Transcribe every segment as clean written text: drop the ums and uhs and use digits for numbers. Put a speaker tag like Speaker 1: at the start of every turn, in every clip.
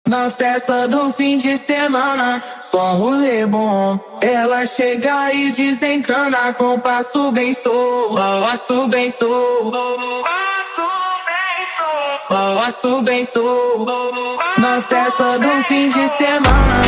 Speaker 1: Na festa do fim de semana, só um rolê bom. Ela chega e desencana com passo bem solto, passo bem solto, passo bem solto. Na festa do fim de semana.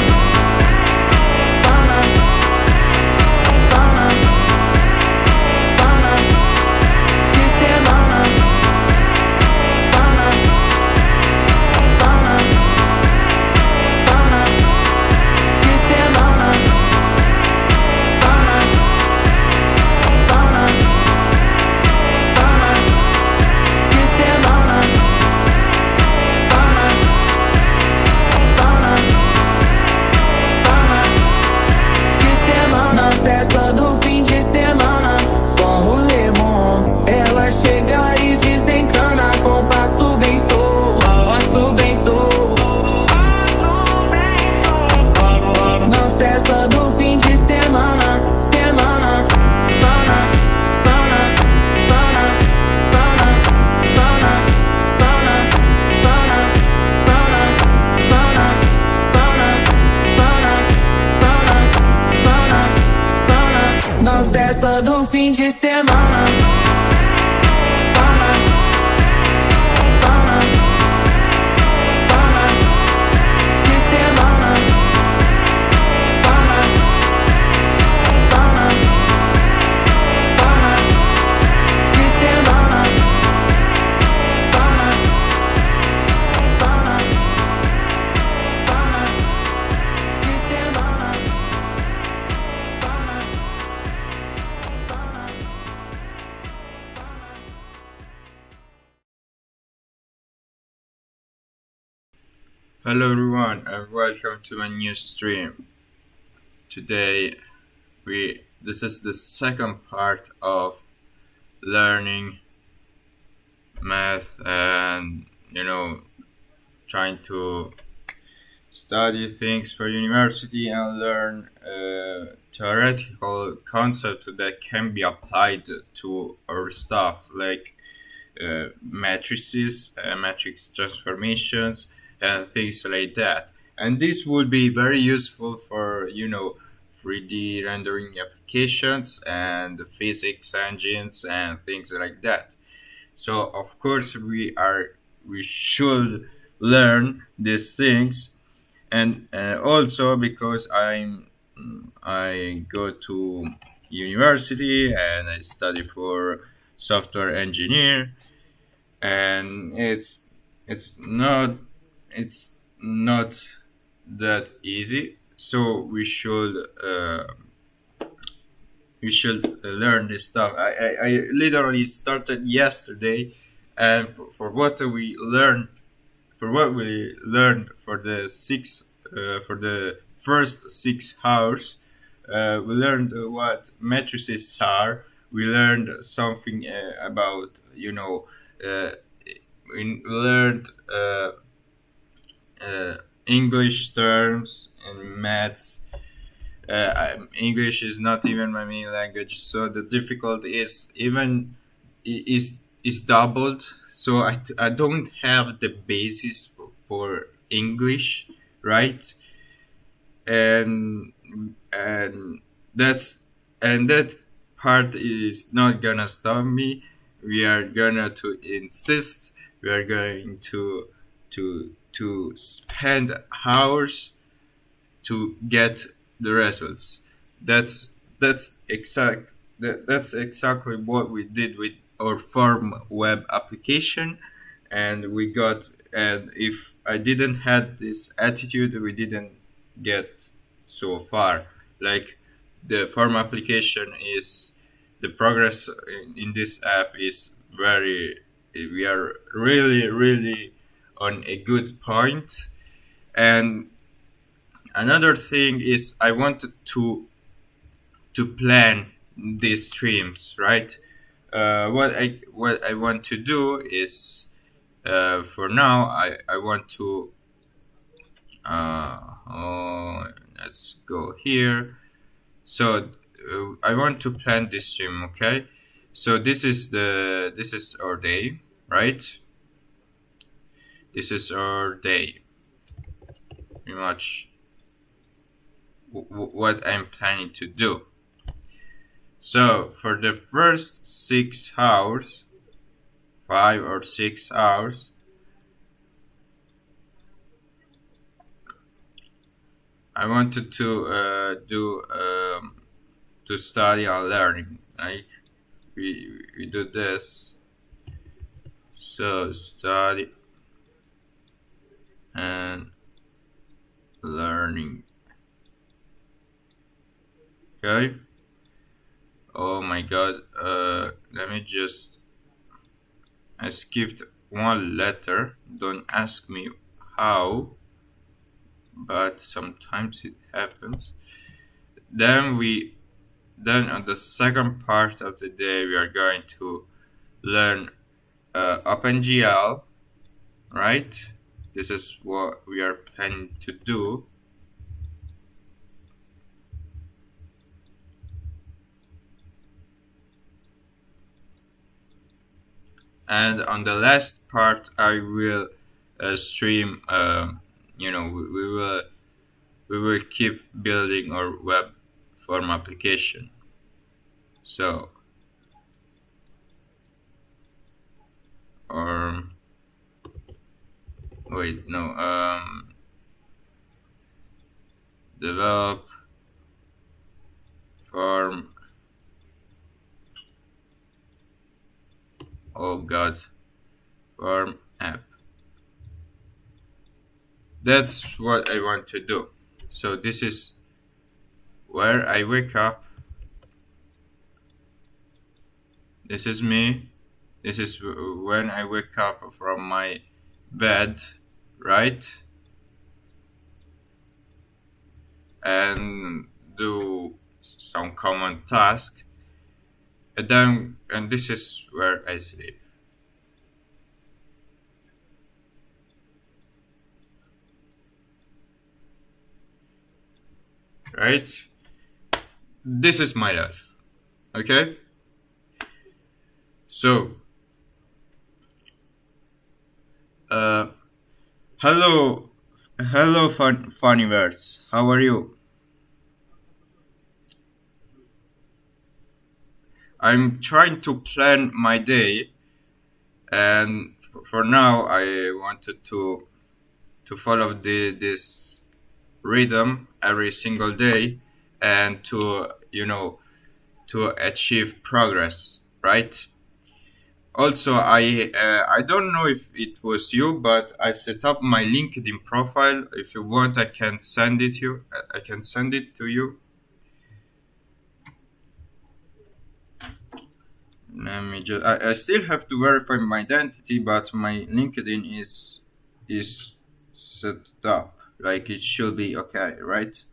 Speaker 1: Festa do fim de semana, só um rolê bom. Ela chega e desencana com passo bem solto, passo bem solto. Na festa do fim de semana, semana, pana, pana, pana, pana, pana, pana, pana, pana, pana, pana, pana, pana. Na festa do fim de semana. Pana, pana, pana, de semana. Pana, pana, pana, de semana. Pana, pana, pana, de semana.
Speaker 2: Hello everyone and welcome to my new stream. Today this is the second part of learning math and trying to study things for university and learn theoretical concepts that can be applied to our stuff like matrices, matrix transformations, and things like that. And this would be very useful for 3D rendering applications and physics engines and things like that. So of course we should learn these things, and also because I go to university and I study for software engineer, and it's not that easy. So we should learn this stuff. I literally started yesterday, and for what we learned for the first 6 hours, we learned what matrices are. We learned something about we learned English terms and maths. English is not even my main language, so the difficulty is doubled. So I don't have the basis for English, right? And that part is not gonna stop me. We are gonna to insist. We are going to spend hours to get the results. That's exactly what we did with our Form web application, and if I didn't had this attitude, we didn't get so far. Like, the Form application is the progress in this app is we are really on a good point. And another thing is I wanted to plan these streams, right? What I want to do is, for now, I want to let's go here. So I want to plan this stream, okay? So this is our day, right? This is our day. pretty much what I'm planning to do. So for the first 6 hours, 5 or 6 hours, I wanted to do to study on learning. Like we do this. So study and learning. Okay. Oh my god. Let me just. I skipped one letter. Don't ask me how, but sometimes it happens. Then then on the second part of the day we are going to learn OpenGL, right? This is what we are planning to do. And on the last part I will stream we will keep building our web form application. So or wait no develop form, oh god, form app. That's what I want to do. So this is where I wake up. This is me. This is when I wake up from my bed, right? And do some common task. And this is where I sleep. Right? This is my life. Okay? So, hello, Funnyverse. How are you? I'm trying to plan my day, and for now, I wanted to follow this rhythm every single day, and to achieve progress, right? Also, I don't know if it was you, but I set up my LinkedIn profile. If you want, I can send it you. I can send it to you. Let me just. I still have to verify my identity, but my LinkedIn is set up. Like it should be okay, right?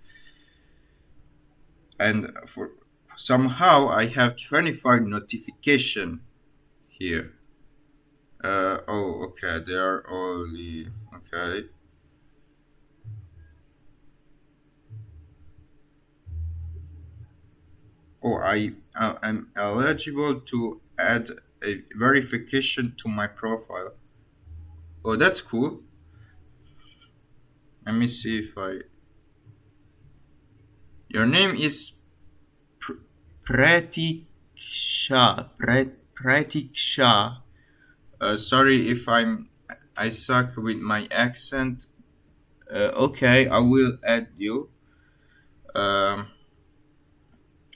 Speaker 2: And for somehow I have 25 notification here. Oh, okay. They are only okay. Oh, I'm eligible to add a verification to my profile. Oh, that's cool. Let me see if I. Your name is Pratiksha. Pratiksha. Sorry if I suck with my accent. Okay, I will add you. Um,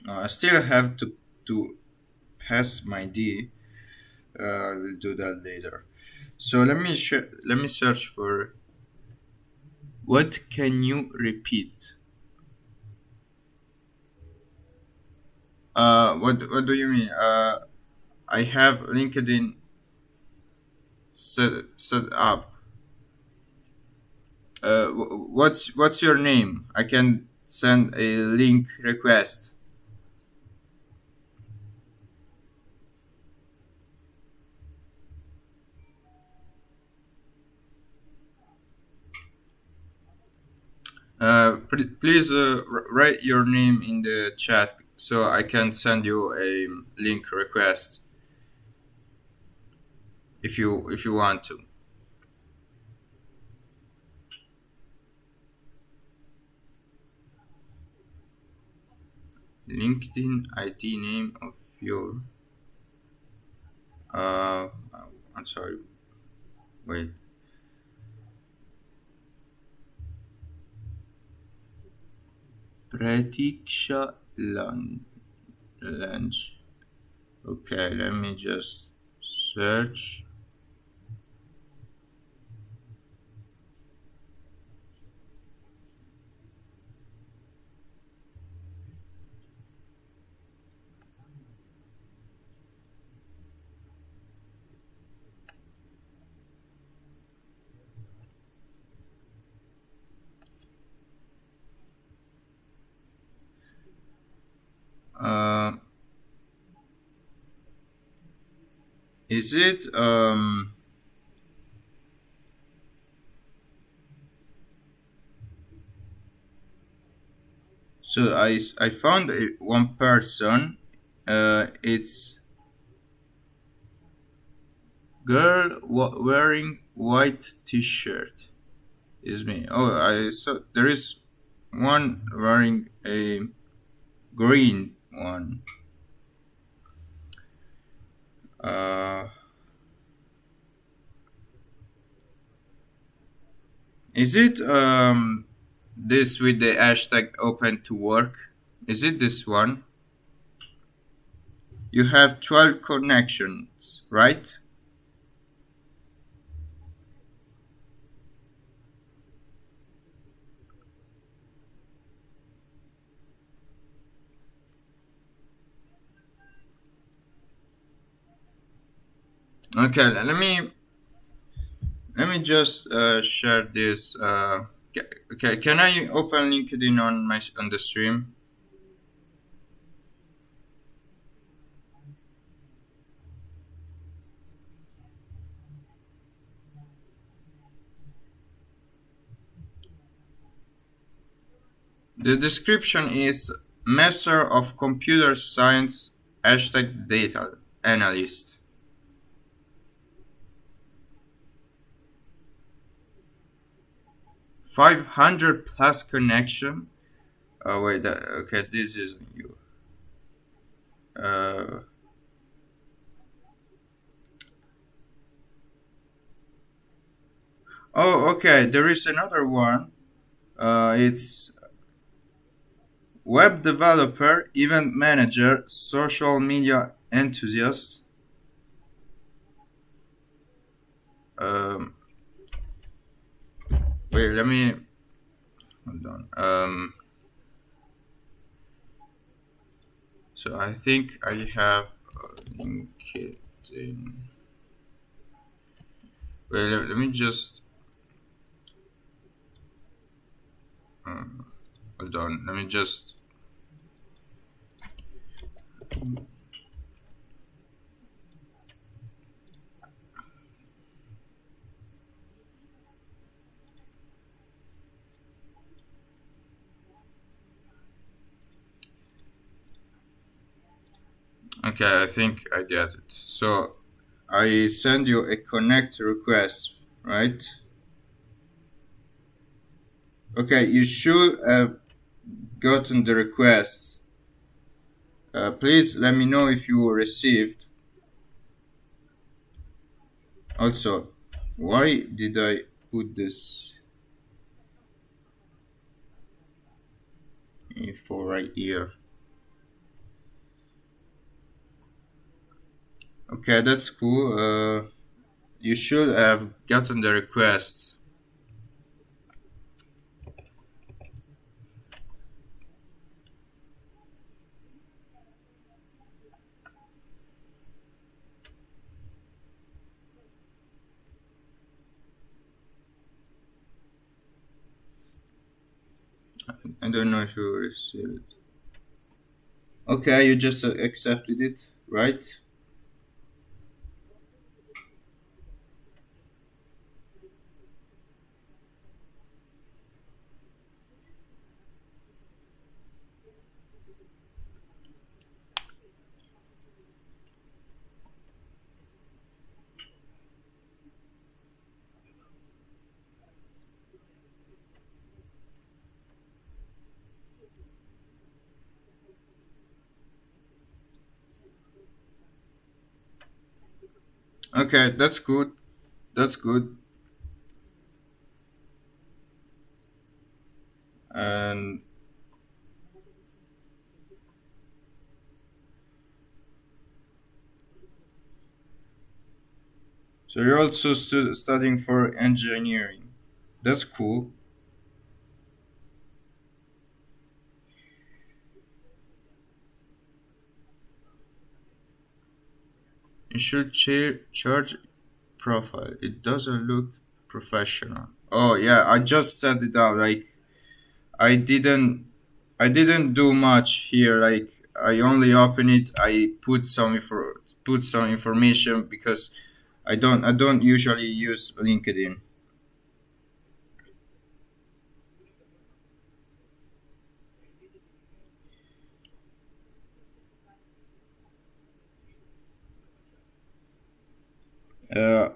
Speaker 2: I still have to pass my D. I will do that later. So let me search for. What can you repeat? What do you mean? I have LinkedIn set up. What's your name? I can send a link request. Please write your name in the chat so I can send you a link request if you want to. LinkedIn ID name of your. Uh, I'm sorry. Wait. Pratiksha lunch. Okay, let me just search. Uh, is it So I found one person. It's girl wearing white T-shirt. Is me. Oh, I saw there is one wearing a green one. Uh, is it this with the hashtag open to work? Is it this one? You have 12 connections, right? Okay, let me just share this. Okay, can I open LinkedIn on the stream? The description is Master of Computer Science hashtag data analyst. 500 plus connection. Oh wait, okay, this isn't you. Uh, oh, okay, there is another one. It's web developer, event manager, social media enthusiast. Um, wait, let me hold on. So I think I have LinkedIn. Wait, let me just. Hold on. Let me just. Okay, I think I get it. So I send you a connect request, right? Okay, you should have gotten the request. Please let me know if you received. Also, why did I put this info right here? Okay, that's cool. You should have gotten the request. I don't know if you received it. Okay, you just accepted it, right? Okay, that's good. That's good. And so you're also studying for engineering. That's cool. You should charge profile. It doesn't look professional. Oh yeah, I just set it up. Like I didn't I didn't do much here. Like I only open it. I put some information because I don't usually use LinkedIn. Uh,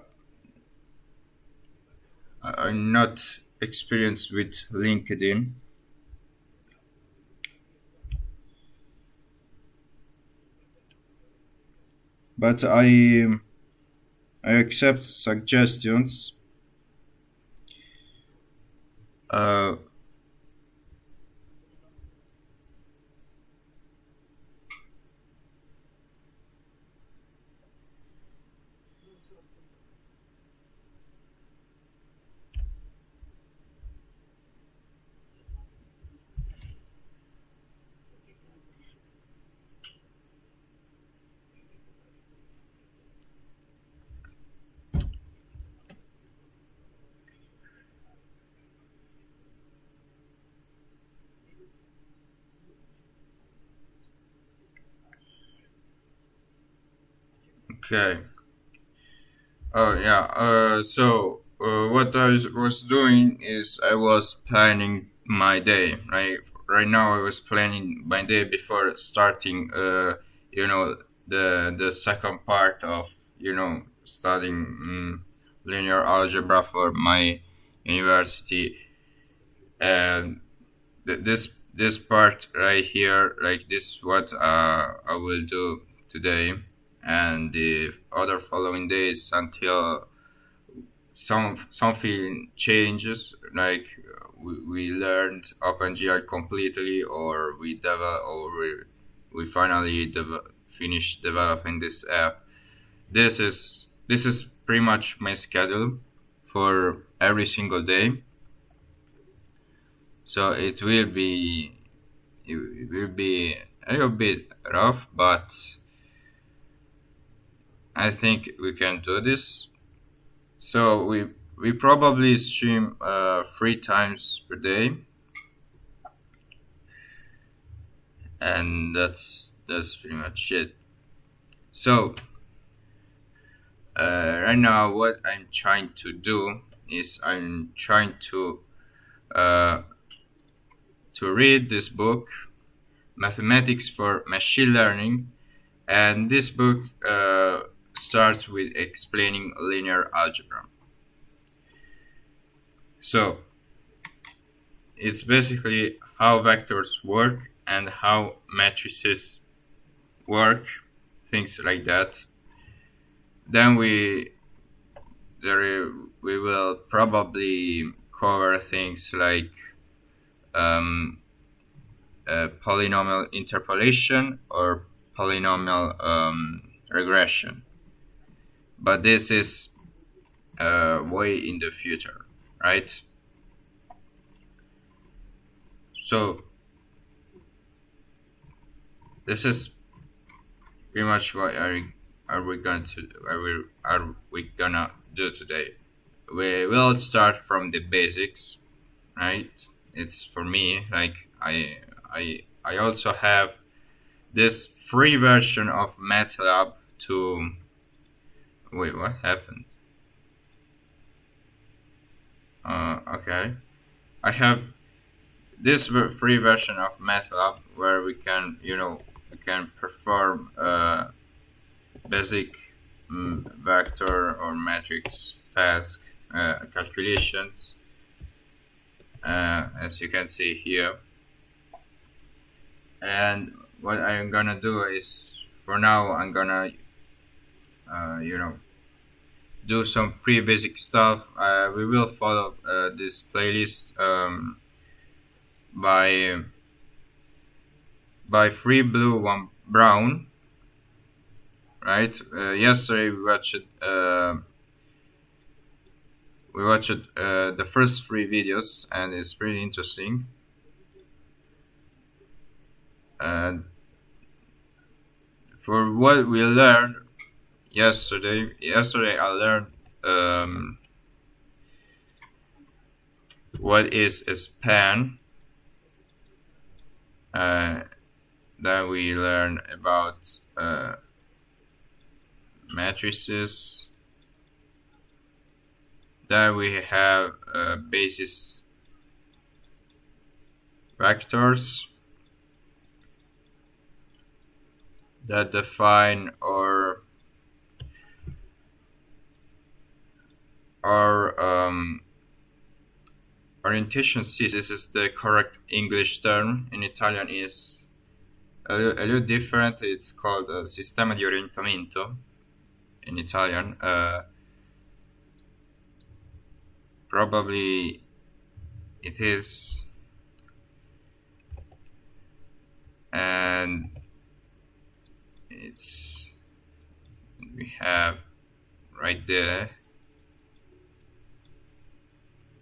Speaker 2: I'm not experienced with LinkedIn, but I accept suggestions. Uh, okay. Oh yeah. What was doing is I was planning my day. Right now I was planning my day before starting. You know the second part of studying linear algebra for my university, and this part right here, like this, what I will do today, and the other following days until something changes, like we learned OpenGI completely, or we finally finish developing this app. This is pretty much my schedule for every single day. So it will be a little bit rough, but I think we can do this. So we probably stream 3 times per day, and that's pretty much it. So right now, what I'm trying to do is I'm trying uh, to read this book, Mathematics for Machine Learning, and this book starts with explaining linear algebra. So it's basically how vectors work and how matrices work, things like that. Then there we will probably cover things like um, polynomial interpolation or polynomial regression. But this is way in the future, right? So this is pretty much what are we going to are we gonna do today. We will start from the basics, right? It's for me like I also have this free version of MATLAB to wait, what happened? Okay, I have this free version of MATLAB where we can perform basic vector or matrix task calculations, as you can see here. And what I'm gonna do is, for now, I'm gonna, uh, you know, do some pretty basic stuff. We will follow this playlist by Free Blue One Brown. Right. Yesterday we watched the first three videos, and it's pretty interesting. And for what we learned yesterday I learned what is a span. Then we learn about matrices. Then we have basis vectors that define our orientation system. This is the correct English term. In Italian is a little different. It's called sistema di orientamento in Italian. Probably it is, and it's we have right there.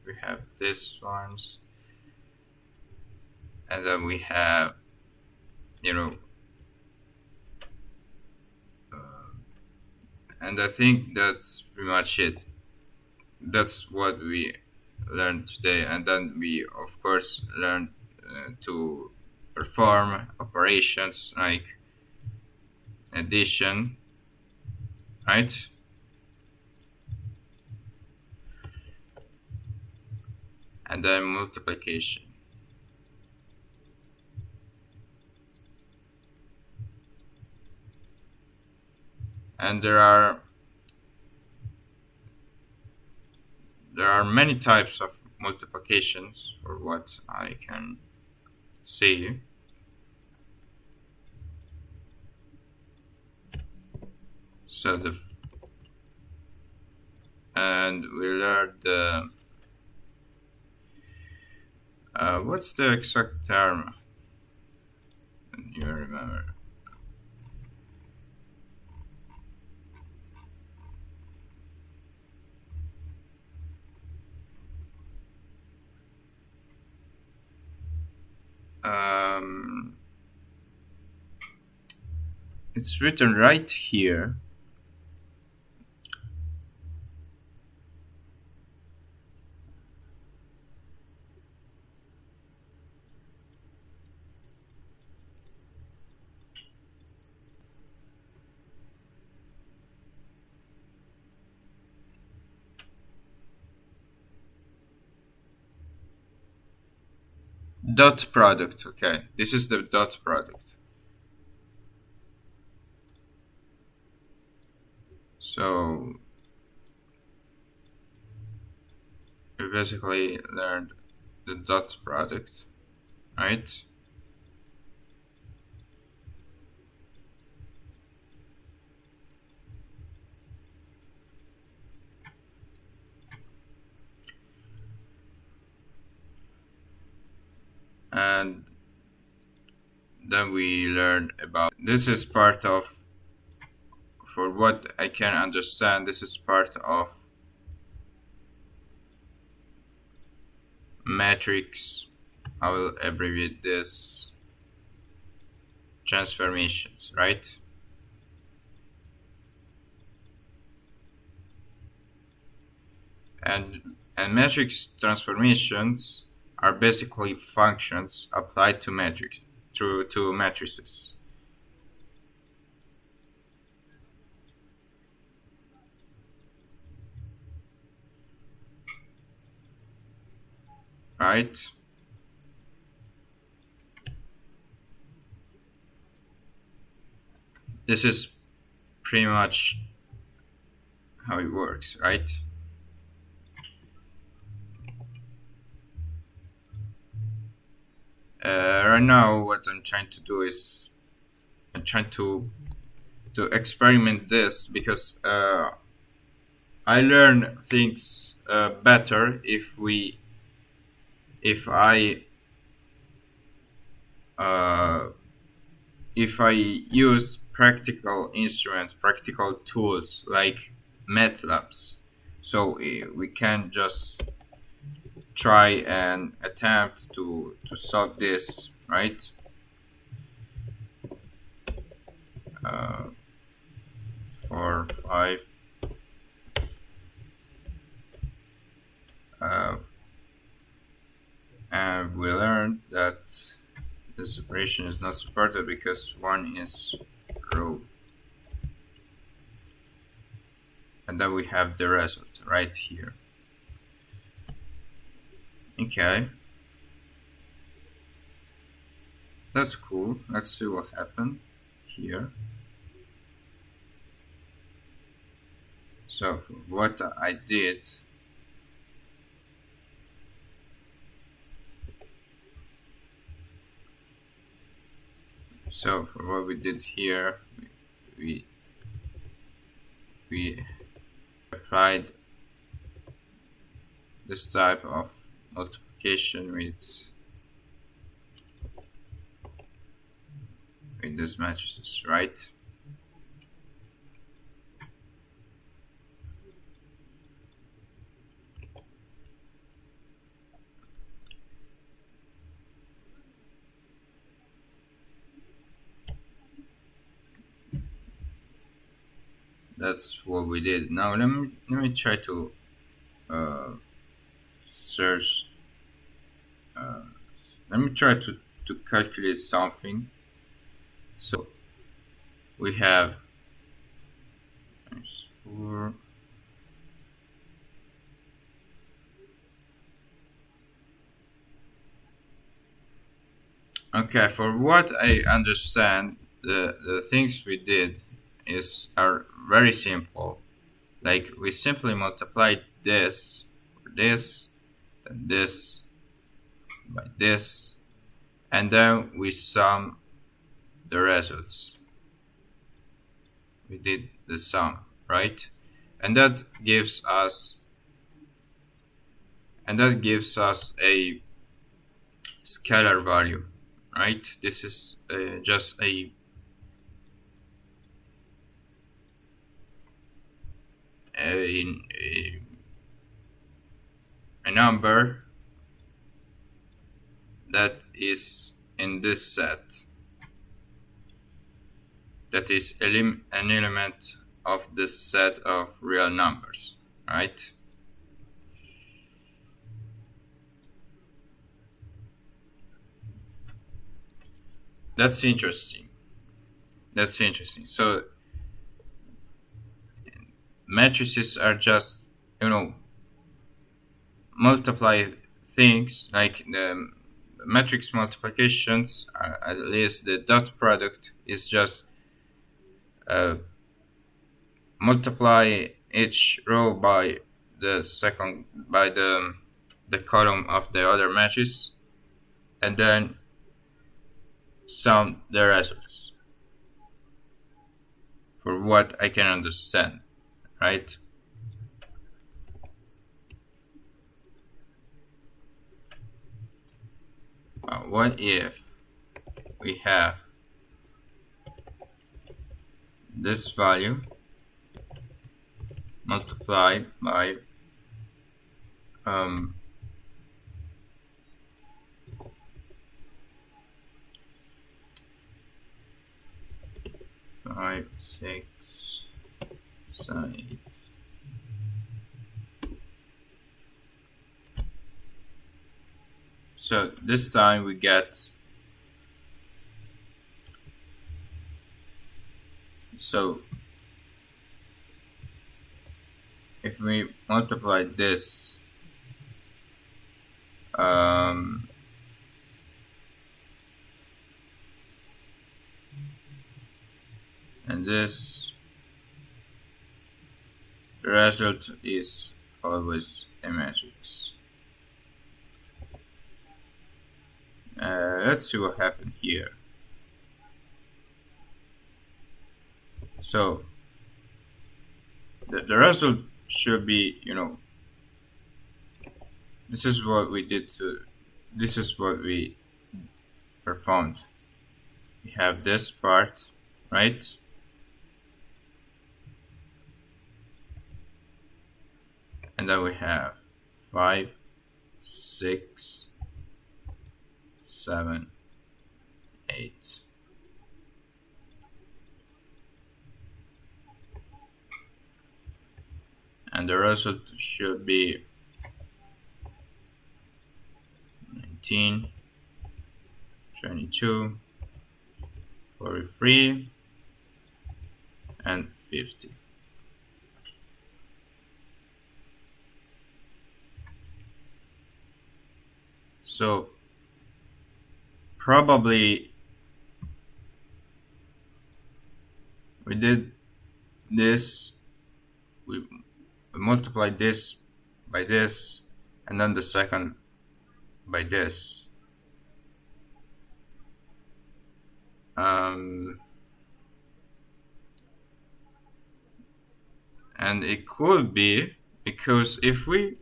Speaker 2: We have this ones, and then we have, and I think that's pretty much it. That's what we learned today, and then we of course learned to perform operations like addition, right? And then multiplication. And there are many types of multiplications for what I can see. So and we learned the what's the exact term? You remember? It's written right here. Dot product. Okay, this is the dot product. So we basically learned the dot product, right? And then we learned about, this is part of, for what I can understand, this is part of matrix, I will abbreviate this, transformations, right? And matrix transformations are basically functions applied to matrices. Right? This is pretty much how it works, right? Right now what I'm trying to do is I'm trying to experiment this, because I learn things better if I uh, if I use practical instruments, practical tools like MATLABs. So we can just try and attempt to solve this, right? Uh, 4, 5. Uh, and we learned that this operation is not supported because one is row. And then we have the result right here. Okay, that's cool. Let's see what happened here. So what I did, so for what we did here, we we applied this type of multiplication with these matrices, right? That's what we did. Now let me try to uh, search. Uh, Let me try to calculate something. So we have times 4. Okay, for what I understand, the things we did are very simple. Like we simply multiplied this for this, then this by this, and then we sum the results. We did the sum, right? And that gives us a scalar value, right? This is just a a number that is in this set, that is an element of this set of real numbers, right? That's interesting. That's interesting. So matrices are just, multiply things like the matrix multiplications, at least the dot product is just multiply each row by the column of the other matrix, and then sum the results, for what I can understand, right? What if we have this value multiplied by 5, 6, 7, 8. So this time we get, so if we multiply this and this, the result is always a matrix. Let's see what happened here. So the result should be, this is what we did to, this is what we performed. We have this part, right? And then we have 5, 6, 7, 8. And the result should be 19, 22, 43, and 50. So probably we did this, we multiplied this by this, and then the second by this. And it could be because if we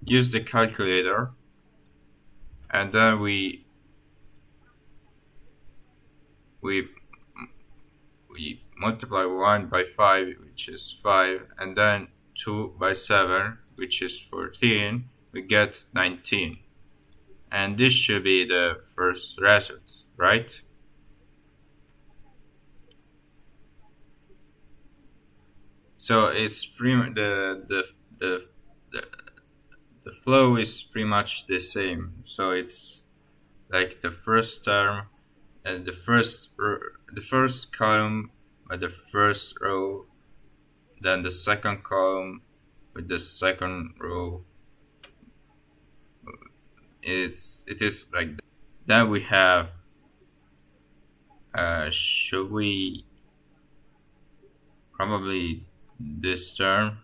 Speaker 2: use the calculator and then we multiply 1 by 5, which is 5, and then 2 by 7, which is 14, we get 19. And this should be the first result, right? So it's the flow is pretty much the same. So it's like the first term and the first column by the first row, then the second column with the second row. It is like that. Then we have should we probably this term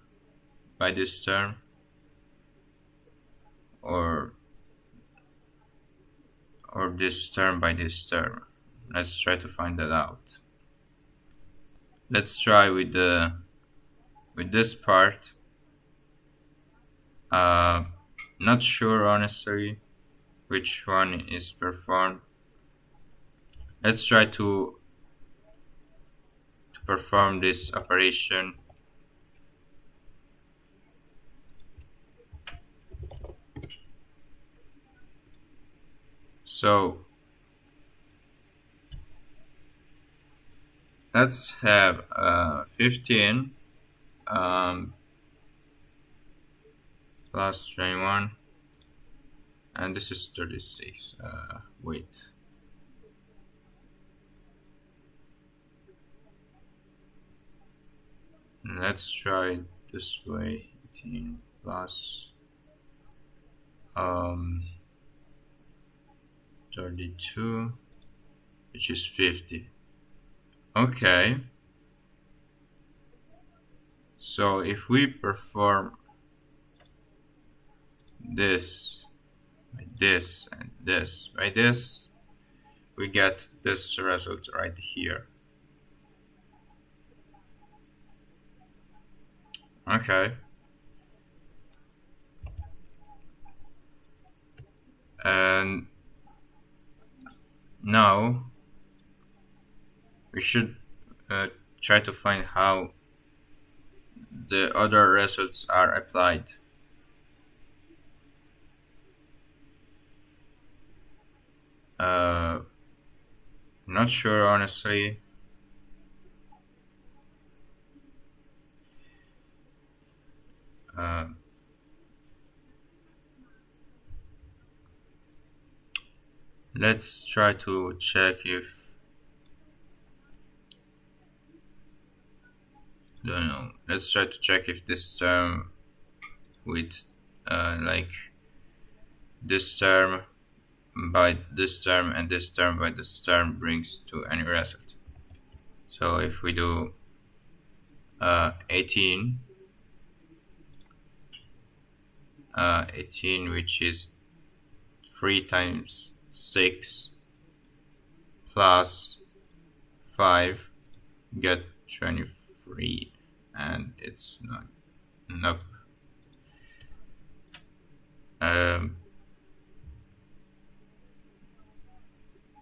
Speaker 2: by this term, or this term by this term. Let's try to find that out. Let's try with this part. Not sure honestly which one is performed. Let's try to perform this operation. So let's have 15 plus 21, and this is 36. Wait. Let's try it this way. 18 plus 32, which is 50. Okay. So if we perform this by this and this by this, we get this result right here. Okay. And now we should try to find how the other results are applied. Not sure honestly. Let's try to check if let's try to check if this term with like this term by this term and this term by this term brings to any result. So if we do 18, which is 3 times 6 plus 5, get 23, and it's not Nope. Um,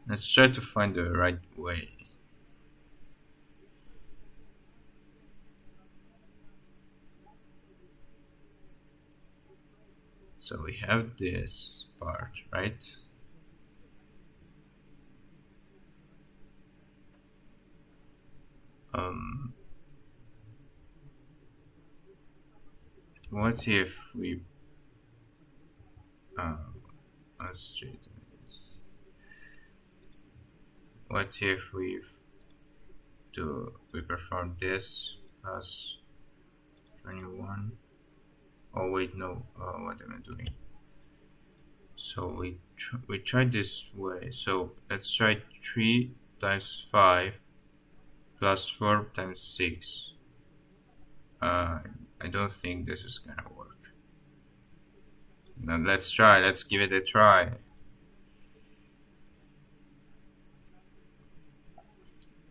Speaker 2: let's try to find the right way. So we have this part, right? Um, what if we uh, let's do this. What if we perform this as 21? Oh wait, no. What am I doing? So we tried this way. So let's try 3 times 5 plus 4 times 6. I don't think this is gonna work. Now let's try. Let's give it a try.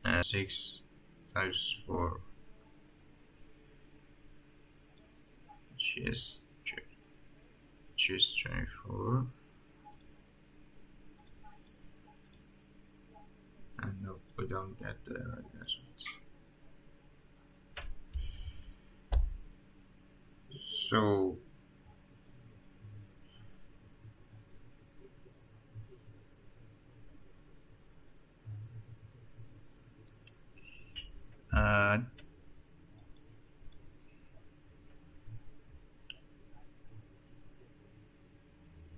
Speaker 2: And 6 times 4, which is 24. And no, we don't get the right results. So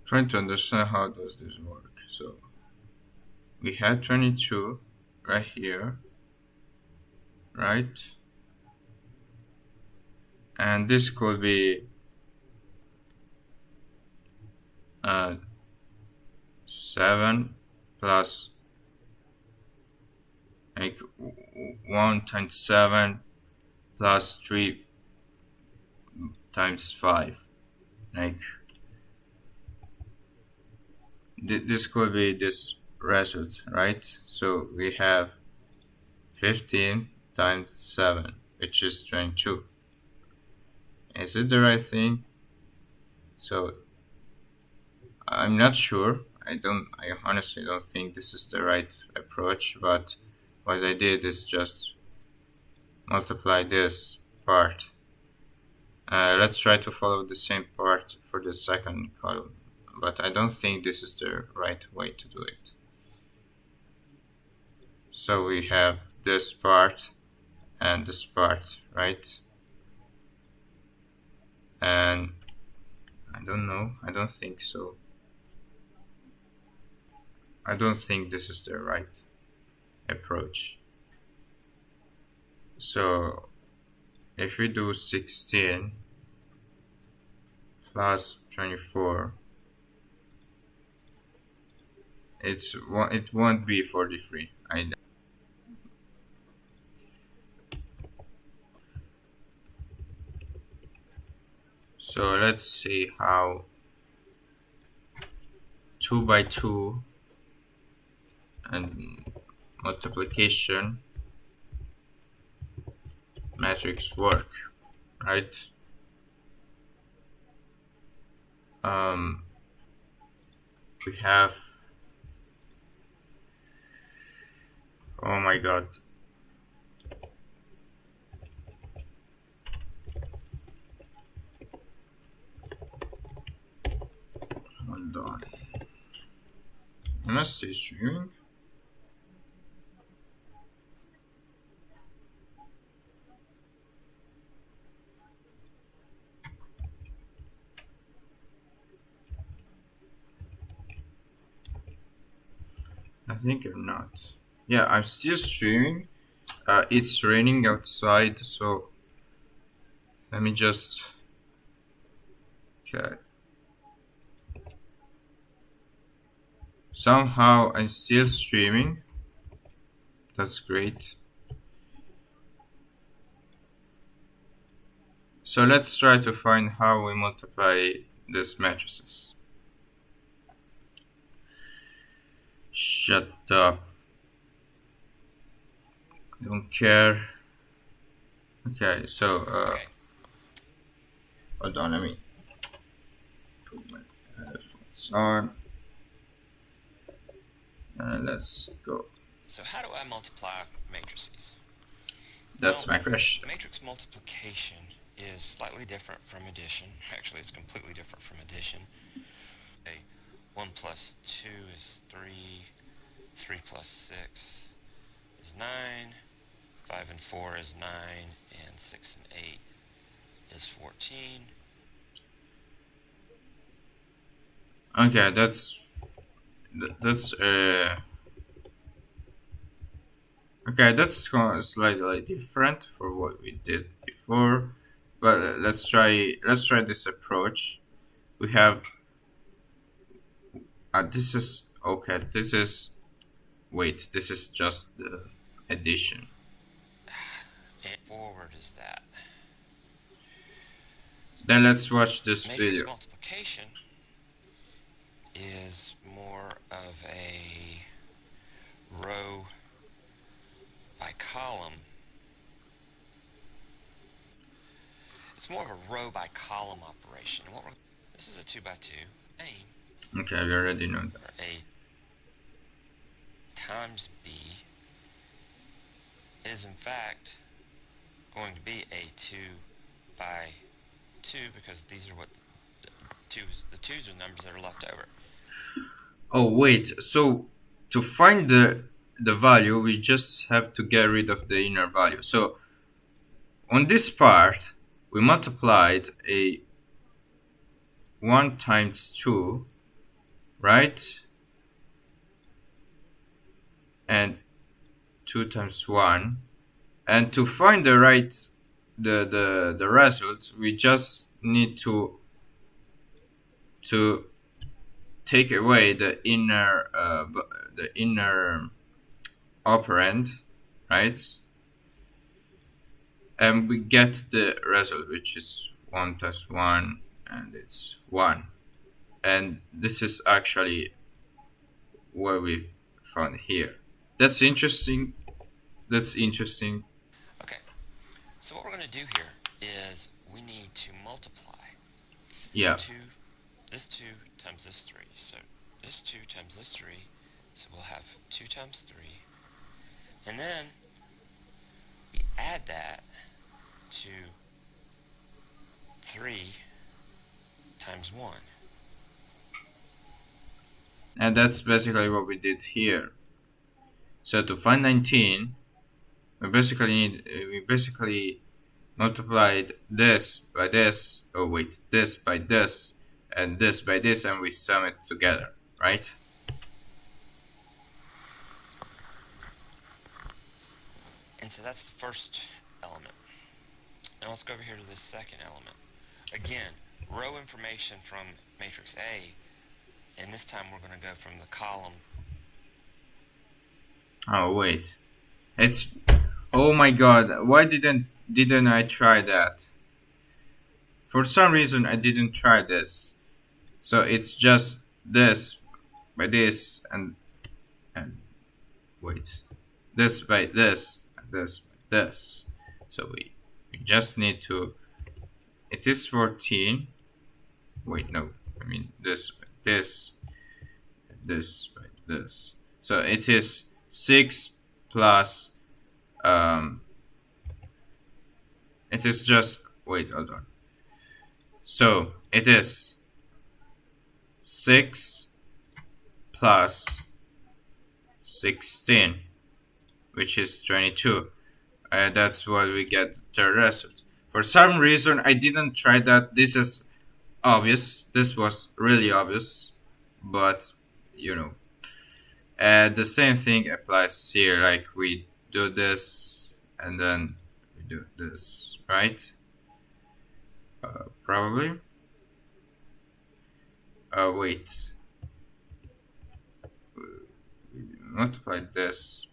Speaker 2: trying to understand how does this work. So we had 22 right here, right? And this could be 7 plus like 1 times 7 plus 3 times 5. Like this could be this result, right? So we have 15 times 7, which is 22. Is it the right thing? So I'm not sure. I honestly don't think this is the right approach, but what I did is just multiply this part. Let's try to follow the same part for the second column, but I don't think this is the right way to do it. So we have this part and this part, right? And I don't know, I don't think so. I don't think this is the right approach. So if we do 16 plus 24, it won't be 43. So let's see how 2 by 2 and multiplication matrix work, right? We have, oh my god, hold on, I must say streaming. I think I'm not. Yeah, I'm still streaming. It's raining outside, so let me just. Okay. Somehow I'm still streaming. That's great. So let's try to find how we multiply these matrices. Shut up. Don't care. Okay, so Hold on, let me put my headphones on. And let's go.
Speaker 3: So how do I multiply matrices?
Speaker 2: That's
Speaker 3: Well,
Speaker 2: my question.
Speaker 3: matrix multiplication is slightly different from addition. Actually, it's completely different from addition. 1 plus 2 is 3, 3 plus 6 is 9, 5 and 4 is 9, and 6 and 8 is 14.
Speaker 2: Okay, okay, that's kind of slightly different for what we did before, but let's try this approach. We have this is okay. This is just the addition.
Speaker 3: And forward is that.
Speaker 2: Then let's watch this
Speaker 3: Matrix
Speaker 2: video.
Speaker 3: multiplication is more of a row by column. It's more of a row by column operation. This is a 2 by 2. A
Speaker 2: Okay, we already know that.
Speaker 3: or A times B is in fact going to be a 2 by 2 because these are what the twos are numbers that are left over.
Speaker 2: Oh wait, so to find the value, we just have to get rid of the inner value. So on this part, we multiplied a 1 times 2, right? And 2 times 1. And to find the the result, we just need to take away the inner operand, right? And we get the result, which is 1 plus 1, and it's 1. And this is actually what we found here. That's interesting.
Speaker 3: Okay, so what we're going to do here is we need to multiply
Speaker 2: Yeah.
Speaker 3: this 2 times this 3. So this 2 times this 3, so we'll have 2 times 3. And then we add that to 3 times 1.
Speaker 2: And that's basically what we did here. So to find 19, we basically multiplied this by this. Oh wait, this by this, and this by this, and we sum it together, right?
Speaker 3: And so that's the first element. Now let's go over here to this second element. Again, row information from matrix A, and this time we're going to go from the column.
Speaker 2: Oh wait, it's, oh my god, why didn't I try that? For some reason I didn't try this. So it's just this by this and wait, this by this and this by this. So we just need to, it is 14. Wait, no, I mean this by this by this. So it is 6 plus it is just, wait, hold on. So it is 6 plus 16, which is 22. That's what we get the result. For some reason I didn't try that. This is obvious. This was really obvious, but you know, the same thing applies here. Like we do this and then we do this, right? Probably. Wait. We multiply this.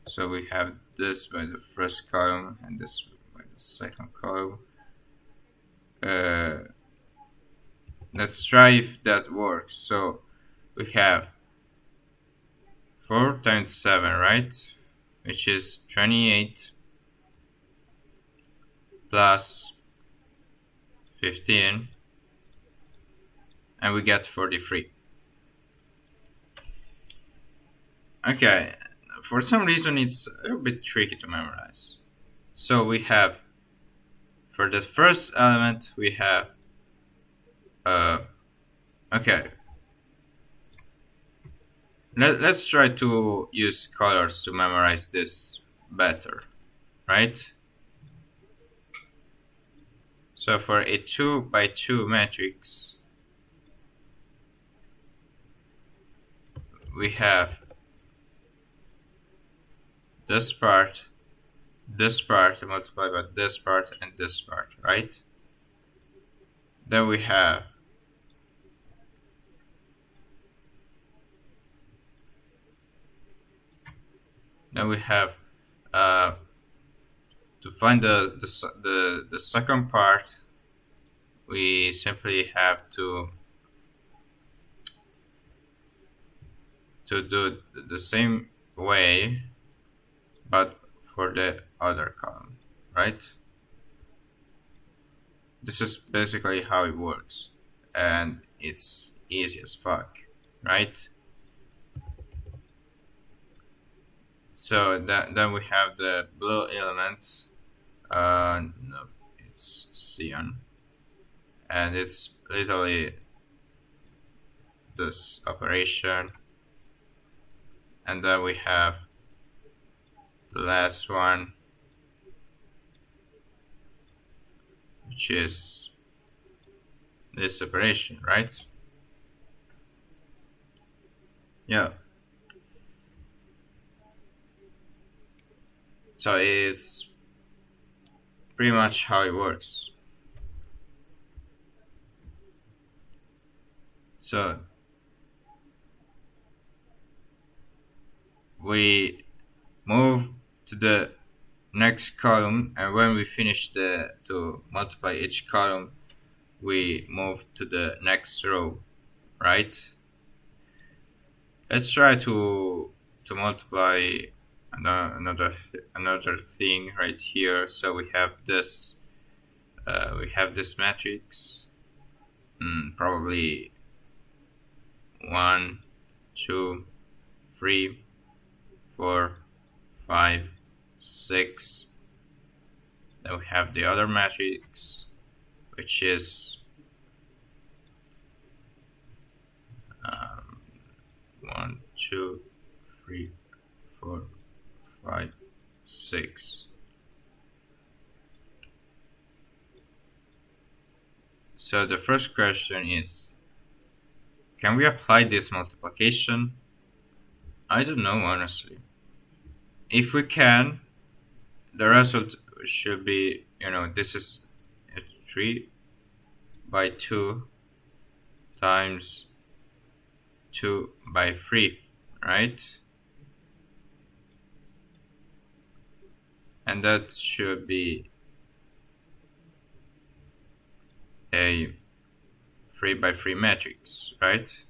Speaker 2: So we have this by the first column and this by the second column. Let's try if that works. So we have 4 times 7, right? Which is 28. plus 15, and we get 43. Okay, for some reason it's a bit tricky to memorize. So we have, for the first element, we have, okay, let's try to use colors to memorize this better, right? So for a 2 by 2 matrix, we have this part multiplied by this part and this part, right? Then we have uh, to find the second part, we simply have to do the same way, but for the other column, right? This is basically how it works, and it's easy as fuck, right? So then we have the blue element. No, it's cyan, and it's literally this operation. And then we have the last one, which is this operation, right? Yeah. So it's pretty much how it works. So we move to the next column, and when we finish to multiply each column, we move to the next row, right? Let's try to multiply another thing right here. So we have this matrix, probably 1, 2, 3, 4, 5, 6. Then we have the other matrix, which is 1, 2, 3, 4, 5, 6. So the first question is, can we apply this multiplication? I don't know, honestly. If we can, the result should be, this is 3 by 2 times 2 by 3, right? And that should be a 3 by 3 matrix, right?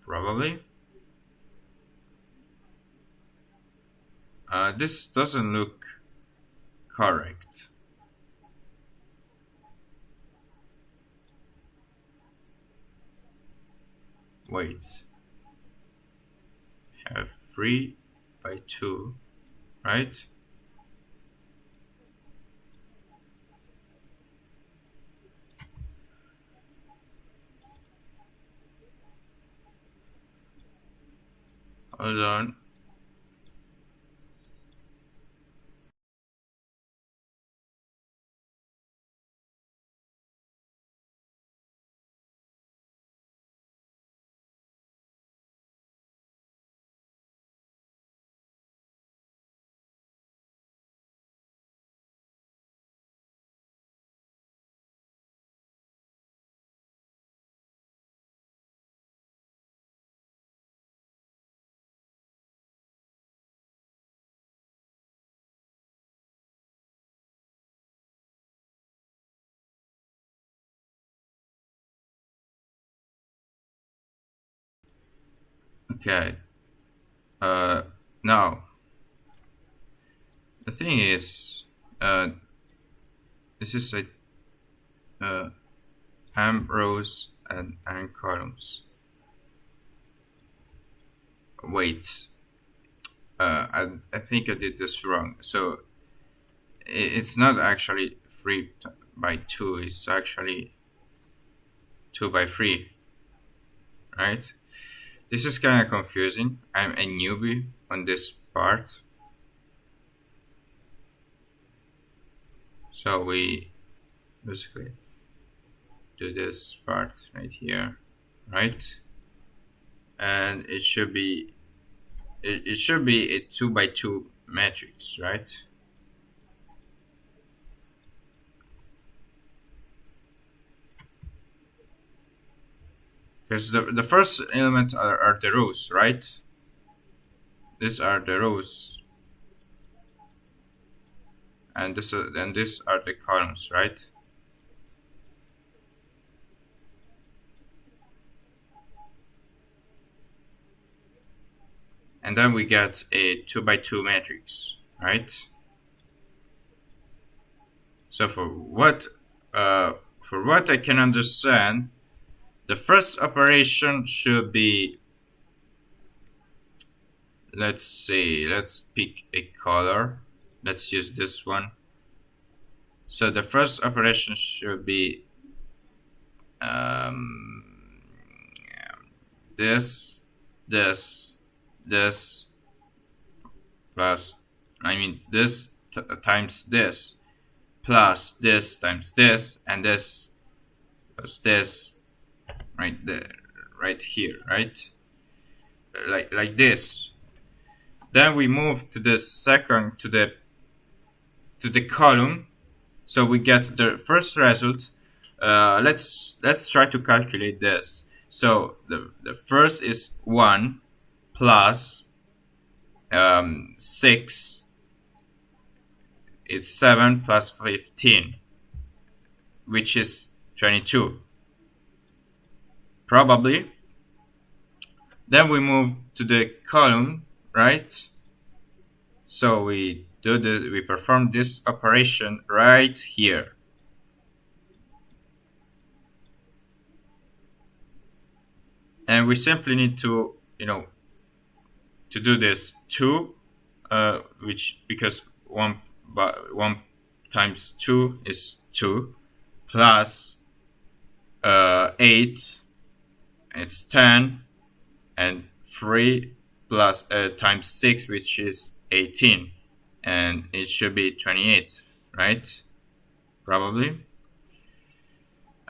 Speaker 2: Probably. This doesn't look correct. Wait. Have 3 by 2, right? Hold on. Okay. Now the thing is, this is a m rows and n columns. Wait, I think I did this wrong. So it's not actually 3 by 2. It's actually 2 by 3, right? This is kind of confusing. I'm a newbie on this part. So we basically do this part right here, right? And it should be it should be a 2 by 2 matrix, right? Because the first element are the rows, right? These are the rows, and these are the columns, right? And then we get a 2 by 2 matrix, right? So for what I can understand, the first operation should be, let's see, let's pick a color. Let's use this one. So the first operation should be this plus, this times this plus this times this, and this plus this right there, right here, right? Like this. Then we move to the second to the column, so we get the first result. Let's try to calculate this. So the first is 1 plus 6. It's 7 plus 15, which is 22. Probably. Then we move to the column, right? So we perform this operation right here. And we simply need to, to do this 2, which, because 1 times 2 is 2, plus 8, it's 10, and 3 plus times 6, which is 18, and it should be 28, right? Probably.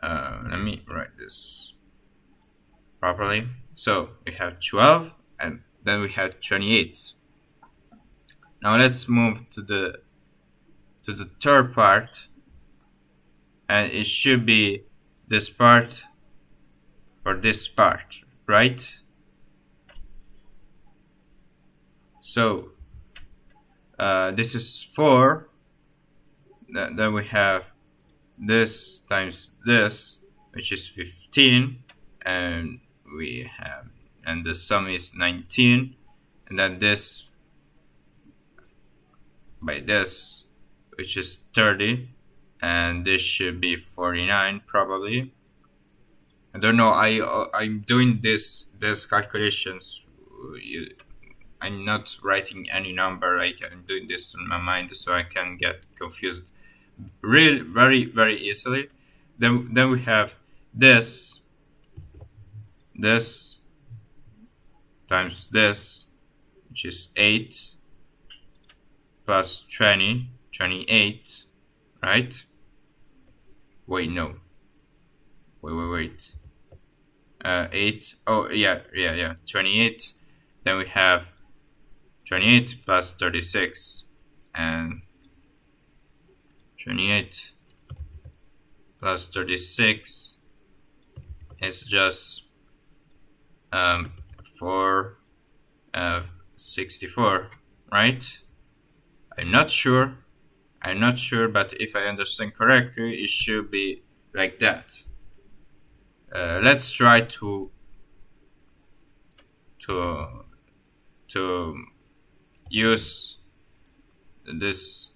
Speaker 2: Let me write this properly. So we have 12, and then we have 28. Now let's move to the third part, and it should be this part for this part, right? So this is 4. Then we have this times this, which is 15, and the sum is 19, and then this by this, which is 30, and this should be 49 probably. I don't know. I'm doing this calculations. I'm not writing any number. I'm doing this in my mind, so I can get confused really very easily. Then we have this times this, which is 8, plus 20, 28, right? Wait, no. Wait. 8. Oh, yeah. 28. Then we have 28 plus 36, and 28 plus 36 is just 64, right? I'm not sure, but if I understand correctly, it should be like that. Let's try to to to use this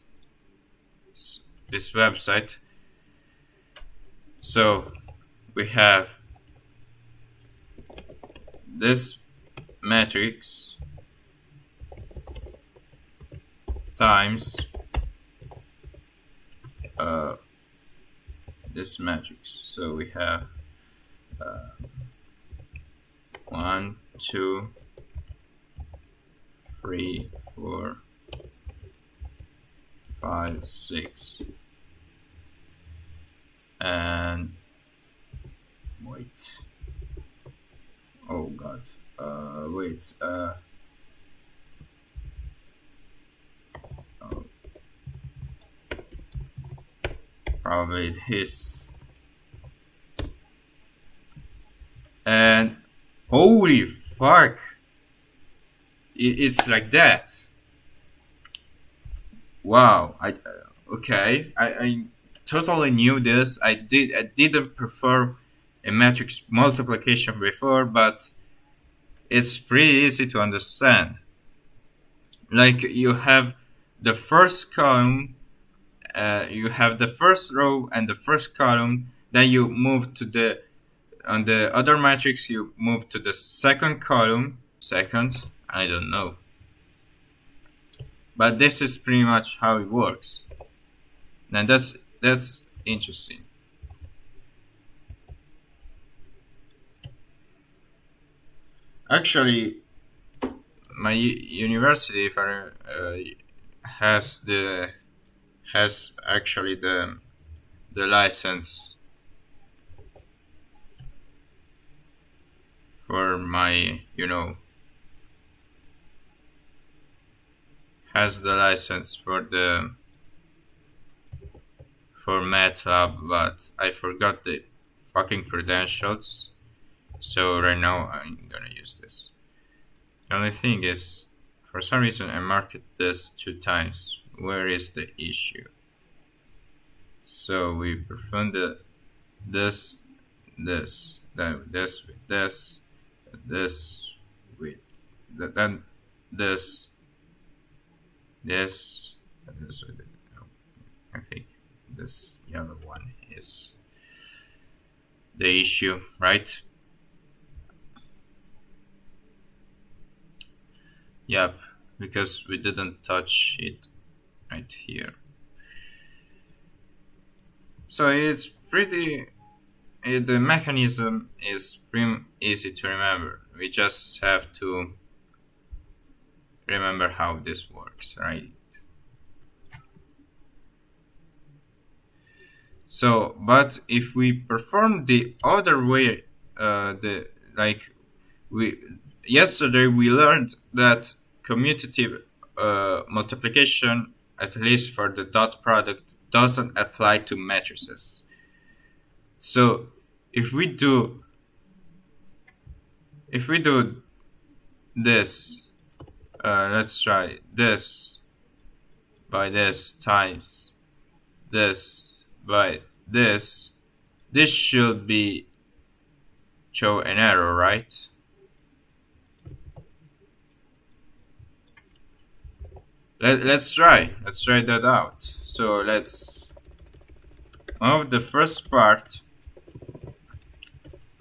Speaker 2: this website. So we have this matrix times uh, this matrix. So we have 1, 2, 3, 4, 5, 6, and wait. Oh God. Wait. Oh, probably this. And holy fuck! It's like that. Wow. Okay. I totally knew this. I didn't perform a matrix multiplication before, but it's pretty easy to understand. Like you have the first column, you have the first row and the first column. Then you move to the on the other matrix. You move to the second column. Second, I don't know, but this is pretty much how it works. And that's interesting. Actually, my university, if has the has actually the license for my has the license for the for MATLAB, but I forgot the fucking credentials. So right now I'm gonna use this. The only thing is, for some reason I marked this 2 times. Where is the issue? So we perform this, then this with this with then this, and this with it. I think this yellow one is the issue, right? Yep, because we didn't touch it right here. So it's pretty. The mechanism is pretty easy to remember. We just have to remember how this works, right? So, but if we perform the other way, the like we yesterday we learned that commutative multiplication, at least for the dot product, doesn't apply to matrices. So if we do this, let's try this by this times this by this should be show an error, right? Let's try that out. So let's move the first part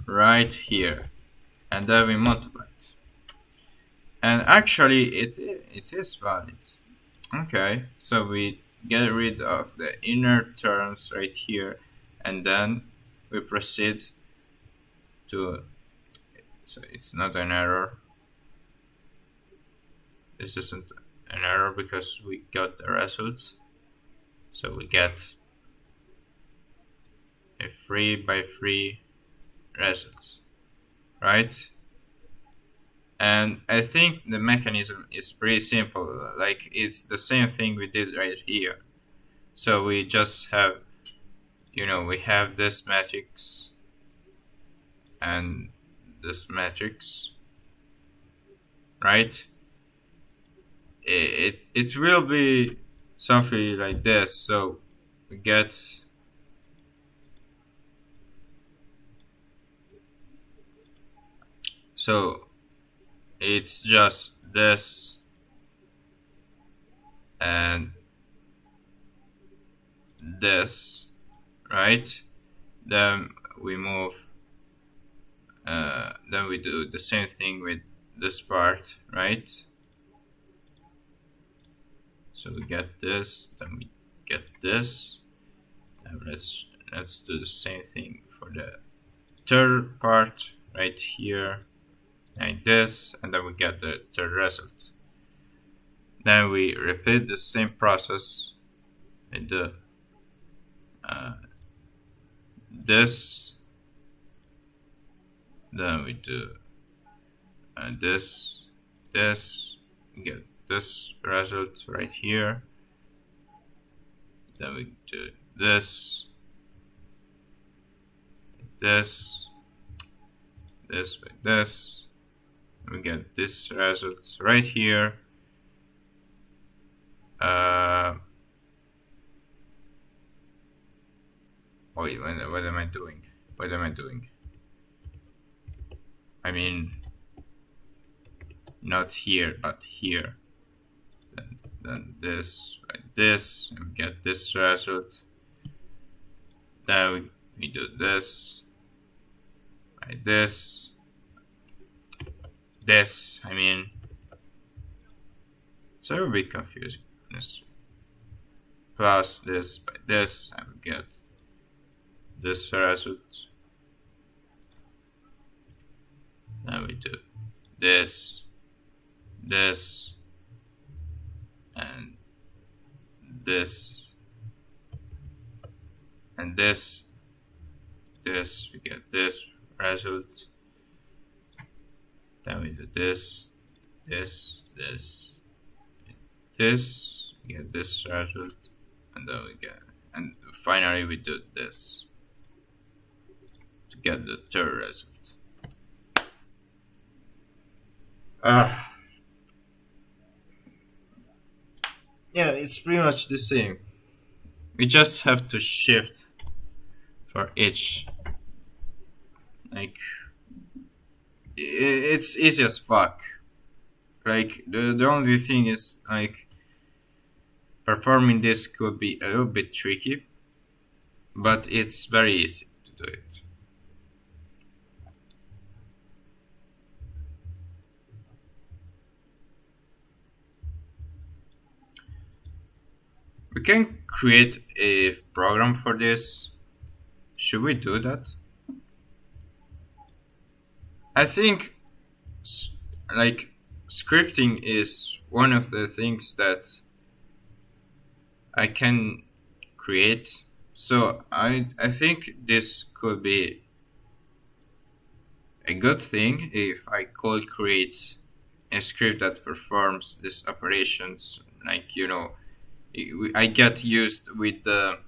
Speaker 2: right here, and then we multiply it. And actually it is valid. Okay, so we get rid of the inner terms right here, and then we proceed to, so it's not an error. This isn't an error because we got the results. So we get a 3 by 3 results, right? And I think the mechanism is pretty simple. Like it's the same thing we did right here. So we just have, we have this matrix and this matrix, right? It will be something like this. So we get it's just this and this, right? Then we move, then we do the same thing with this part, right? So we get this, then we get this, and let's do the same thing for the third part right here, like this, and then we get the third result. Then we repeat the same process with the this, then we do this, we get this result right here, then we do this, this, with this, and we get this result right here. Wait, what am I doing? What am I doing? I mean, not here, but here. Then this, like this, and we get this result. Then we do this, like this. This, I mean, it's a little bit confusing. This plus this by this, and we get this result. Then we do this, this, and this, and this, we get this result. Then we do this, this, we get this result, and then we get, and finally we do this to get the third result. Yeah, it's pretty much the same. We just have to shift for each. Like, it's easy as fuck. Like, the only thing is, like, performing this could be a little bit tricky, but it's very easy to do it. We can create a program for this. Should we do that? I think like scripting is one of the things that I can create. So I think this could be a good thing if I could create a script that performs these operations. Like, you know, I get used with the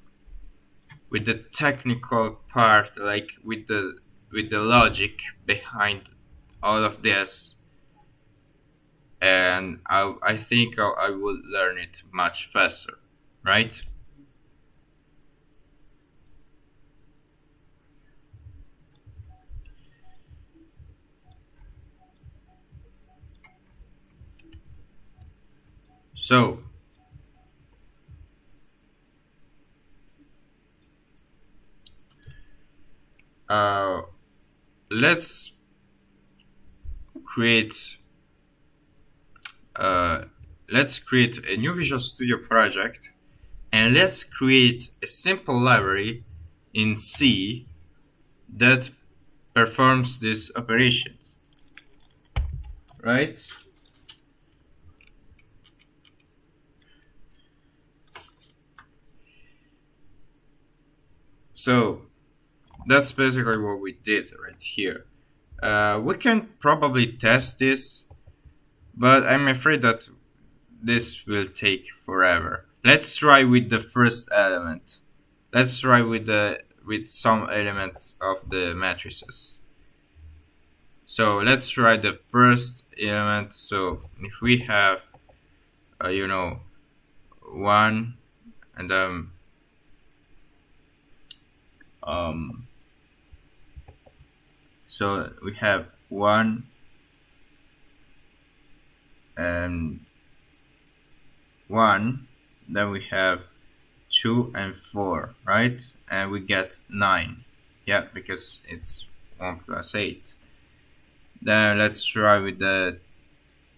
Speaker 2: technical part, like with the logic behind all of this, and I think I will learn it much faster, right? So let's create a new Visual Studio project, and let's create a simple library in C that performs these operations, right? So that's basically what we did right here. We can probably test this, but I'm afraid that this will take forever. Let's try with the first element. Let's try with some elements of the matrices. So let's try the first element. So if we have, you know, 1 and so we have 1, and 1, then we have 2 and 4, right? And we get 9. Yeah, because it's 1 plus 8. Then let's try with the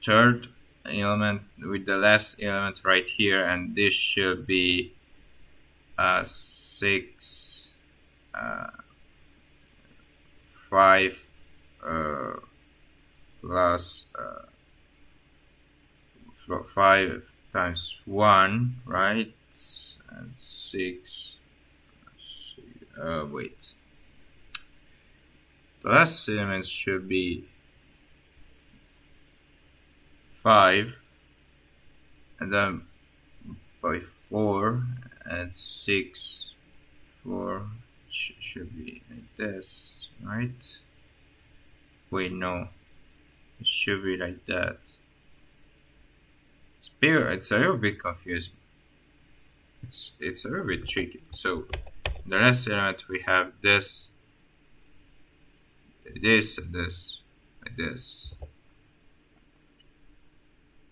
Speaker 2: third element, with the last element right here, and this should be 6, 5 plus 5 times 1, right? And 6. Wait. The last element should be 5, and then by 4 and 6. 4 should be like this, right? Wait, no. It should be like that. It's a little bit confusing. It's a little bit tricky. So the last element we have this, and this, like this.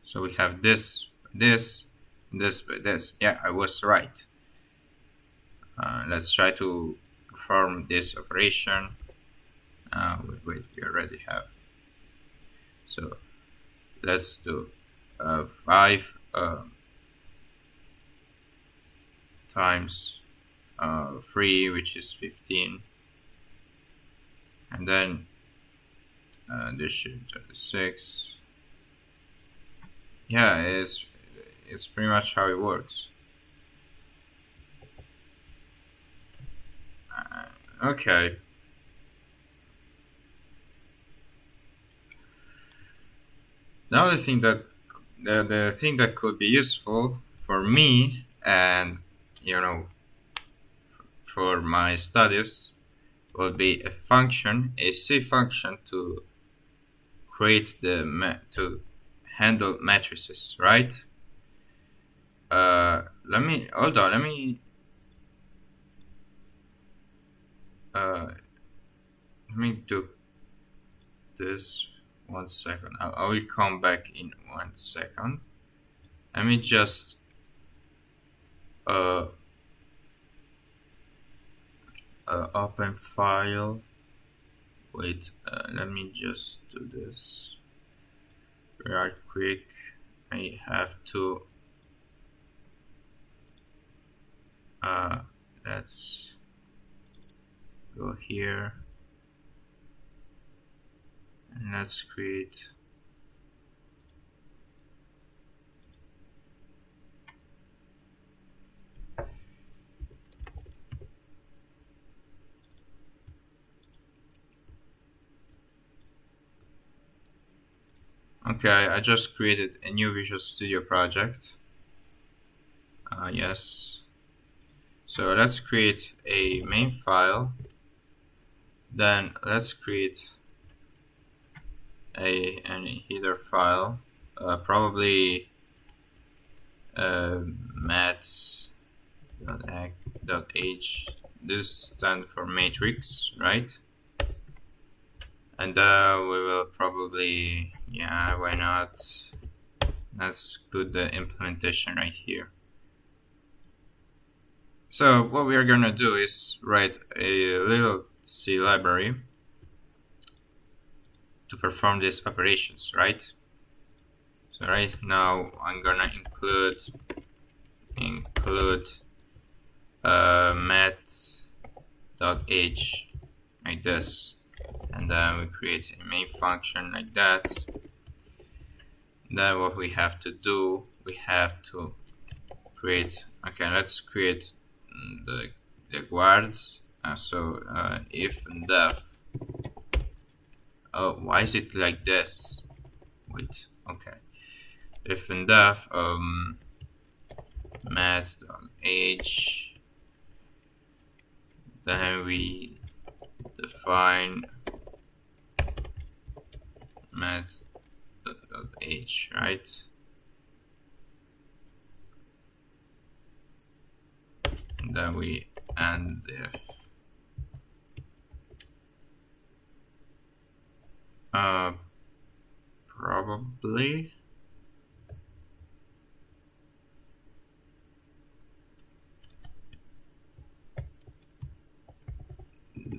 Speaker 2: So we have this, this, this. Yeah, I was right. Let's try to perform this operation. Wait, we already have. So let's do 5 times 3, which is 15, and then this should be 6. Yeah, it's pretty much how it works. Okay. Now the thing that could be useful for me, and for my studies, will be a function, a C function, to create to handle matrices, right? Let me do this 1 second. I will come back in 1 second. Let me just open file. Wait, let me just do this right quick. I have to let's go here and let's create Okay, I just created a new Visual Studio project. Yes. So let's create a main file. Then let's create an header file, probably maths.h. This stands for matrix, right? And we will probably, yeah, why not? Let's put the implementation right here. So what we are gonna do is write a little C library to perform these operations, right? So right now I'm gonna include math.h like this, and then we create a main function like that. Then what we have to do, we have to create, okay, let's create the guards. So if and def. Oh, why is it like this? Wait, okay. If and def math.h, then we define math.h, right? And then we end if. Probably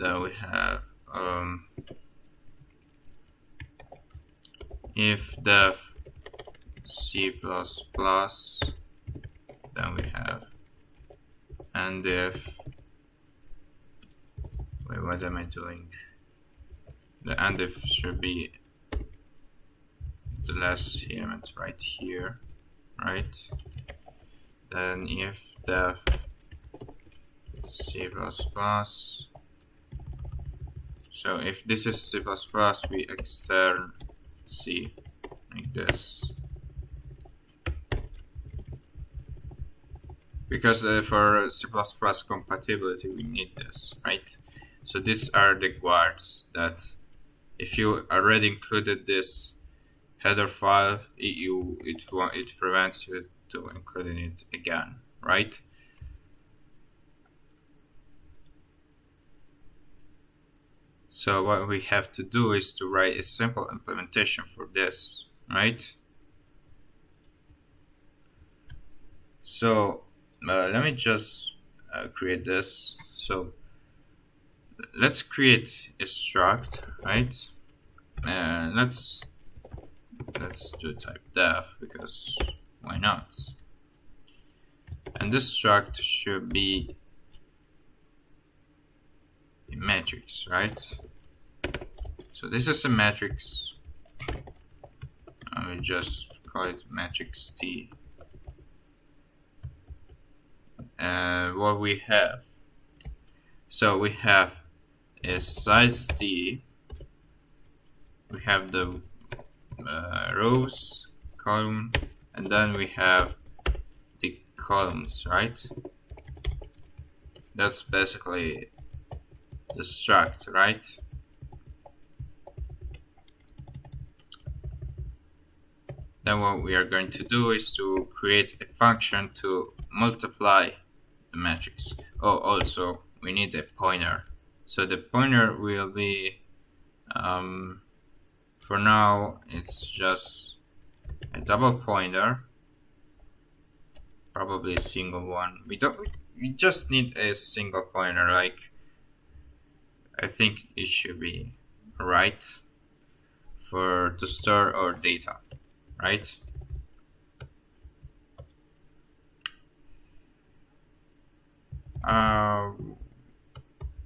Speaker 2: then we have if def C++, then we have and if, wait, what am I doing? The and if should be the last element right here, right? Then if def C++, so if this is C++, we extern C like this, because for C++ compatibility we need this, right? So these are the guards that if you already included this header file, it prevents you to including it again, right? So what we have to do is to write a simple implementation for this, right? So let me just create this. So let's create a struct, right? And let's do type def, because why not? And this struct should be a matrix, right? So this is a matrix. I will just call it matrix T. And what we have, so we have a size T, we have the rows, column, and then we have the columns, right? That's basically the struct, right? Then what we are going to do is to create a function to multiply the matrix. Oh, also we need a pointer. So the pointer will be, for now it's just a double pointer, probably a single one. We just need a single pointer, like I think it should be right to store our data, right?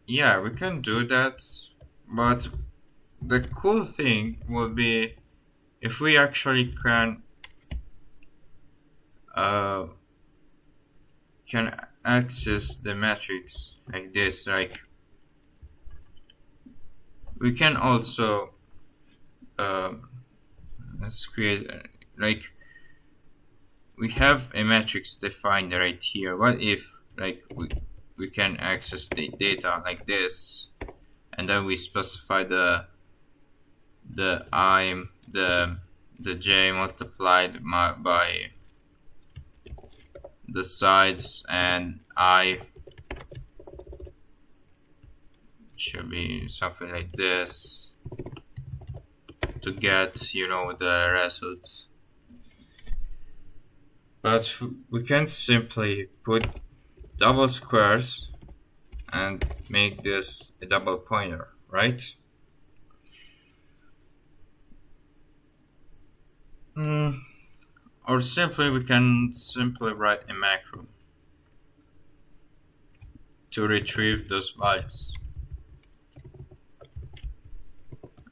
Speaker 2: Yeah, we can do that, but the cool thing will be if we actually can access the matrix like this. Like we can also let's create like we have a matrix defined right here. What if like we can access the data like this, and then we specify the I, the j multiplied by the sides, and I should be something like this to get, you know, the results. But we can simply put double squares and make this a double pointer, right? Or simply we can simply write a macro to retrieve those values.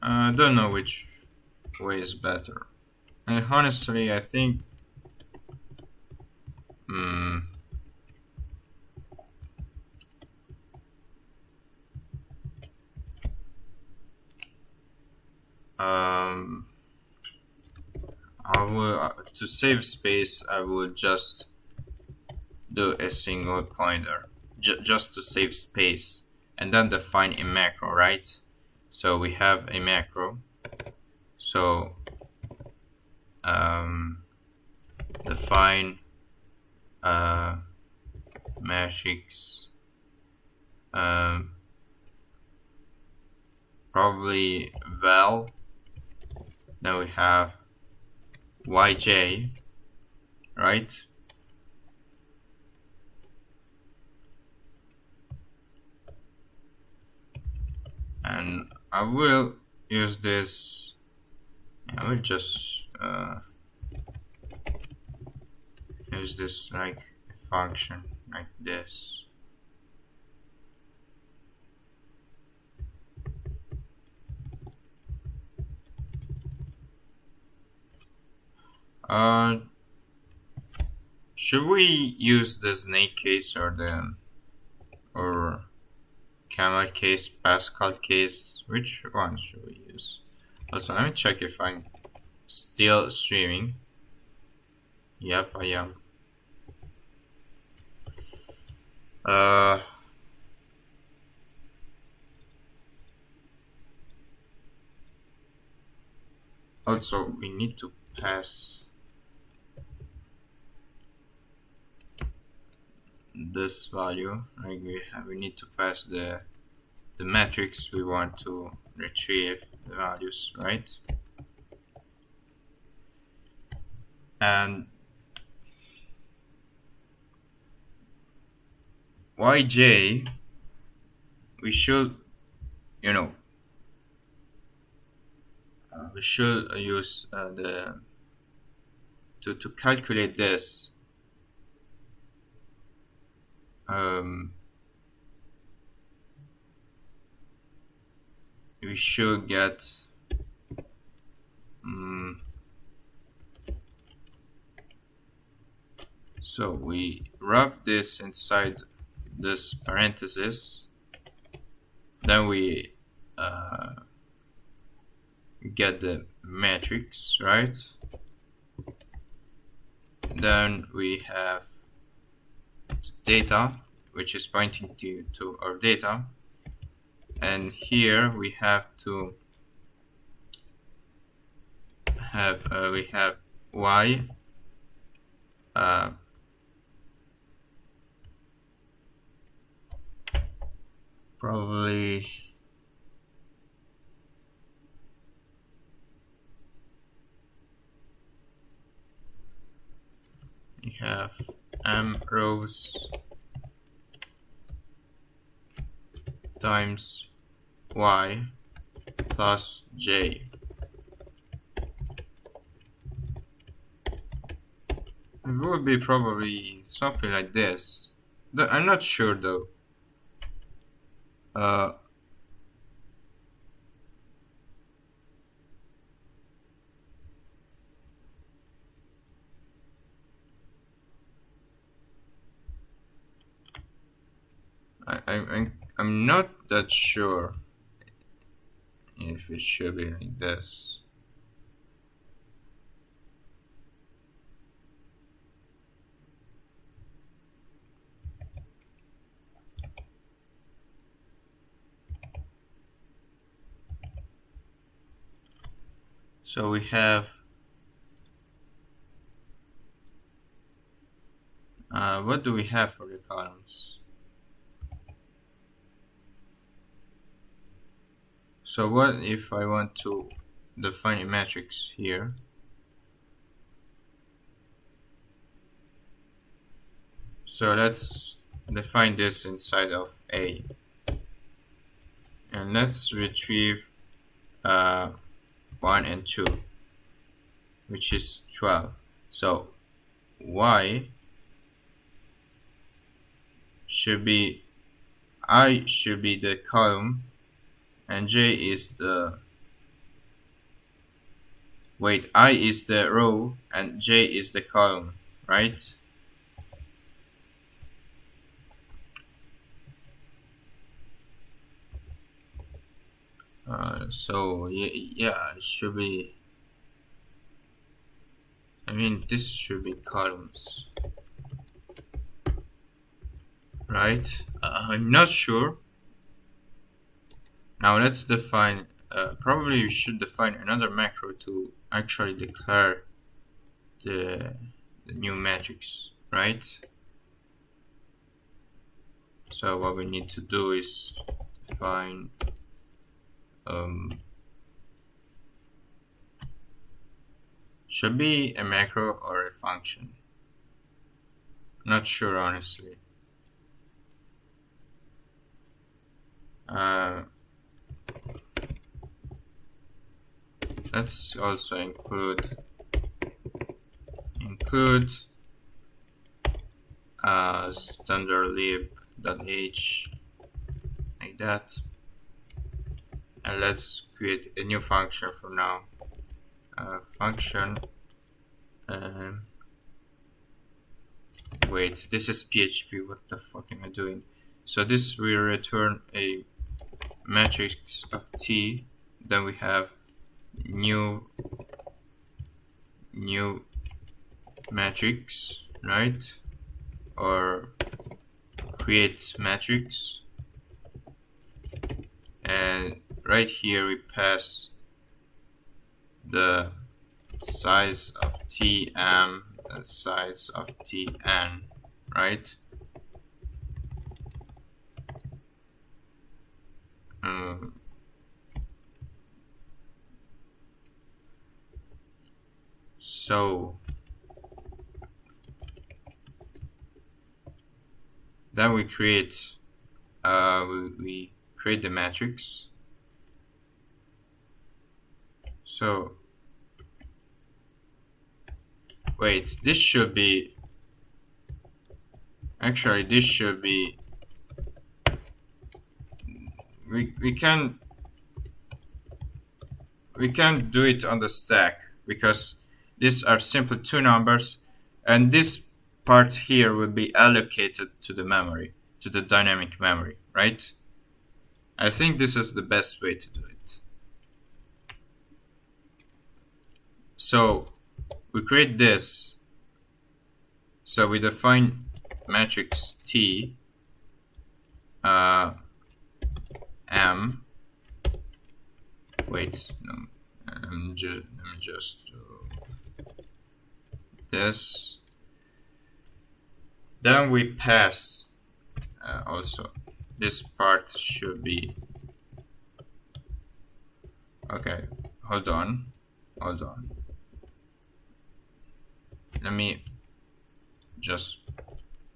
Speaker 2: I don't know which way is better, and honestly I think I will to save space I would just do a single pointer just to save space, and then define a macro, right? So we have a macro, so define matrix, probably val, then we have yj, right? I will use this. I will just use this like a function like this. Uh, should we use the snake case or camel case, Pascal case? Which one should we use? Also, let me check if I'm still streaming. Yep, I am. Also, we need to pass this value. Like we need to pass the matrix we want to retrieve the values, right? And yj, we should, we should use the to calculate this. We should get so we wrap this inside this parenthesis, then we get the matrix, right? Then we have data, which is pointing to our data, and here we have to have we have y probably we have m rows times y plus j. It would be probably something like this. I'm not sure though. I'm not that sure if it should be like this. So we have what do we have for the columns? So what if I want to define a matrix here? So let's define this inside of A, and let's retrieve 1 and 2, which is 12. So y should be, I should be the column, and j is the, wait, I is the row and j is the column, right? So yeah, it should be, I mean, this should be columns, right? I'm not sure. Now let's define, probably we should define another macro to actually declare the new matrix, right? So what we need to do is define should be a macro or a function. Not sure, honestly. let's also include standard lib.h like that, and let's create a new function for now. Function. Wait, this is PHP. What the fuck am I doing? So this will return a matrix of T. Then we have new matrix, right? Or create matrix, and right here we pass the size of Tm and size of Tn, right? So then we create we create the matrix. So wait, this should be actually this should be we can do it on the stack because these are simply two numbers, and this part here will be allocated to the memory, to the dynamic memory, right? I think this is the best way to do it. So we create this. So we define matrix T M. Wait, no. Let me just do this. Then we pass. Also, this part should be. Okay, hold on. Let me just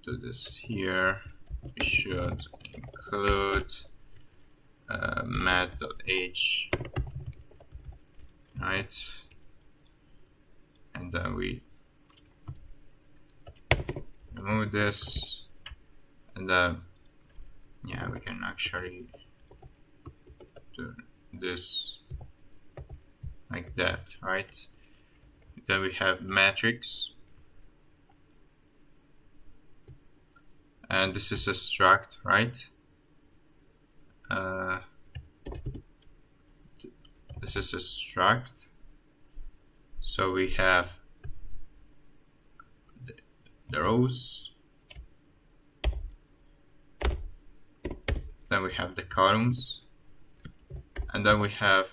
Speaker 2: do this here. We should include math.h, right? And then we remove this, and then yeah, we can actually do this like that, right? Then we have matrix, and this is a struct, right? This is a struct. So we have the rows, then we have the columns, and then we have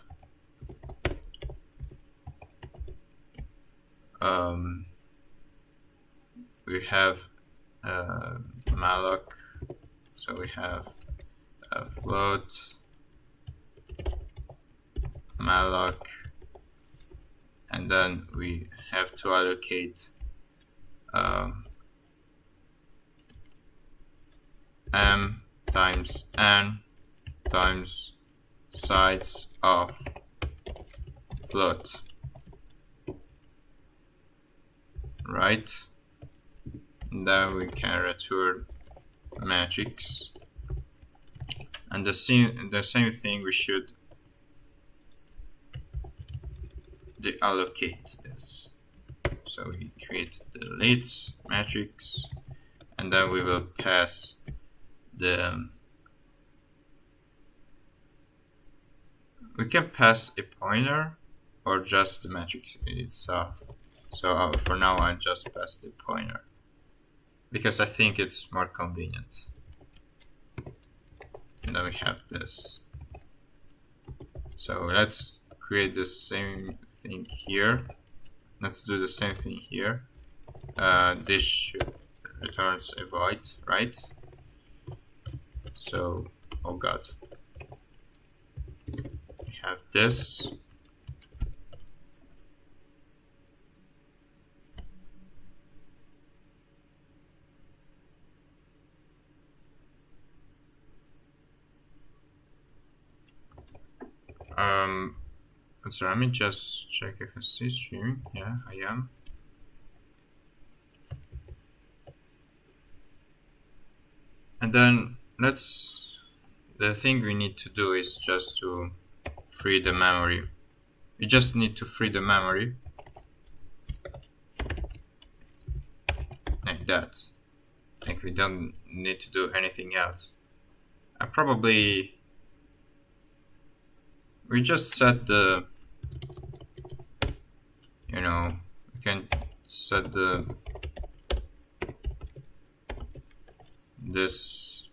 Speaker 2: malloc. So we have a float, malloc, and then we have to allocate m times n times size of float, right? And then we can return matrix, and the same thing, we should deallocate this. So we create the delete matrix, and then we will pass we can pass a pointer or just the matrix itself. So for now I just pass the pointer because I think it's more convenient. And then we have this. So let's create the same thing here. Let's do the same thing here. This should returns a void, right? So, oh god, we have this. So let me just check if it's streaming. Yeah, I am. And then the thing we need to do is just to free the memory. We just need to free the memory like that. Like we don't need to do anything else. I probably we just set the, you know, we can set this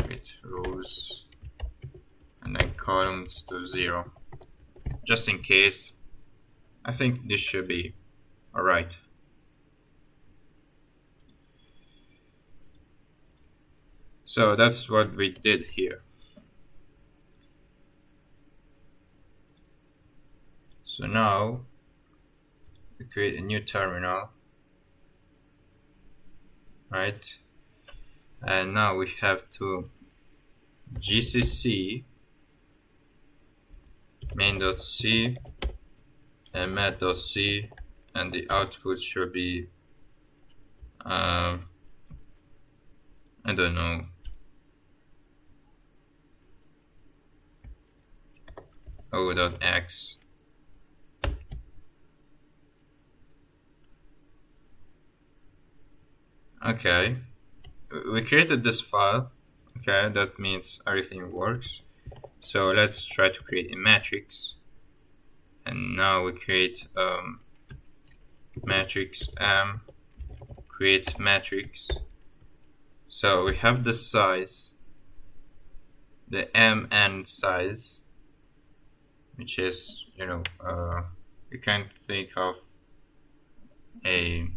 Speaker 2: with rows and then columns to 0, just in case. I think this should be alright. So that's what we did here. So now we create a new terminal, right? And now we have to gcc main.c and mat.c, and the output should be I don't know, o.x. Okay, we created this file. Okay, that means everything works. So let's try to create a matrix. And now we create matrix m, create matrix. So we have the size, the mn size, which is, you know, you can think of a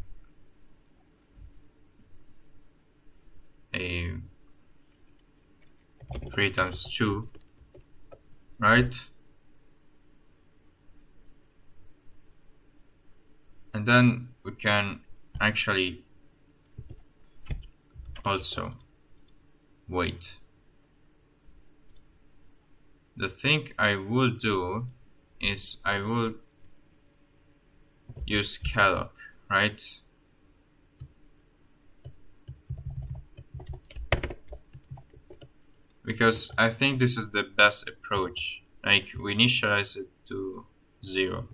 Speaker 2: 3 times 2, right? And then we can actually also wait. The thing I will do is I will use calloc, right? Because I think this is the best approach. Like, we initialize it to 0.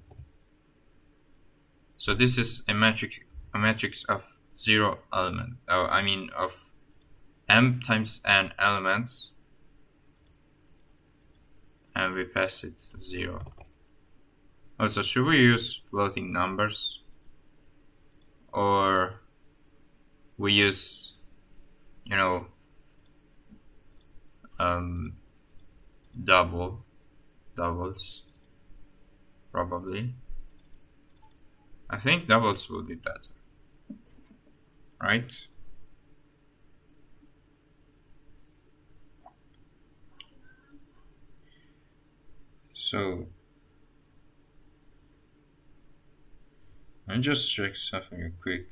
Speaker 2: So this is a matrix of 0 element. I mean of m times n elements, and we pass it 0. Also, should we use floating numbers, or we use, you know, doubles? Probably. I think doubles will be better, right? So let me just check something real quick.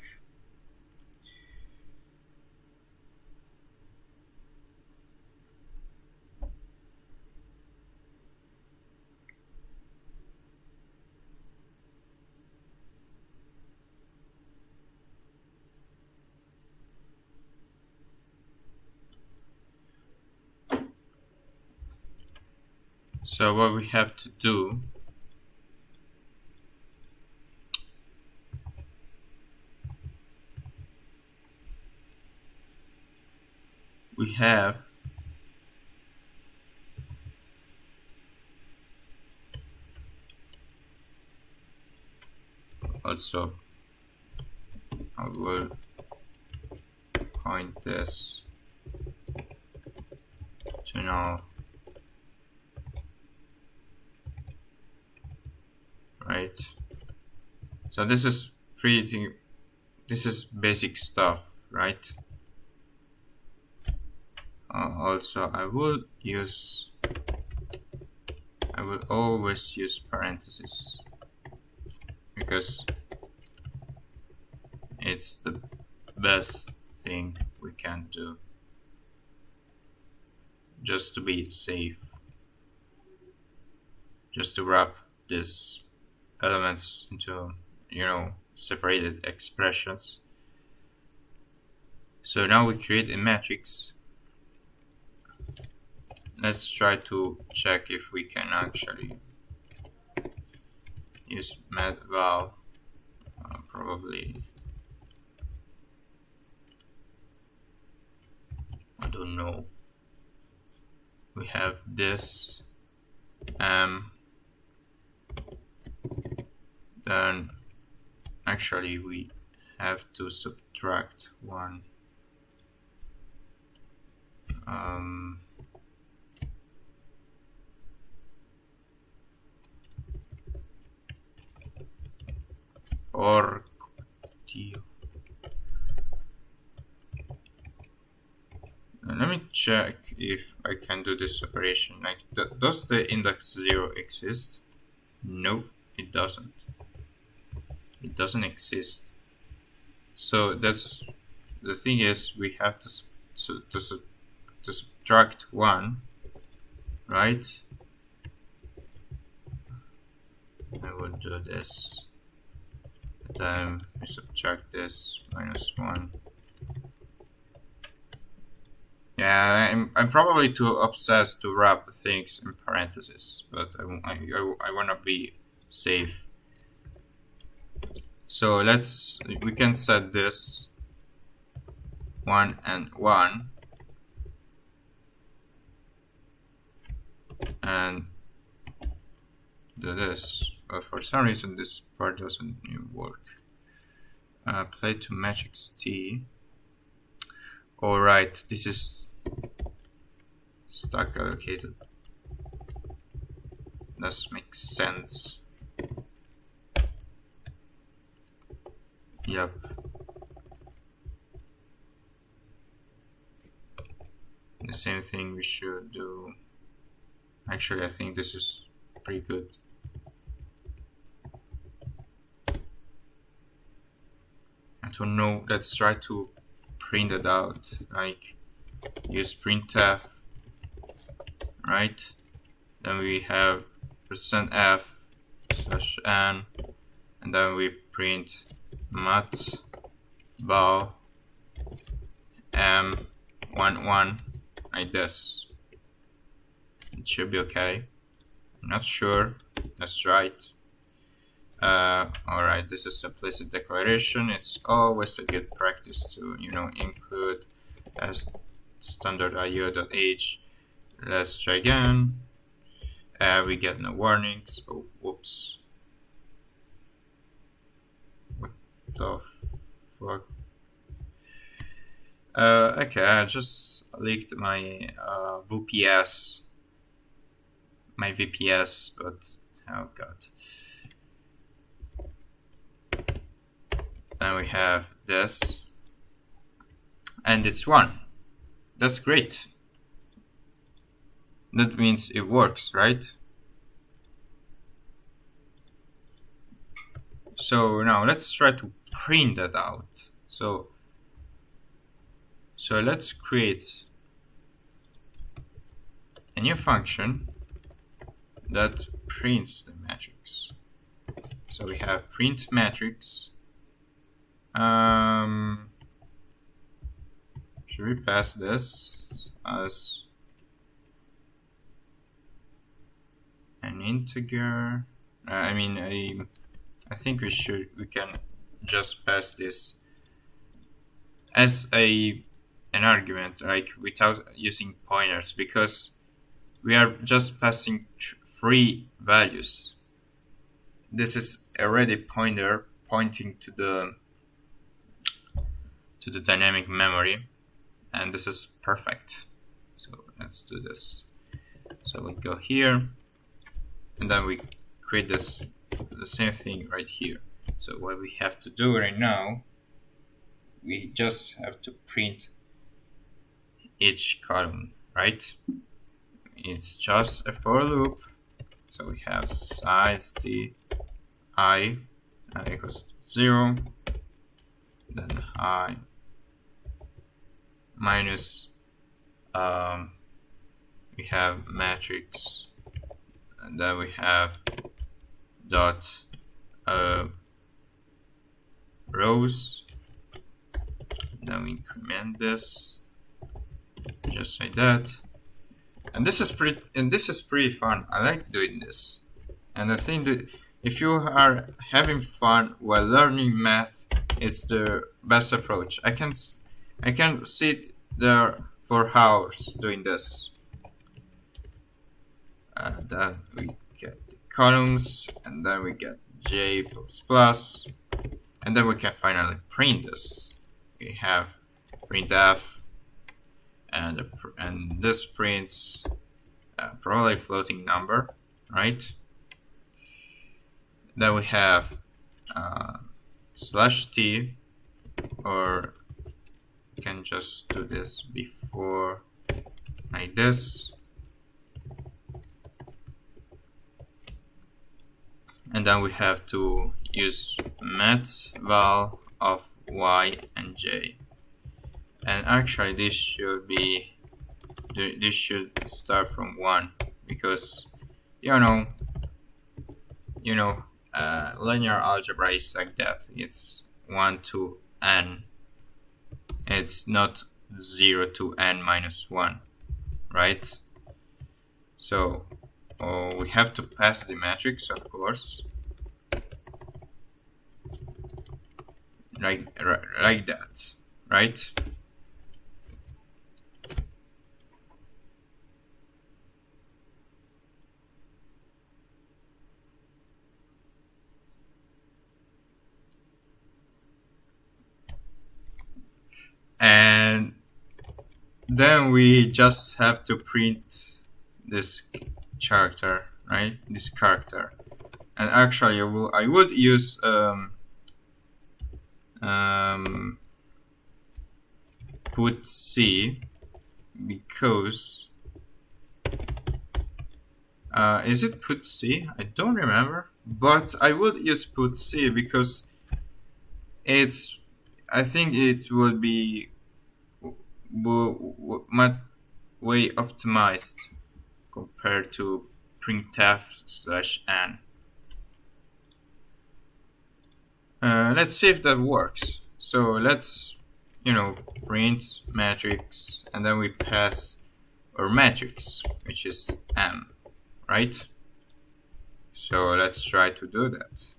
Speaker 2: So what we have to do, we have also, I will point this to null, right? So this is basic stuff, right? Also, I will always use parentheses because it's the best thing we can do, just to be safe. just to wrap these elements into, separated expressions. So now we create a matrix. Let's try to check if we can actually use medval. Probably, I don't know. We have this, then actually we have to subtract one. Or let me check if I can do this operation. Like, does the index 0 exist? No, it doesn't. It doesn't exist. So that's the thing is we have to subtract 1, right? I will do this. Then we subtract this -1. Yeah, I'm probably too obsessed to wrap things in parentheses, but I want to be safe. So we can set this 1 and 1, and do this. But for some reason this part doesn't even work. Play to matrix T. Alright, this is stack allocated. Does make sense. Yep. The same thing we should do. Actually, I think this is pretty good. I don't know. Let's try to print it out. Like, use printf, right? Then we have %f /n, and then we print mat val m11 like this. It should be okay. I'm not sure. Let's try it. Alright, this is a implicit declaration. It's always a good practice to, include as standard io.h. Let's try again. We get no warnings. Oh, whoops. What the fuck? Okay, I just leaked my VPS. My VPS, but oh god. Then we have this, and it's 1. That's great. That means it works, right? So now let's try to print that out. So let's create a new function that prints the matrix. So we have print matrix. Should we pass this as an integer? I think we can just pass this as an argument, like without using pointers, because we are just passing 3 values. This is already pointer pointing to the dynamic memory, and this is perfect. So let's do this. So we go here, and then we create the same thing right here. So what we have to do right now, we just have to print each column, right? It's just a for loop. So we have size t I equals 0, then I minus we have matrix and then we have dot rows. Then we increment this just like that, and this is pretty fun. I like doing this, and I think that if you are having fun while learning math, it's the best approach. I can sit there for hours doing this. Then we get the columns, and then we get J++, and then we can finally print this. We have printf, and this prints probably a floating number, right? Then we have /t, or you can just do this before like this, and then we have to use math val of y and j, and actually this should start from 1, because linear algebra is like that. It's 1 to n. It's not 0 to n minus 1, right? So we have to pass the matrix, of course, like that, right? And then we just have to print this character, right? This character. And actually I would use put C, because is it put C? I don't remember, but I would use put C because I think it would be much way optimized compared to printf/n. Let's see if that works. So let's print matrix, and then we pass our matrix, which is m, right? So let's try to do that.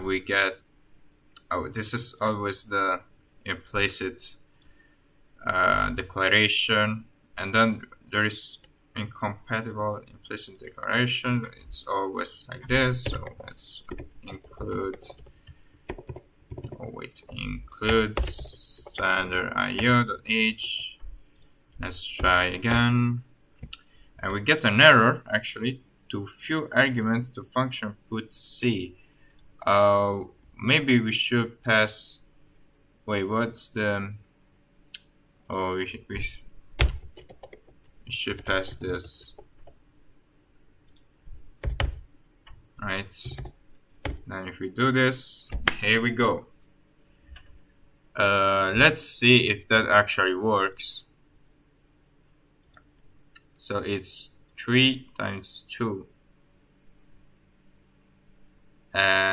Speaker 2: We get, this is always the implicit declaration, and then there is incompatible implicit declaration. It's always like this. So let's include standard io.h. Let's try again, and we get an error actually. Too few arguments to function put c. Maybe we should pass. Wait, what's the? Oh, we should pass this, right? Then if we do this, here we go. Let's see if that actually works. So it's 3 times 2.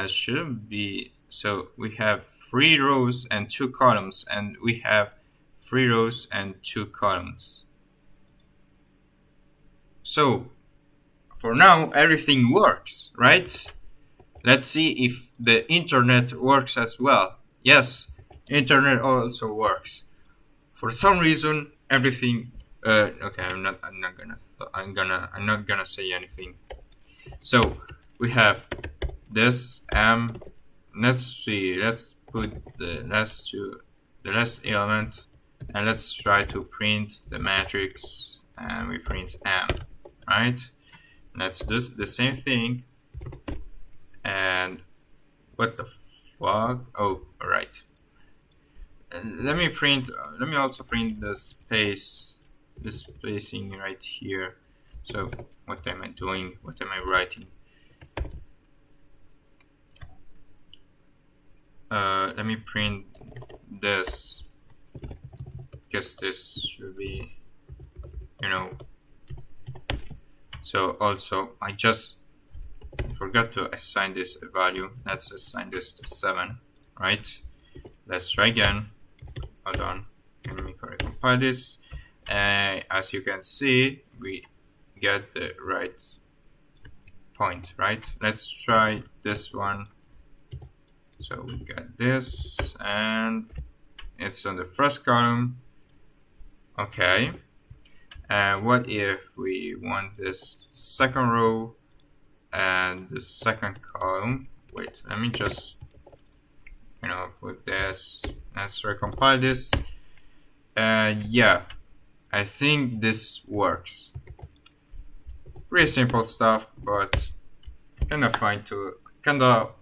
Speaker 2: Shouldn't be. So we have 3 rows and 2 columns, and we have 3 rows and 2 columns. So for now everything works, right? Let's see if the internet works as well. Yes, internet also works. For some reason everything okay, I'm not gonna say anything. So we have this let's see, let's put the last element, and let's try to print the matrix, and we print m, right? Let's do the same thing. And what the fuck? Oh, all right. Let me also print the spacing right here. So what am I doing? What am I writing? Let me print this, because this should be, So also I just forgot to assign this a value. Let's assign this to 7, right? Let's try again. Hold on, let me compile this. As you can see, we get the right point, right? Let's try this one. So we got this, and it's on the first column. Okay. What if we want this to the second row and the second column? Wait, let me just put this. Let's recompile this. Yeah, I think this works. Pretty simple stuff, but kind of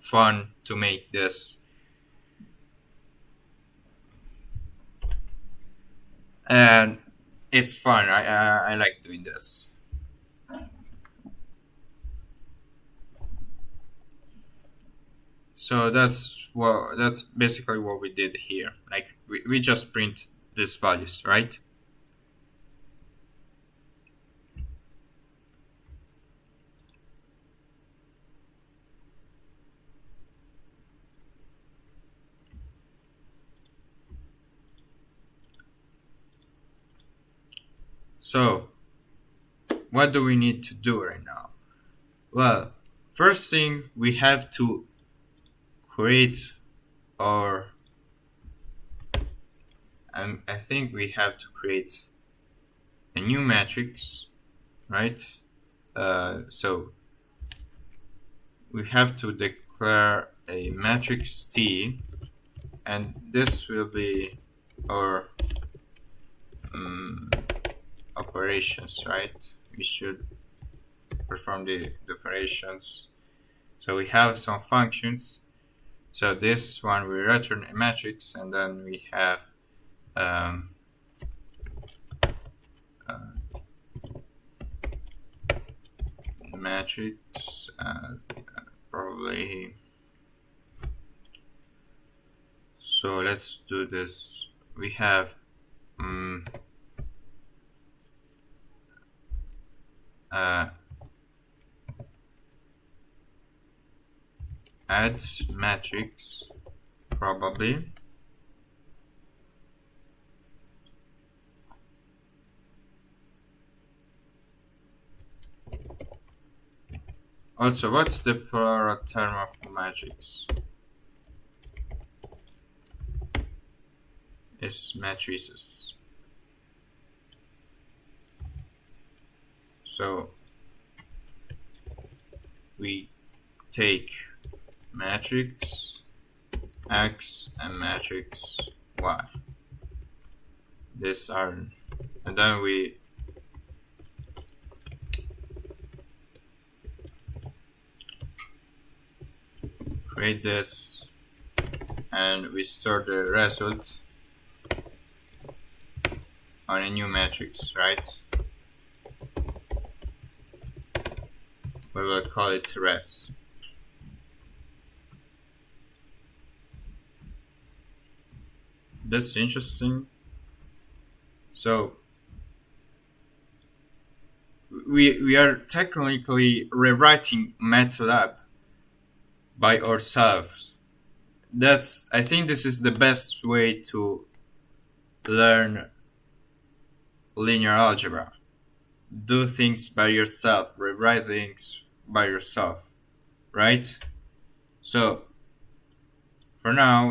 Speaker 2: fun to make this. And it's fun. I like doing this. So that's basically what we did here. Like we just print these values, right? So what do we need to do right now? Well, first thing we have to create our I think we have to create a new matrix, right? So we have to declare a matrix T, and this will be our operations, right? We should perform the operations. So we have some functions. So this one we return a matrix, and then we have matrix probably. So let's do this. We have add matrix probably. Also, what's the plural term of matrix? It's matrices. So we take matrix X and matrix Y. These are, and then we create this, and we store the result on a new matrix, right? We will call it res. That's interesting. So we are technically rewriting MATLAB by ourselves. I think this is the best way to learn linear algebra. Do things by yourself, rewrite things by yourself, right? So for now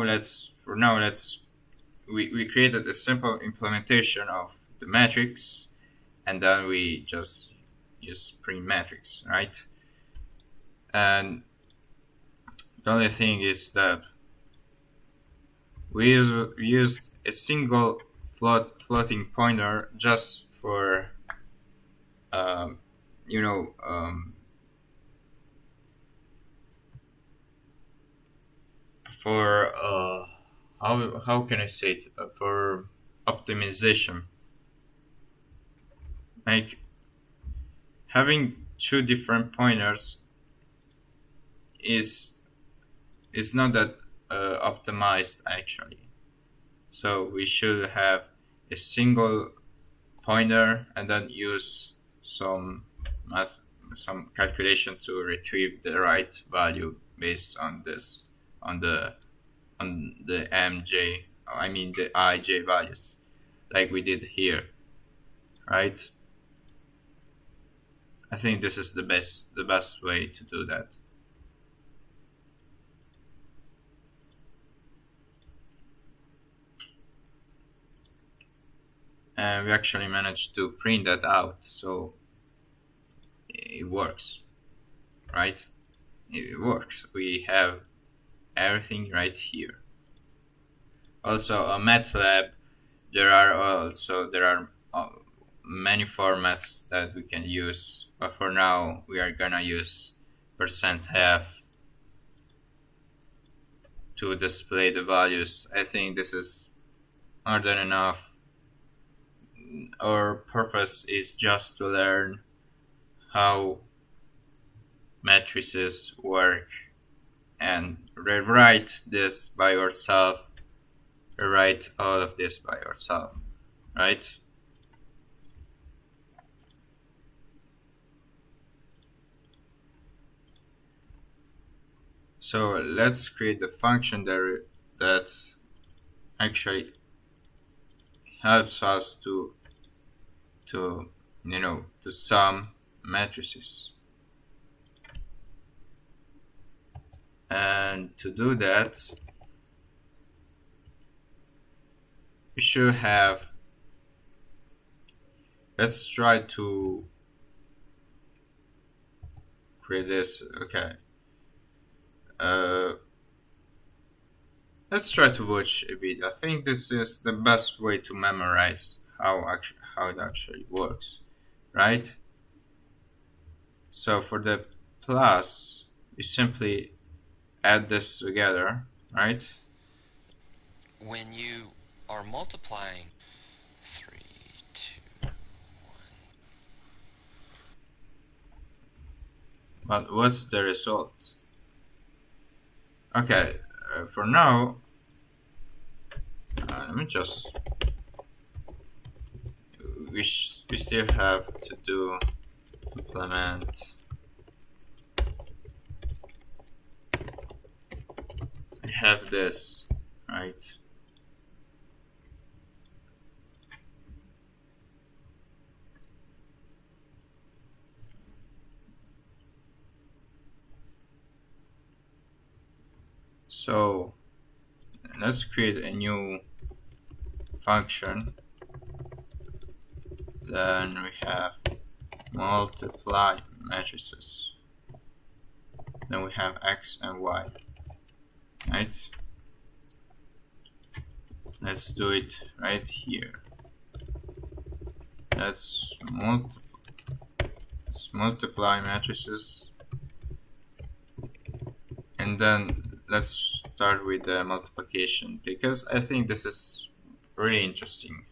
Speaker 2: we created a simple implementation of the matrix, and then we just use print matrix, right? And the only thing is that we used a single floating pointer just for for how can I say it, for optimization. Like having two different pointers is not that optimized actually. So we should have a single pointer and then use some some calculation to retrieve the right value based on this, on the mj, I mean the ij values, like we did here, right? I think this is the best way to do that. And we actually managed to print that out, so it works, right? It works. We have everything right here. Also, on MATLAB, there are many formats that we can use, but for now we are gonna use %f to display the values. I think this is more than enough. Our purpose is just to learn how matrices work and rewrite this by yourself, rewrite all of this by yourself, right? So let's create the function that actually helps us to sum matrices. And to do that, we should have, let's try to create this. Okay, let's try to watch a bit. I think this is the best way to memorize how it actually works, right? So for the plus, we simply add this together, right?
Speaker 3: When you are multiplying 3, 2, 1.
Speaker 2: But what's the result? Okay, for now, let me just. We still have to do implement. We have this, right? So let's create a new function. Then we have multiply matrices. Then we have x and y, right? Let's do it right here. Let's multiply matrices, and then let's start with the multiplication, because I think this is really interesting.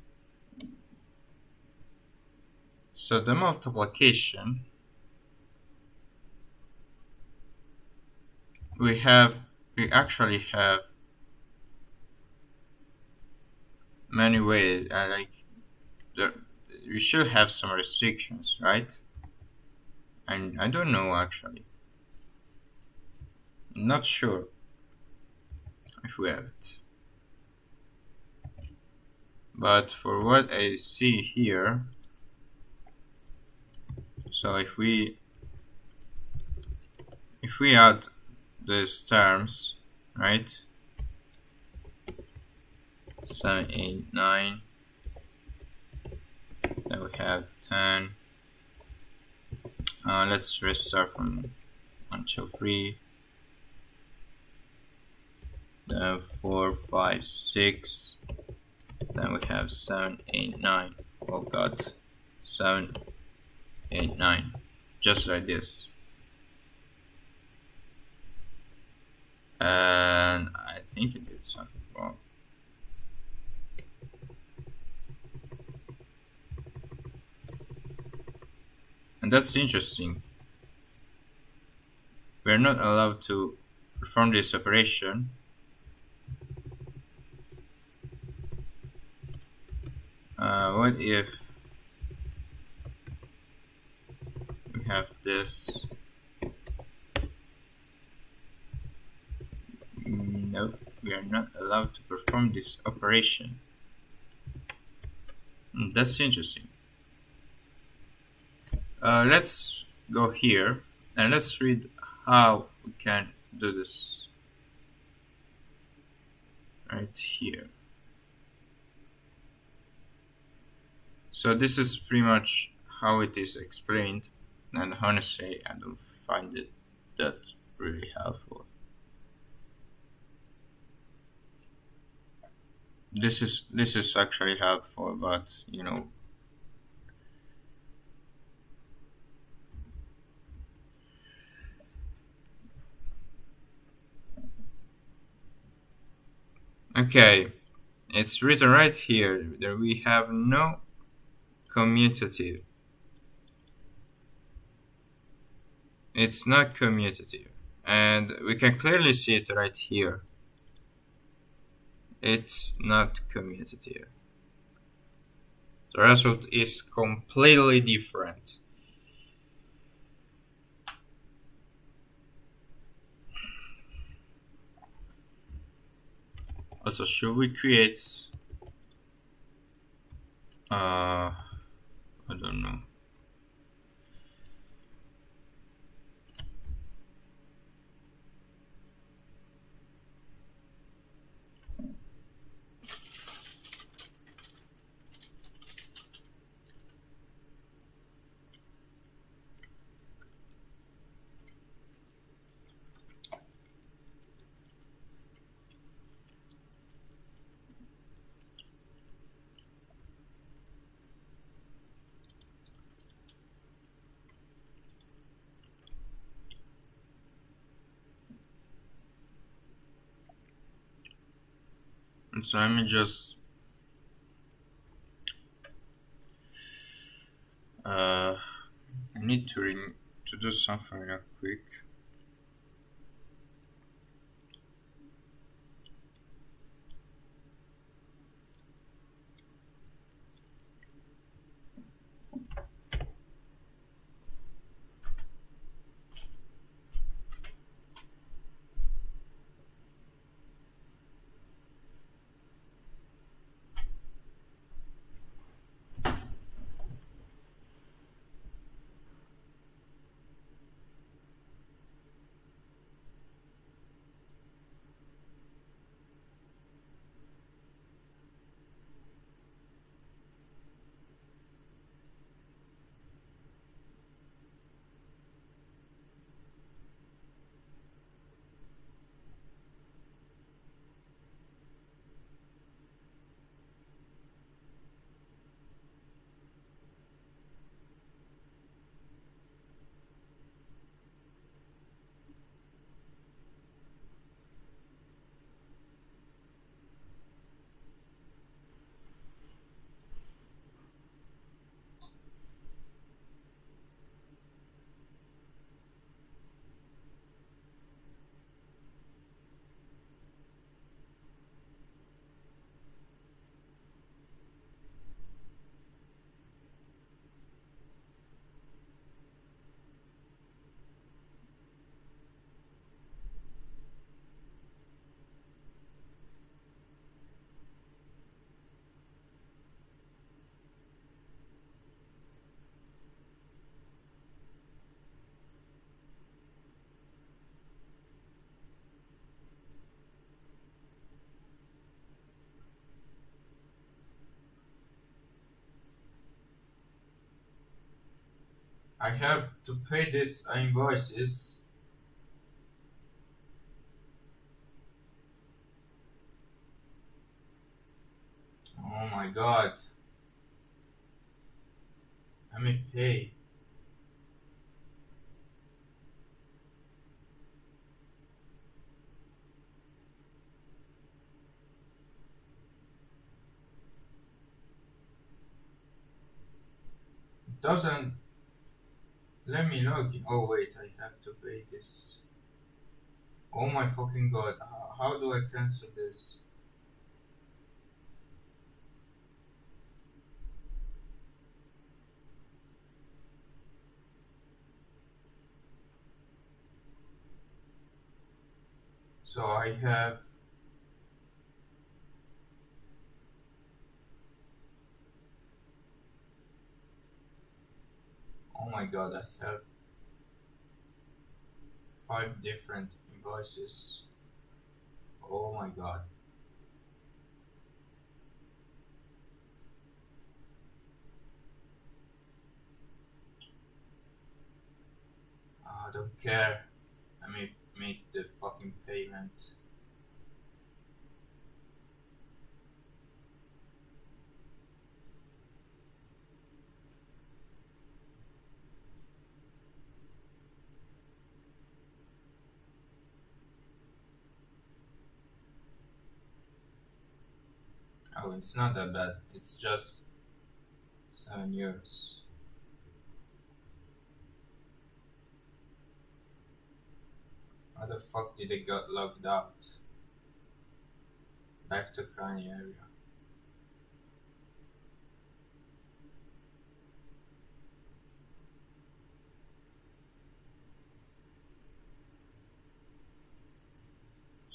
Speaker 2: So the multiplication, we actually have many ways, we should have some restrictions, right? And I don't know actually. I'm not sure if we have it. But for what I see here, so if we add these terms, right? 7, 8, 9. Then we have 10. Let's restart from until 3. Then 4, 5, 6. Then we have 7, 8, 9. Oh god. 7, 8, 9. Just like this. And I think it did something wrong. And that's interesting. We're not allowed to perform this operation. What if we have this. No, we are not allowed to perform this operation. That's interesting. Let's go here and let's read how we can do this right here. So this is pretty much how it is explained, and honestly, I don't find it that really helpful. This is actually helpful, but okay, it's written right here that we have no commutative. It's not commutative, and we can clearly see it right here. It's not commutative. The result is completely different. Also, should we create I don't know. And so let me just I need to do something real quick. I have to pay these invoices. Oh my god. Let me pay. It doesn't let me log in. Oh wait, I have to pay this. Oh my fucking god. How do I cancel this? So I have oh my god, I have 5 different invoices. Oh my god. I don't care. Let me make the fucking payment. Oh, it's not that bad. It's just 7 euros. How the fuck did it get logged out? Back to Crani area.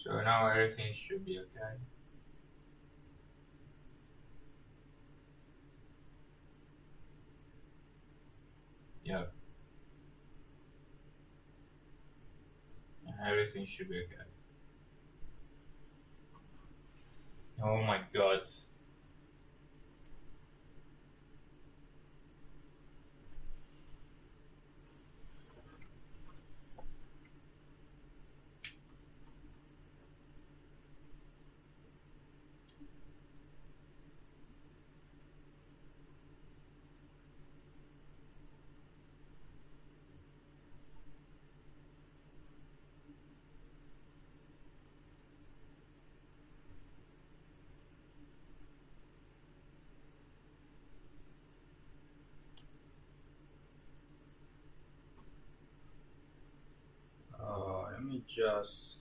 Speaker 2: So now everything should be okay. Yep. Everything should be okay. Oh my god. Let me just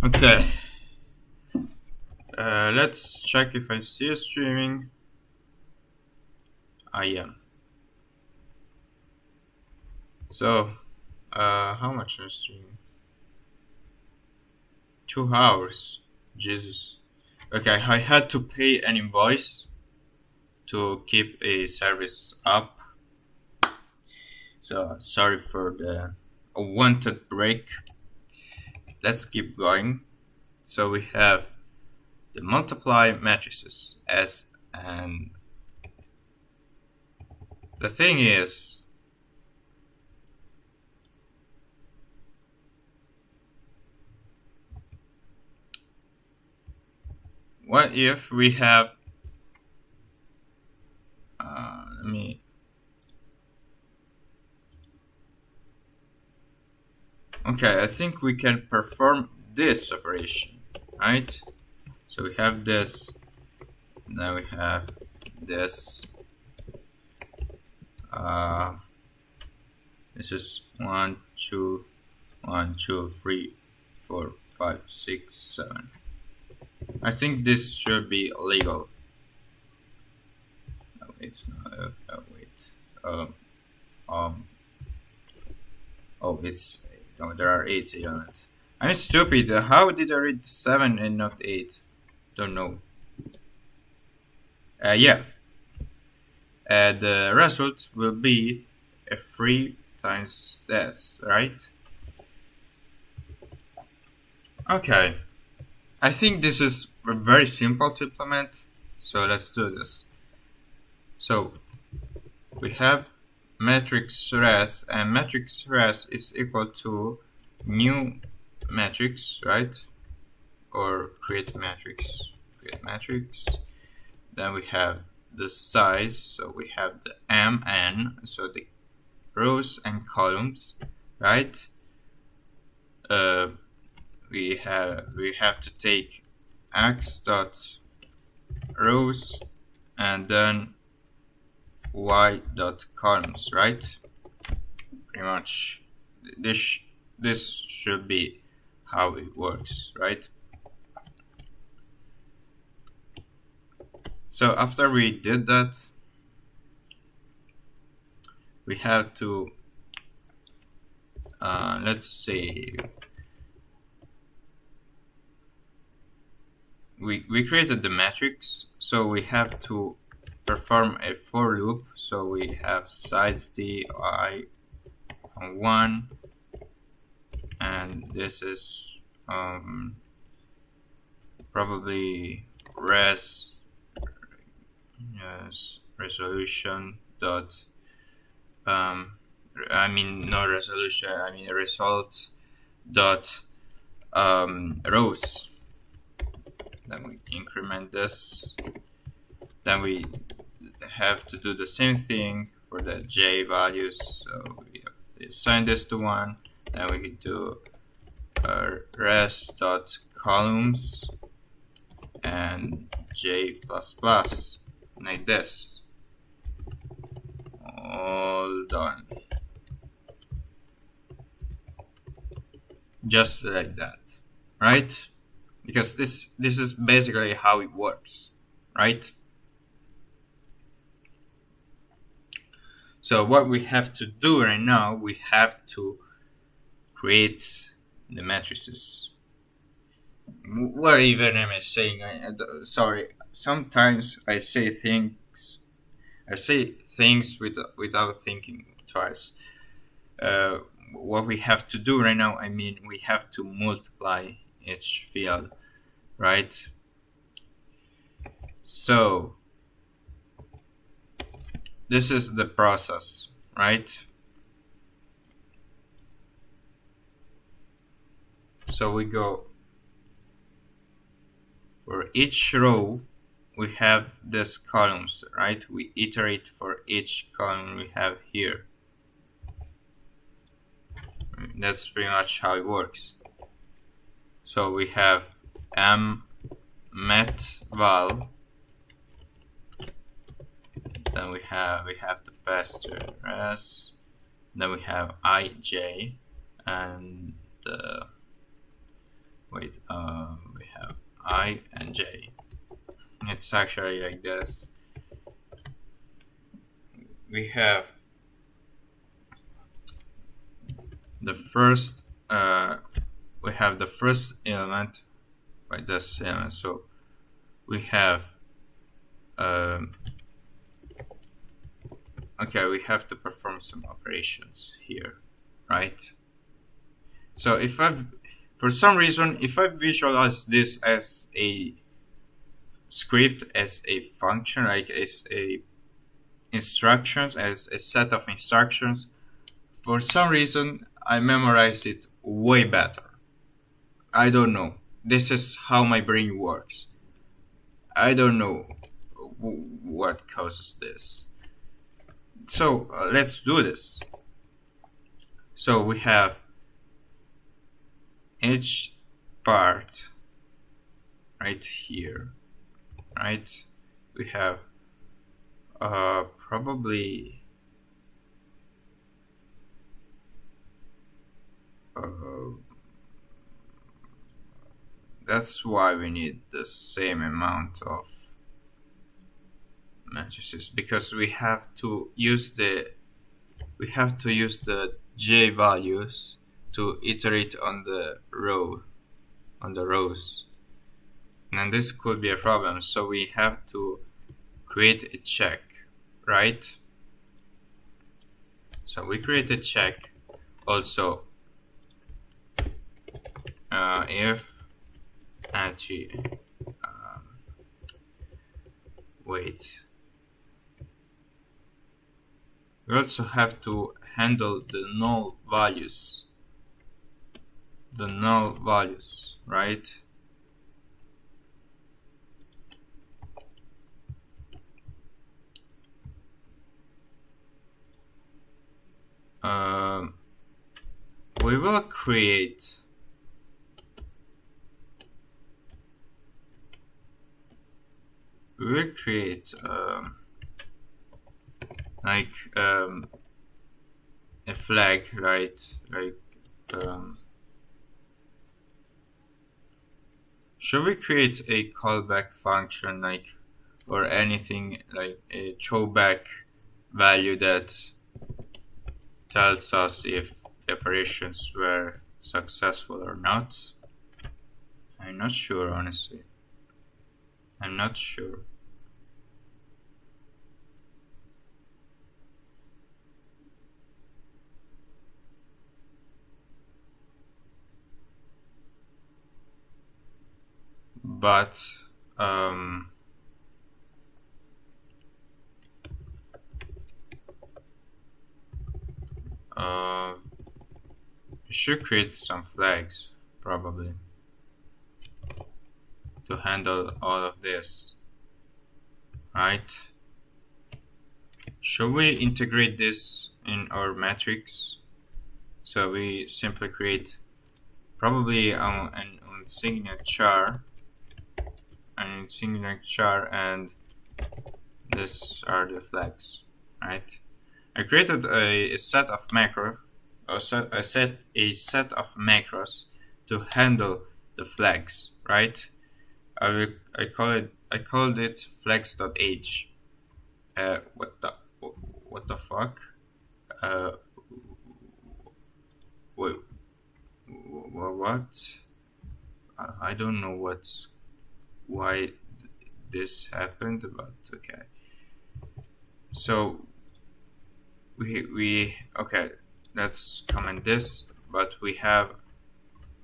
Speaker 2: okay. Let's check if I see streaming. I am. So, how much am streaming? 2 hours. Jesus. Okay, I had to pay an invoice to keep a service up. So, sorry for the unwanted break. Let's keep going. So, we have the multiply matrices as and the thing is what if we have okay, I think we can perform this operation, right? So we have this, now we have this. This is 1, 2, 1, 2, 3, 4, 5, 6, 7. I think this should be legal. No, it's not. Wait. Oh, it's no. There are 8 units. I'm stupid. How did I read 7 and not 8? Don't know. Yeah. The result will be a 3 times this, right? Okay. I think this is very simple to implement, so let's do this. So we have matrix res, and matrix res is equal to new matrix, right? Or create matrix. Then we have the size, so we have the mn, so the rows and columns, right? we have to take x dot rows and then y dot columns, right? Pretty much this should be how it works, right? So after we did that, we have to let's say we created the matrix, so we have to perform a for loop. So we have size t I on 1, and this is probably resolution dot I mean not resolution, I mean result dot rows. Then we increment this. Then we have to do the same thing for the j values. So we assign this to 1. Then we can do res dot columns and j plus plus, like this. All done. Just like that, right? Because this is basically how it works, right? So what we have to do right now, we have to create the matrices. What even am I saying? Sorry, sometimes I say things without thinking twice. What we have to do right now, I mean, we have to multiply each field, right? So this is the process, right? So we go for each row, we have these columns, right? We iterate for each column we have here. That's pretty much how it works. So we have m met val, then we have to pass to res, then we have ij, and we have I and j. It's actually like this. We have the first element by this element. So we have okay, we have to perform some operations here, right? So if for some reason, if I visualize this as a script, as a function, like as a instructions, as a set of instructions, for some reason I memorize it way better. I don't know. This is how my brain works. I don't know what causes this. So let's do this. So we have each part right here, right? We have probably that's why we need the same amount of matrices, because we have to use the j values to iterate on the rows, and this could be a problem. So we have to create a check, right? So we create a check also if actually wait, we also have to handle the null values, right? We will create we will create like a flag, right? Like should we create a callback function, like, or anything like a throwback value that tells us if the operations were successful or not? I'm not sure, honestly. I'm not sure. But um, uh, we should create some flags probably to handle all of this, right? Should we integrate this in our matrix? So we simply create probably an signature, and these are the flags, right? I created a set of macros to handle the flags, right? I called it flags.h. What the fuck? Uh, wait, what? I don't know why this happened, but okay. So we okay. Let's comment this, but we have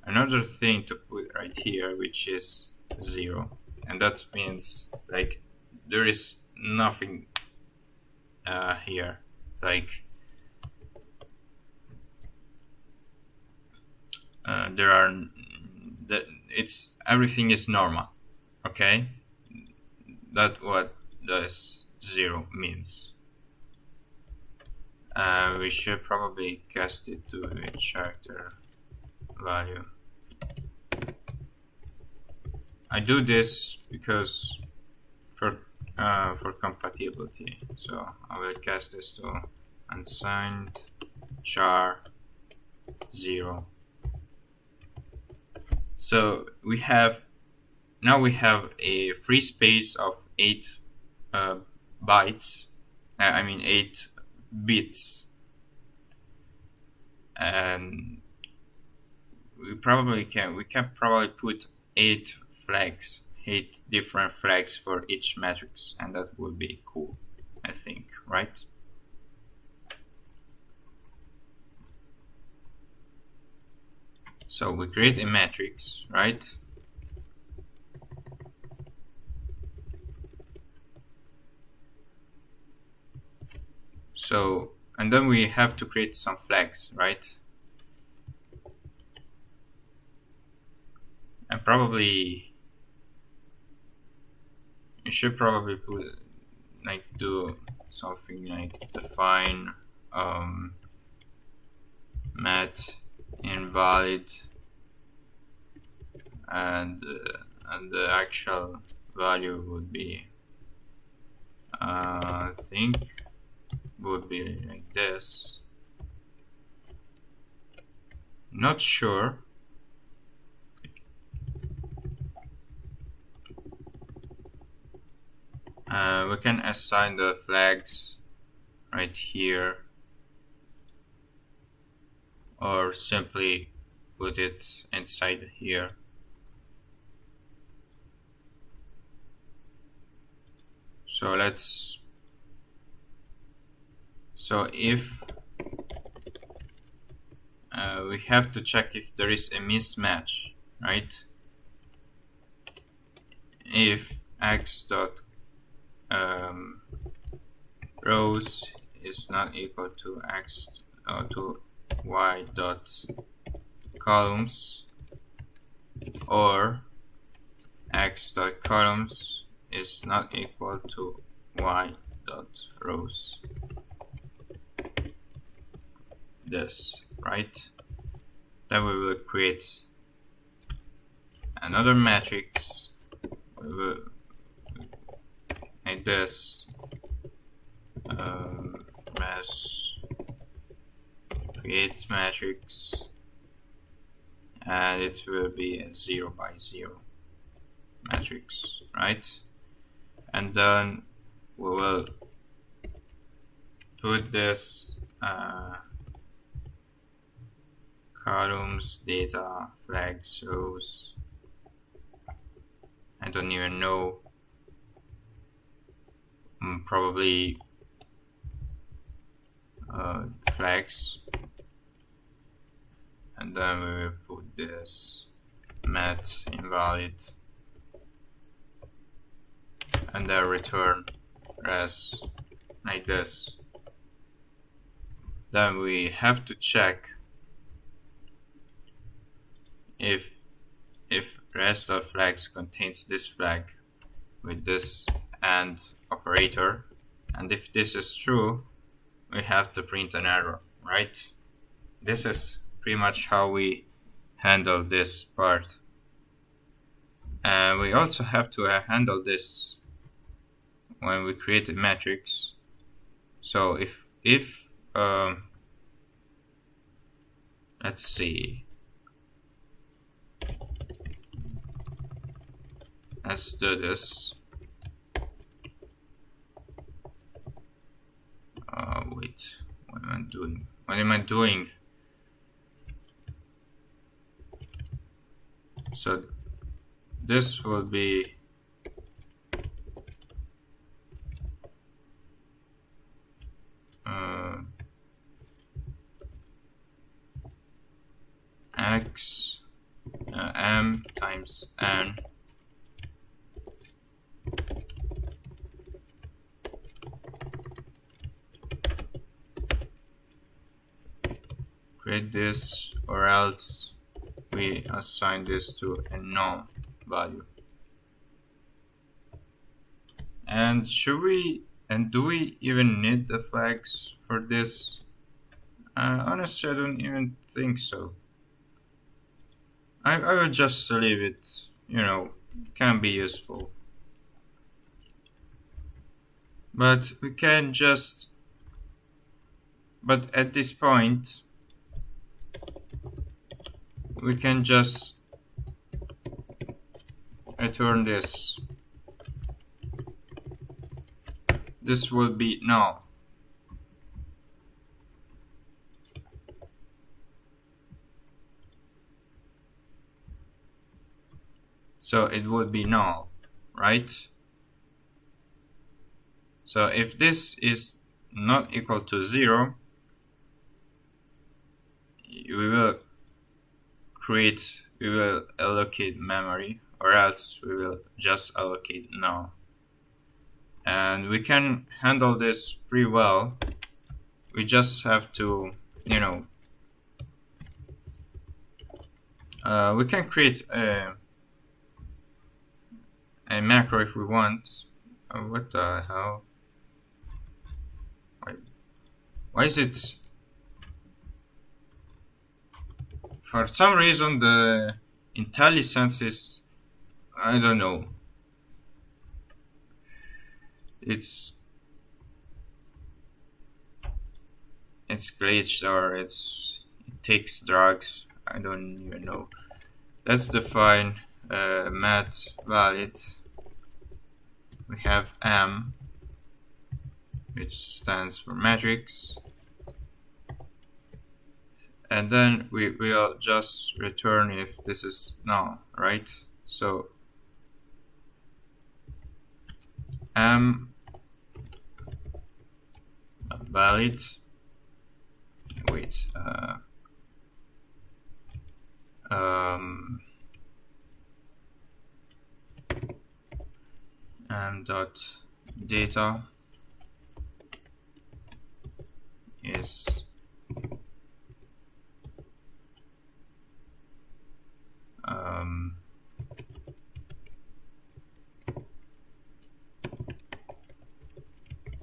Speaker 2: another thing to put right here, which is 0, and that means like there is nothing here, like there are that it's everything is normal. Okay, that's what this 0 means. We should probably cast it to a character value. I do this because for compatibility, so I will cast this to unsigned char 0. So we have a free space of 8 bytes. I mean 8 bits, and we can probably put 8 flags, 8 different flags for each matrix, and that would be cool, I think, right? So we create a matrix, right? So, and then we have to create some flags, right? And probably you should probably put like do something like define mat invalid, and the actual value would be I think would be like this. Not sure. We can assign the flags right here, or simply put it inside here. So if we have to check if there is a mismatch, right? If x dot rows is not equal to x to y dot columns, or x dot columns is not equal to y dot rows. This, right? Then we will create another matrix. this mass create matrix, and it will be a 0 by 0 matrix, right? And then we will put this columns, data, flags, rows. I don't even know. Probably flags. And then we will put this mat invalid. And then return res like this. Then we have to check if res.flags contains this flag with this AND operator, and if this is true, we have to print an error, right? This is pretty much how we handle this part. And we also have to handle this when we create a matrix. So if let's see, let's do this. Wait, what am I doing? What am I doing? So this will be x m times n create this, or else we assign this to a null value. And do we even need the flags for this? Honestly, I don't even think so. I would just leave it, can be useful. But we can just, but at this point, we can just return this. This will be null. So it would be null, right? So if this is not equal to 0, we will allocate memory, or else we will just allocate null. And we can handle this pretty well. We just have to, we can create a macro if we want. What the hell? Why is it? For some reason the IntelliSense is, I don't know. It's glitched, or it takes drugs. I don't even know. Let's define mat valid. We have M, which stands for matrix, and then we will just return if this is null, right? So M valid. Wait. Dot data is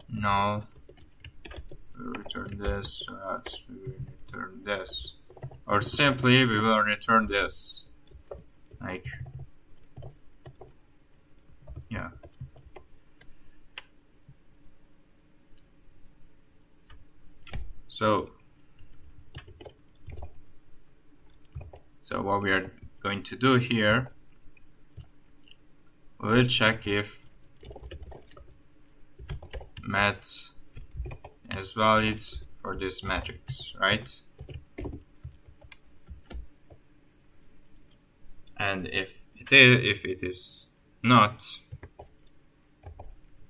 Speaker 2: null. We will return this, or else we will return this, or simply we will return this, like, yeah. So what we are going to do here, we'll check if math is valid for this matrix, right? And if it is not,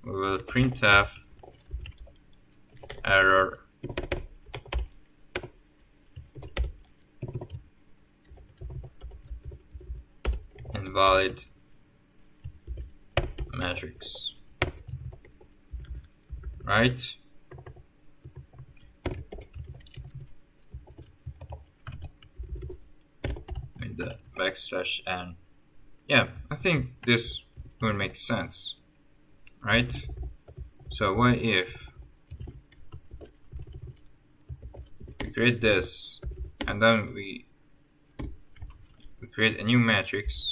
Speaker 2: we will printf error invalid matrix, right? With the \n. Yeah, I think this will make sense, right? So what if we create this and then we create a new matrix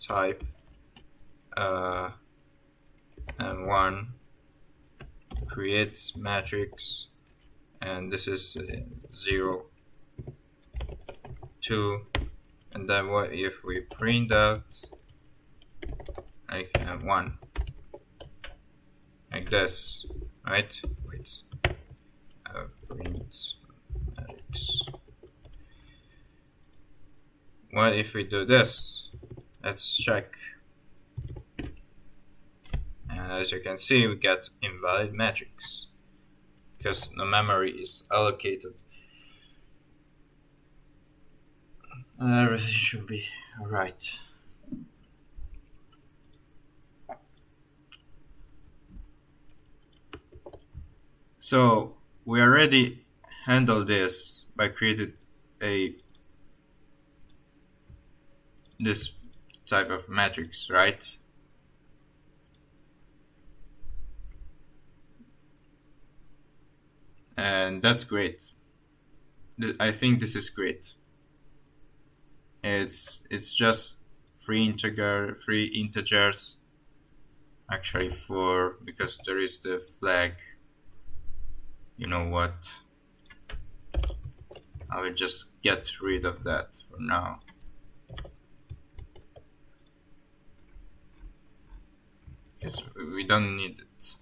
Speaker 2: type and 1 creates matrix, and this is 0 2, and then what if we print out like 1 like this, right? Wait, print matrix. What if we do this? Let's check. And as you can see, we get invalid matrix because the memory is allocated. Everything should be alright. So we already handled this by creating this type of matrix, right? And that's great. I think this is great. It's just three integers, actually 4, because there is the flag. You know what? I will just get rid of that for now. Because we don't need it.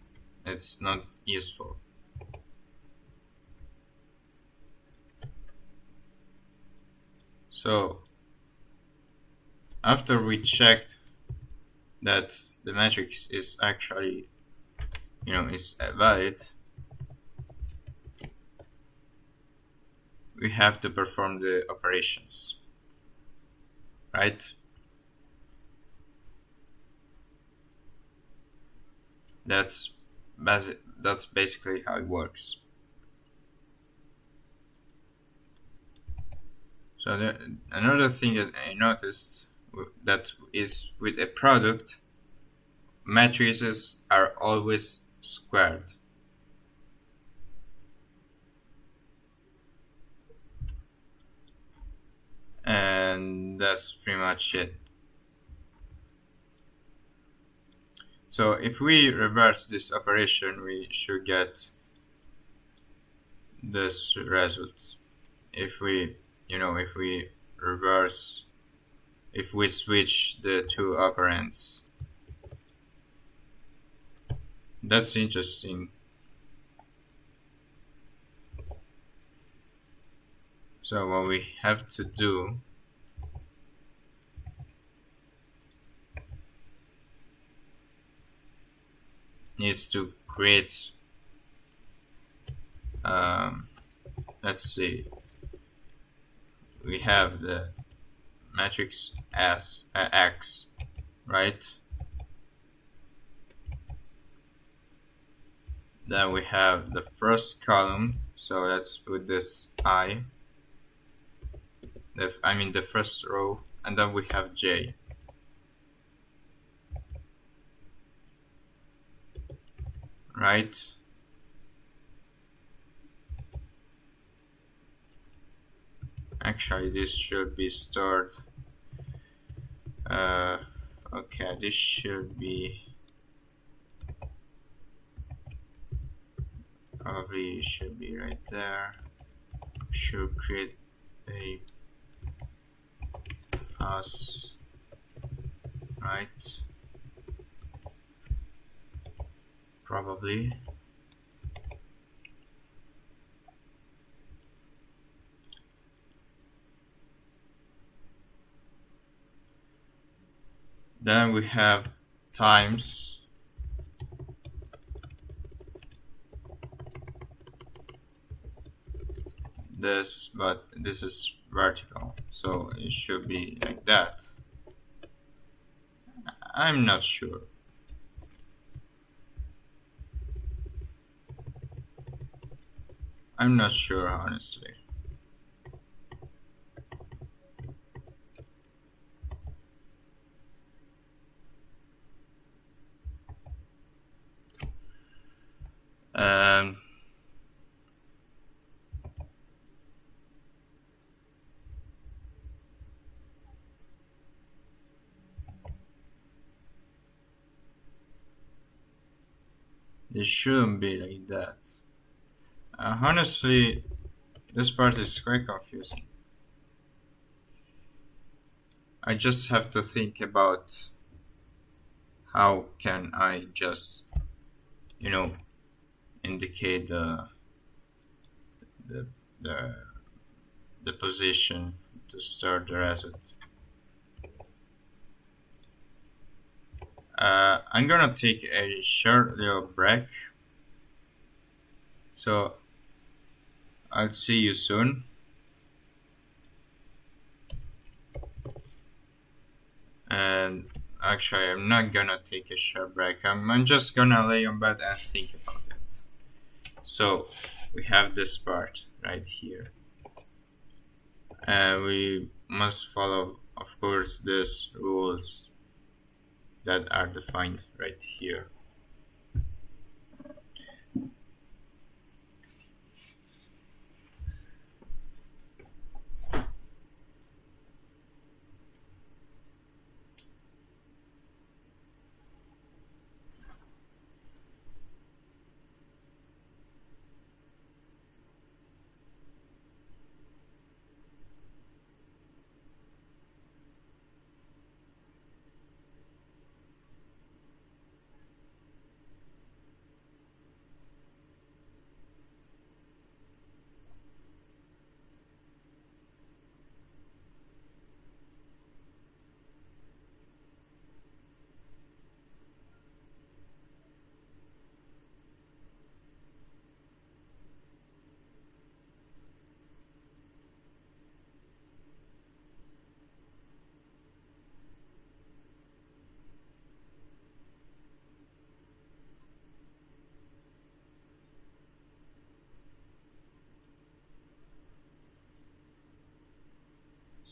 Speaker 2: It's not useful. So after we checked that the matrix is actually, is valid, we have to perform the operations, right? That's basically how it works. So another thing that I noticed that is with a product, matrices are always squared. And that's pretty much it. So if we reverse this operation, we should get this result. If we switch the two operands. That's interesting. So what we have to do is to create, let's see, we have the matrix as X, right? Then we have the first column, so let's put this I. The first row, and then we have J. Right? Actually, this should be stored. Okay, this should be. Probably should be right there. Should create a house, right? Probably. Then we have times this, but this is vertical, so it should be like that. I'm not sure. I'm not sure, honestly. Um, it shouldn't be like that. Honestly, this part is quite confusing. I just have to think about how can I just, you know, indicate the the, the position to start the reset. I'm gonna take a short little break, so I'll see you soon. And actually, I'm not gonna take a short break. I'm just gonna lay on bed and think about it. So we have this part right here. We must follow, of course, these rules that are defined right here.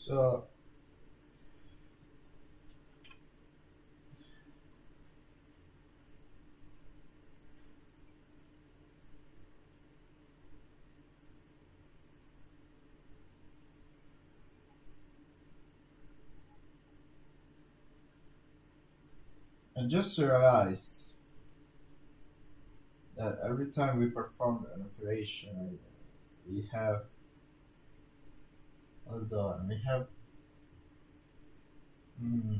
Speaker 2: So I just realized that every time we perform an operation, we have, hold on, we have, hmm,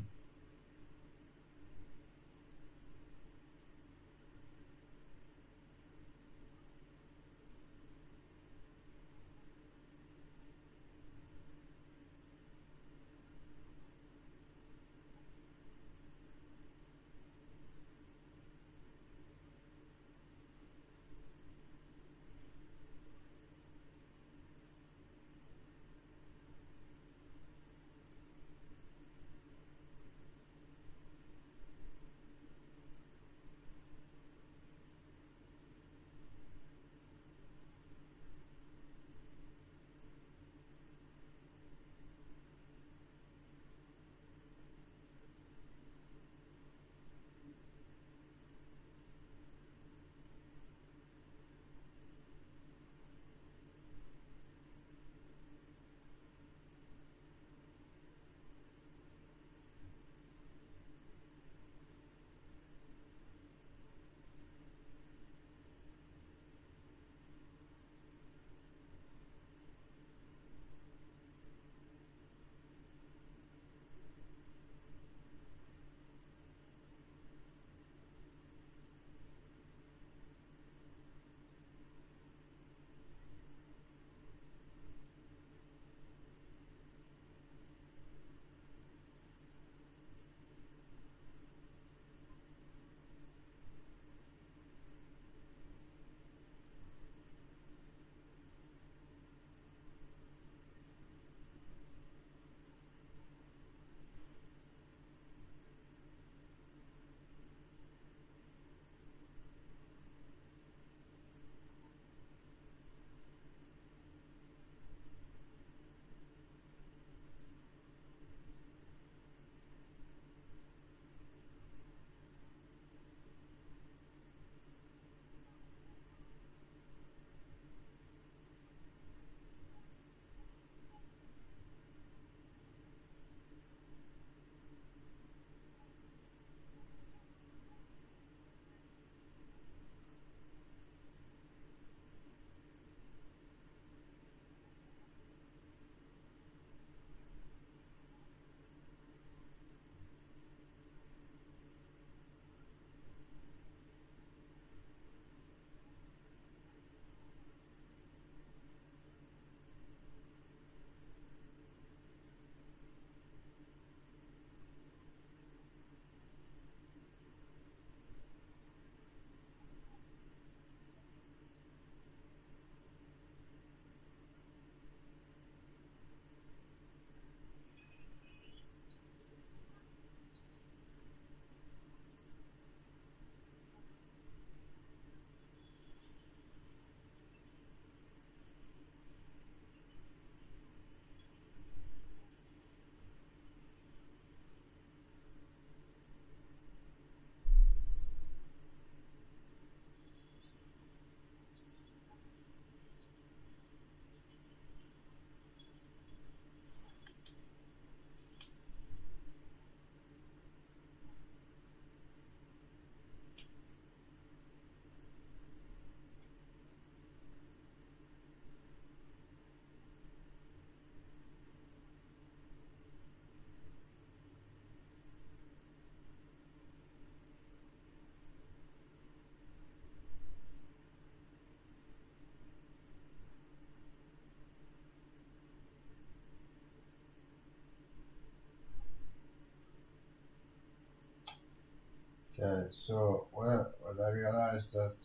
Speaker 2: Yeah, so well, what I realized that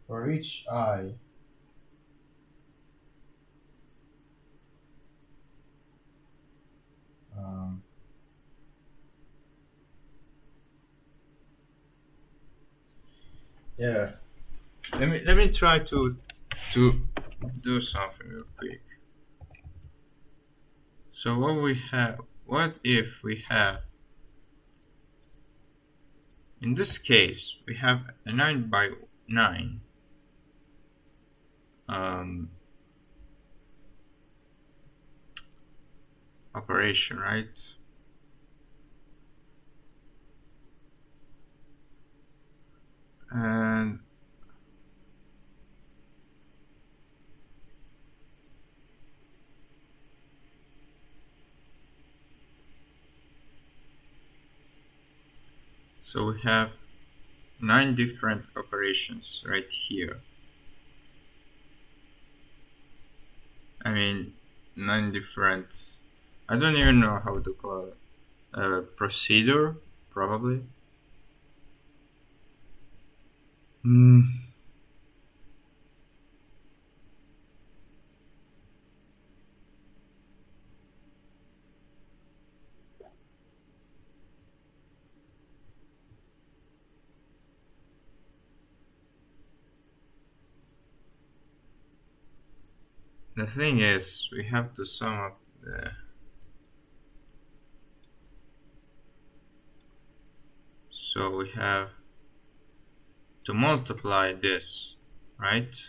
Speaker 2: for each eye, um, yeah, let me try to do something real quick. So what if we have, in this case, we have a 9 by 9 um, operation, right? And so we have 9 different operations right here. I mean, 9 different, I don't even know how to call it, procedure, probably. Hmm. The thing is, we have to sum up the. So we have to multiply this, right?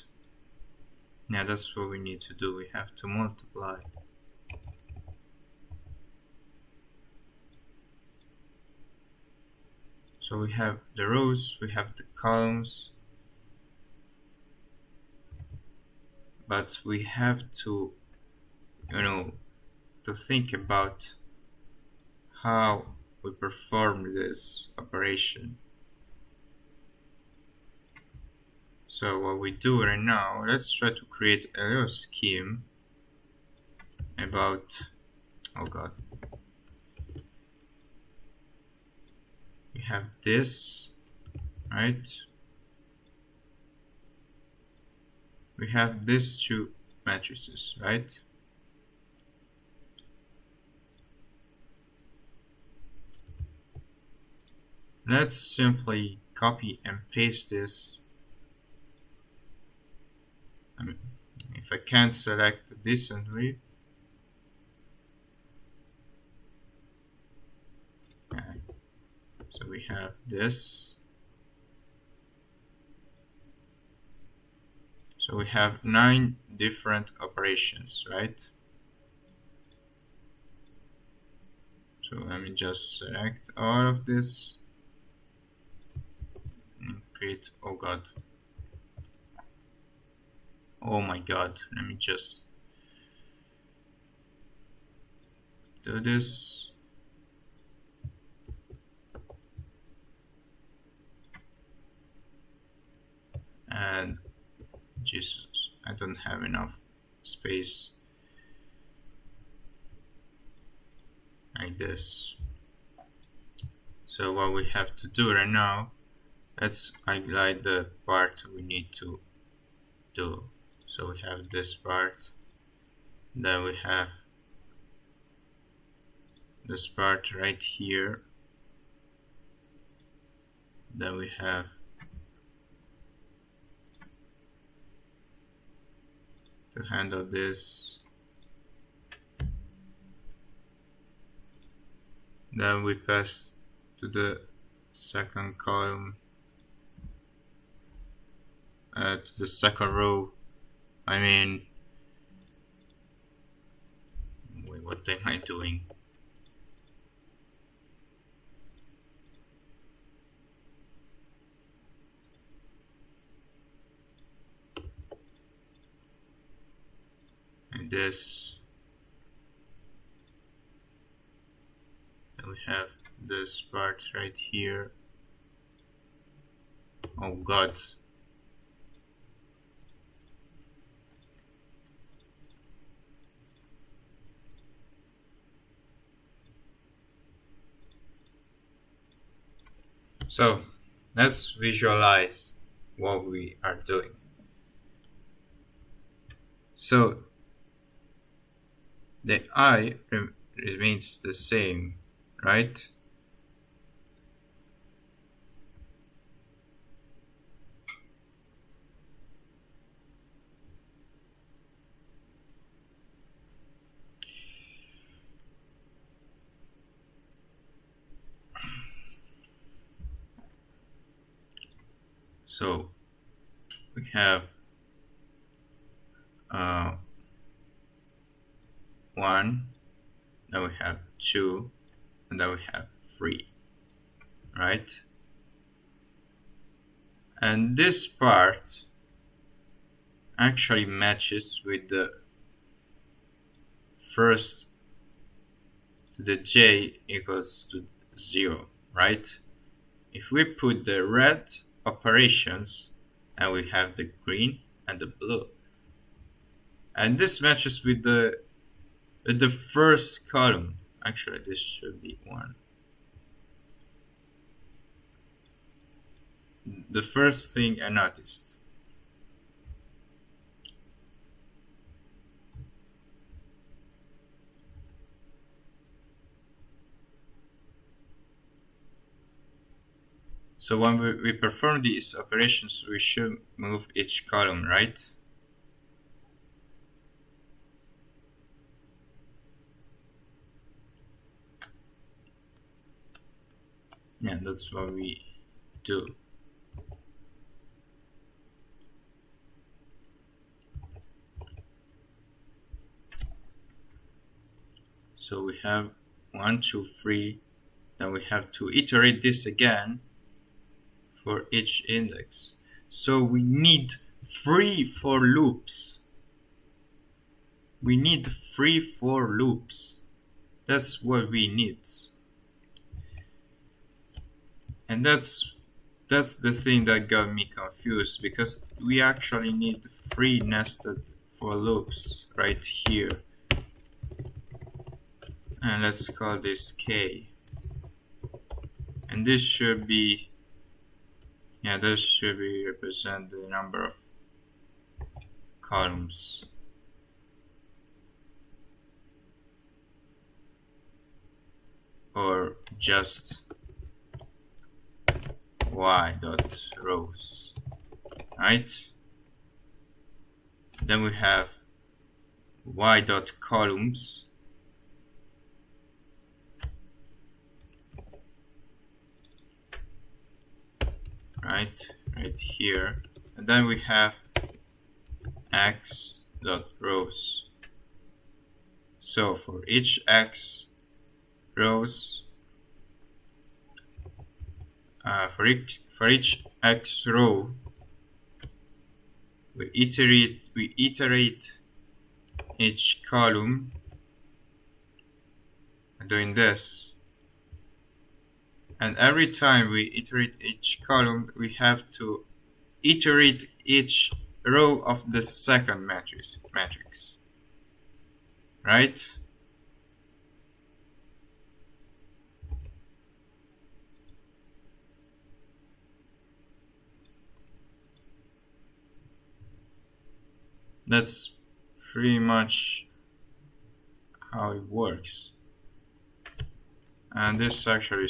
Speaker 2: Yeah, that's what we need to do. We have to multiply. So we have the rows, we have the columns, but we have to, to think about how we perform this operation. So what we do right now, let's try to create a little scheme about, oh god, we have this, right? We have these two matrices, right? Let's simply copy and paste this. I mean, if I can't select decently, okay. So we have this. So we have 9 different operations, right? So let me just select all of this and create, oh god. Oh my god, let me just do this. And Jesus, I don't have enough space like this. So what we have to do right now, let's highlight the part we need to do. So we have this part, then we have this part right here, then we have to handle this, then we pass to the second column, to the second row. I mean, wait, what am I doing? And this, then we have this part right here. Oh god. So let's visualize what we are doing. So the I remains the same, right? So we have 1, then we have 2, and then we have 3, right? And this part actually matches with the first, the j equals to 0, right? If we put the red operations, and we have the green and the blue, and this matches with the first column. Actually, this should be 1. The first thing I noticed. So when we perform these operations, we should move each column, right? Yeah, that's what we do. So we have 1, 2, 3, then we have to iterate this again for each index. So we need 3 for loops. We need 3 for loops. That's what we need. And that's the thing that got me confused, because we actually need 3 nested for loops right here. And let's call this K. And this should be, yeah, this should be represent the number of columns. Or just y dot rows, right? Then we have y dot columns, right here, and then we have x dot rows. So for each x rows, for each x row, we iterate each column doing this, and every time we iterate each column, we have to iterate each row of the second matrix, right? That's pretty much how it works. And this actually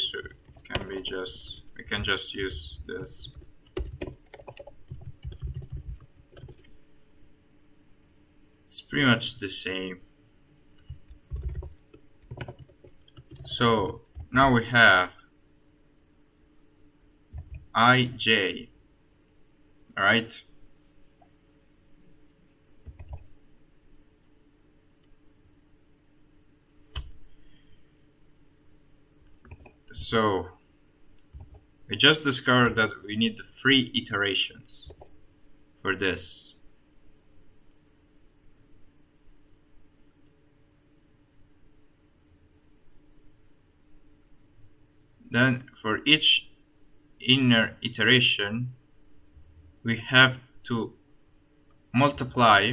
Speaker 2: can be just, we can just use this. It's pretty much the same. So now we have ij, right? So we just discovered that we need 3 iterations for this. Then for each inner iteration, we have to multiply.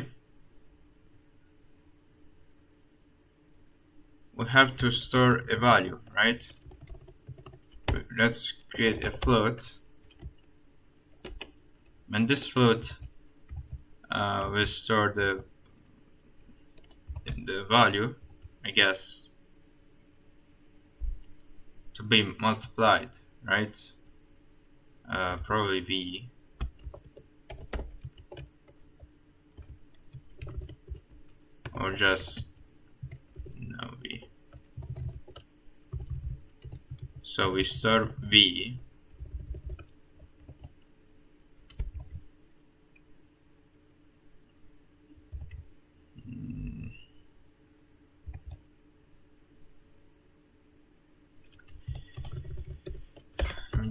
Speaker 2: We have to store a value, right? let's create a float, and this float will store the value, I guess, to be multiplied, right? Probably v, or just no v. So we store v,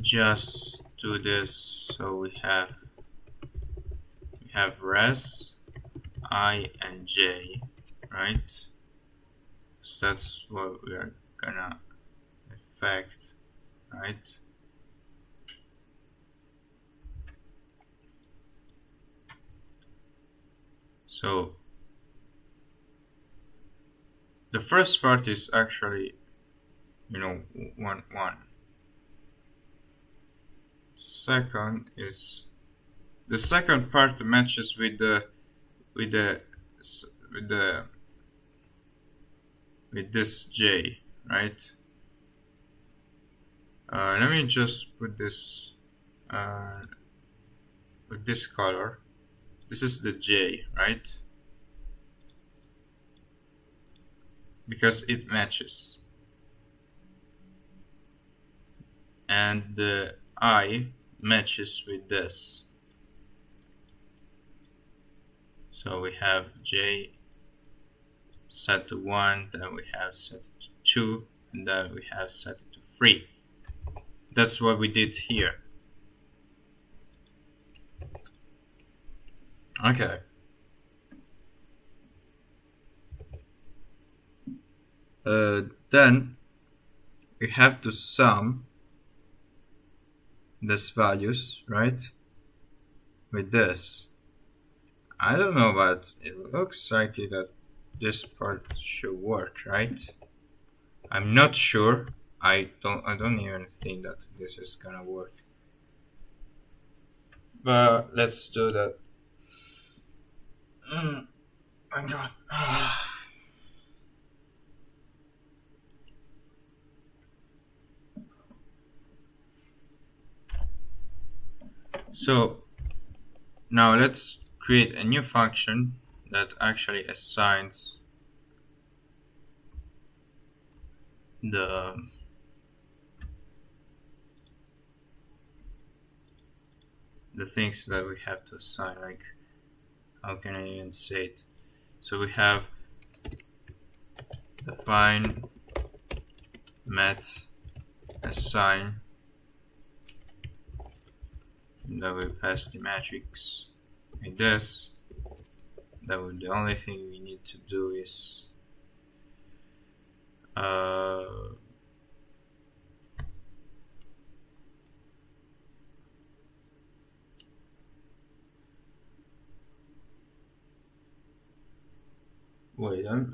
Speaker 2: just do this. So we have res I and j, right? So that's what we are gonna effect, right? So the first part is actually, 1 1. Second is the second part matches with this j, right? Let me just put this with this color. This is the j, right? Because it matches. And the I matches with this. So we have j set to 1, then we have set it to 2, and then we have set it to 3. That's what we did here. Okay. Then we have to sum these values, right, with this. I don't know, but it looks likely that this part should work, right? I'm not sure. I don't even think that this is gonna work. But let's do that. My God. So now let's create a new function that actually assigns the things that we have to assign. Like, how can I even say it? So we have define met assign, and then we pass the matrix like this. Then the only thing we need to do is wait, I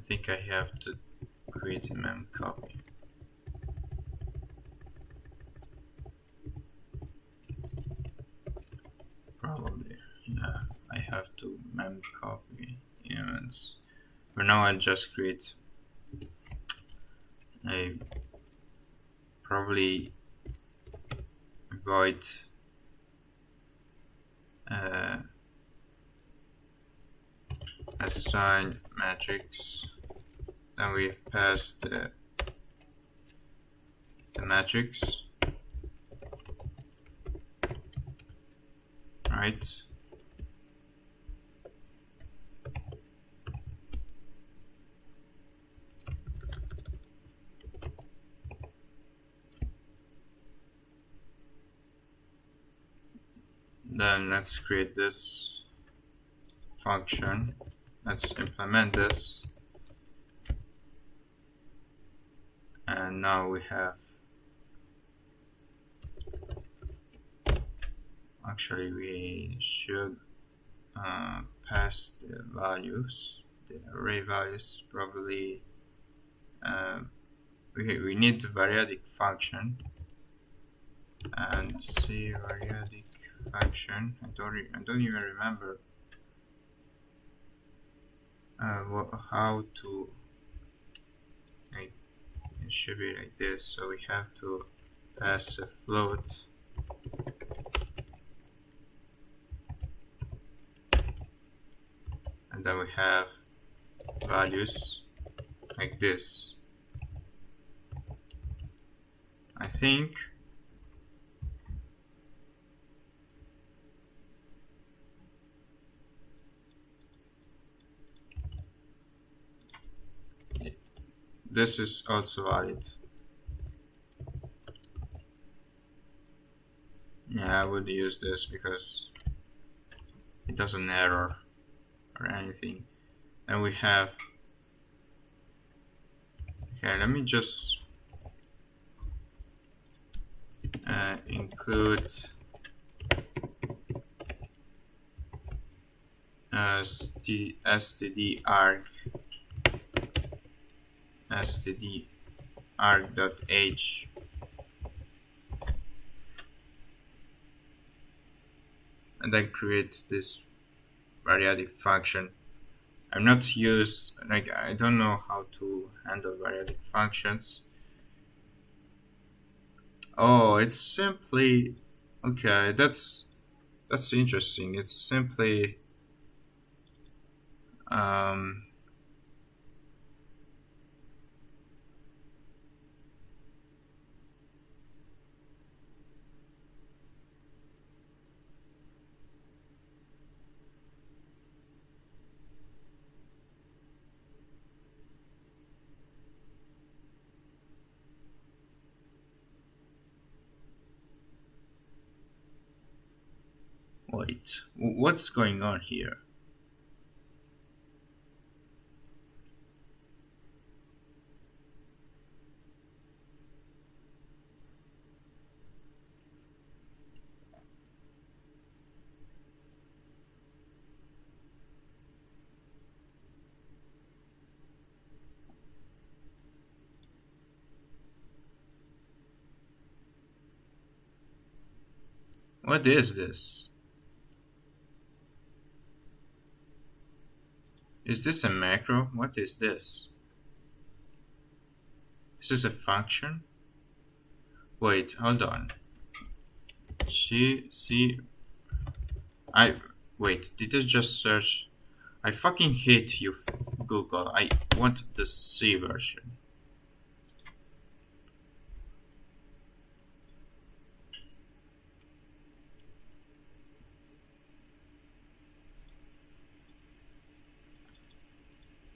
Speaker 2: think I have to create a mem copy. Probably, yeah, I have to mem copy elements. For now, I'll just create a probably void assign matrix, then we pass the matrix, right? Then let's create this function. Let's implement this. And now we have, actually we should pass the values, the array values. Probably we need the variadic function, and see variadic function. I don't even remember how to. It should be like this. So we have to pass a float. And then we have values like this. I think this is also valid. Yeah, I would use this because it doesn't error or anything. And we have, okay, let me just include std arg.h, and then create this variadic function. I'm not used, like, I don't know how to handle variadic functions. Oh, it's simply, okay, that's interesting. It's simply wait, what's going on here? What is this? Is this a macro? What is this? Is this a function? Wait, hold on. Wait, did I just search? I fucking hate you, Google. I wanted the C version.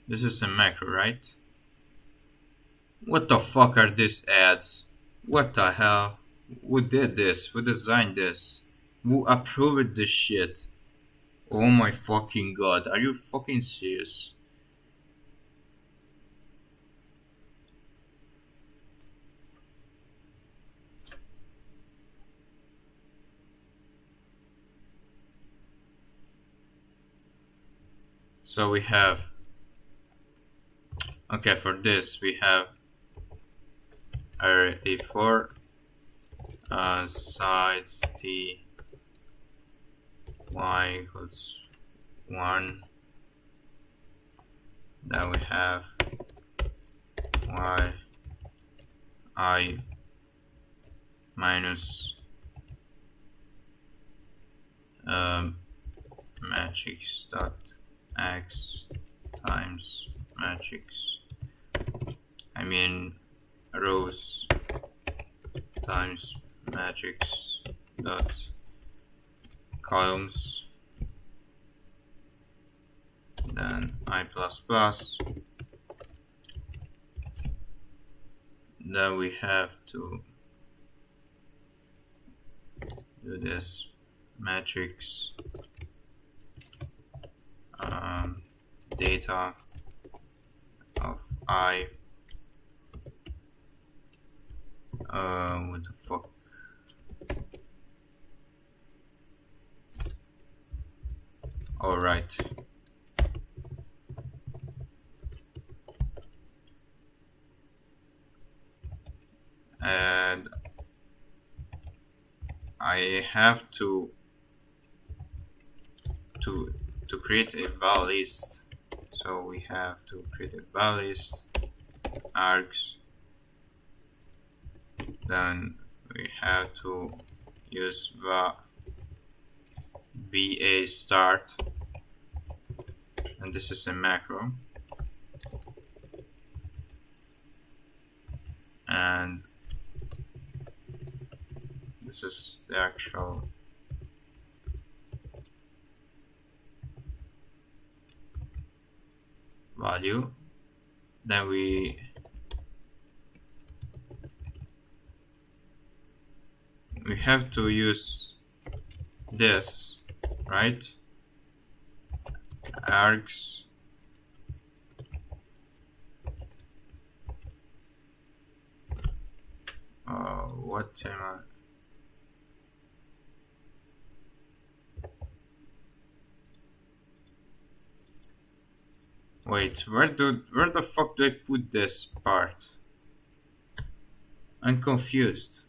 Speaker 2: This is a macro, right? What the fuck are these ads? What the hell? Who did this? Who designed this? Who approved this shit? Oh my fucking god, are you fucking serious? So we have, okay, for this we have array A4 size t y equals 1. Then we have y I minus matrix dot x times matrix, I mean rows times matrix dot columns, then I plus plus. Then we have to do this matrix data of I. What the fuck? All right. have to create a val list. So we have to create a val list args. Then we have to use va start, and this is a macro, and this is the actual value. Then we have to use this, right? Args what am I? Wait, where the fuck do I put this part? I'm confused.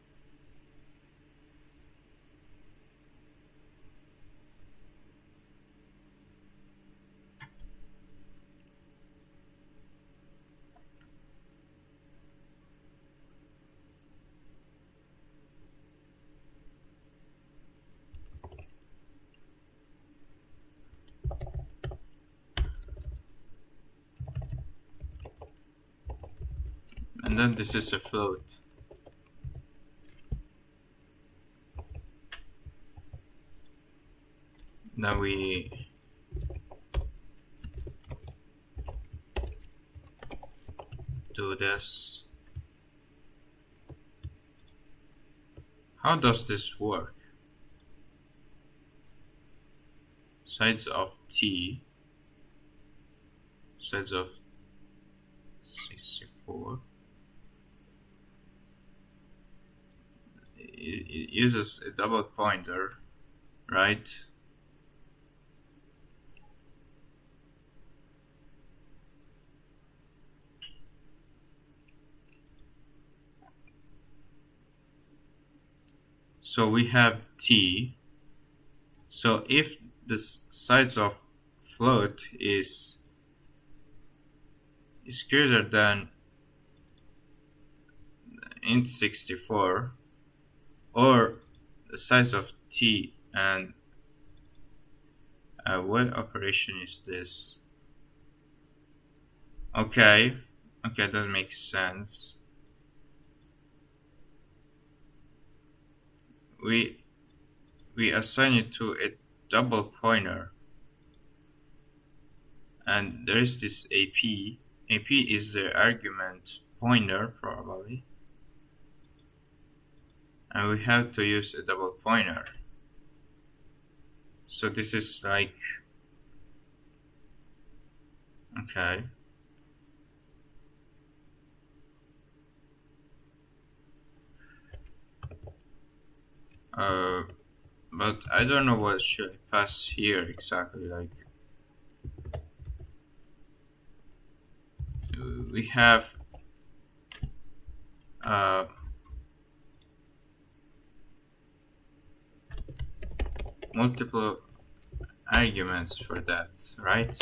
Speaker 2: And then this is a float. Now we do this. How does this work? Sides of t, sides of 64. It uses a double pointer, right? So we have t. So if the size of float is greater than int 64, or the size of t, and what operation is this? Okay, that makes sense. We assign it to a double pointer, and there is this AP. AP is the argument pointer probably, and we have to use a double pointer. So this is like, okay. But I don't know what should I pass here exactly. Like, we have multiple arguments for that, right?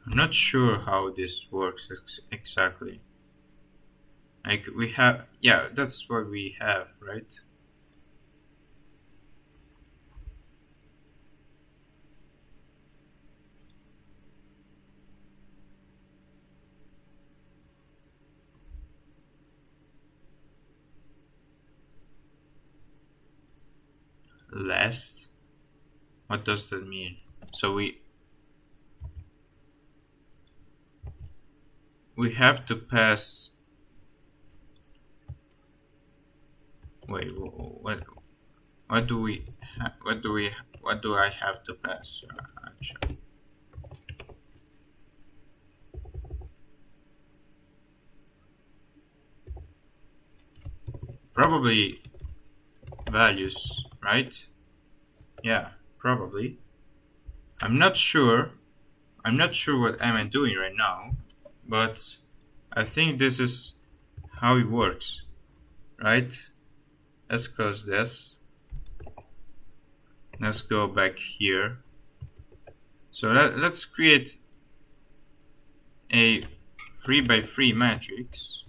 Speaker 2: I'm not sure how this works exactly. Like, we have, yeah, that's what we have, right? Last? What does that mean? So we have to pass. Wait, what do I have to pass? Actually, probably values, right? Yeah, probably. I'm not sure. I'm not sure what am I doing right now, but I think this is how it works, right? Let's close this. Let's go back here. So let's create a 3 by 3 matrix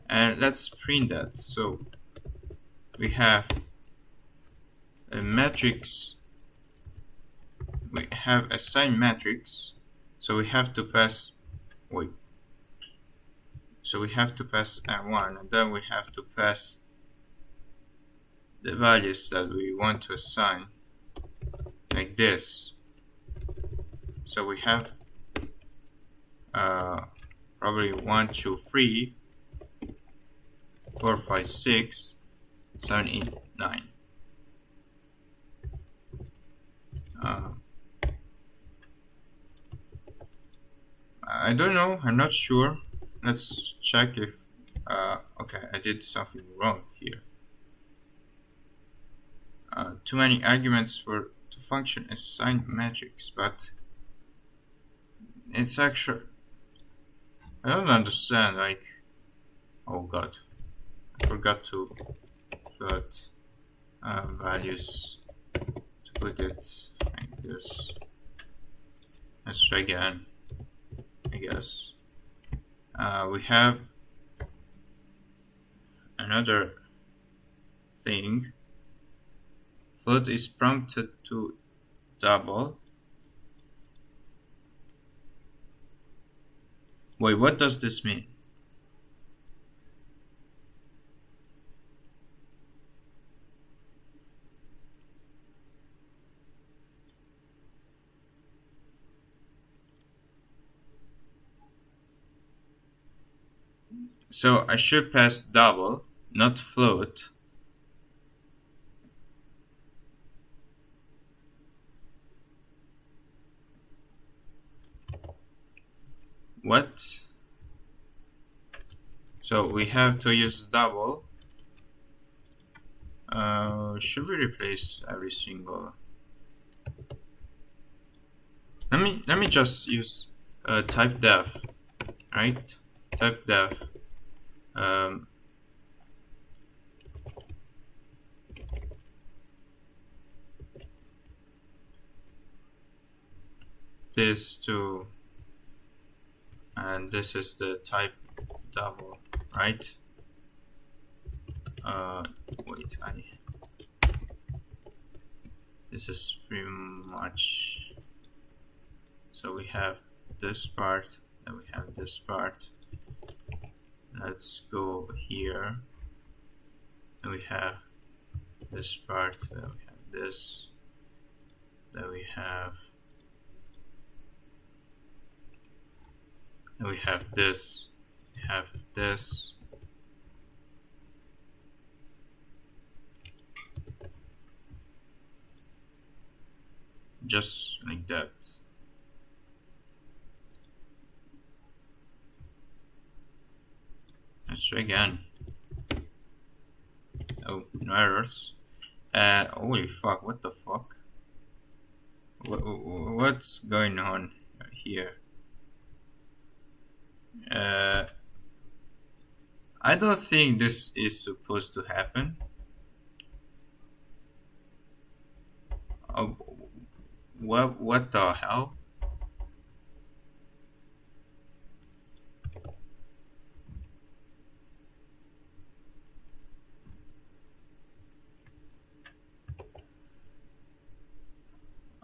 Speaker 2: and let's print that. So we have a matrix, we have a sign matrix, so we have to pass, wait, so we have to pass M1 and then we have to pass the values that we want to assign like this. So we have probably 1, 2, 3, 4, 5, 6, 7, 8, 9. I don't know, I'm not sure. Let's check if okay, I did something wrong here. Too many arguments for to function as signed matrix, but it's actually, I don't understand, like, oh god, I forgot to put values, to put it like this. Let's try again, I guess. We have another thing. Float is prompted to double. Wait, what does this mean? So I should pass double, not float. What? So we have to use double. Should we replace every single? Let me just use type def, right? Type def. This to, and this is the type double, right? Wait, this is pretty much, so we have this part, and we have this part. Let's go here, and we have this part, then we have this, then we have, and we have this, we have this. Just like that. Let's try again. Oh, no errors. Holy fuck, what the fuck? What's going on here? I don't think this is supposed to happen. Oh, what the hell?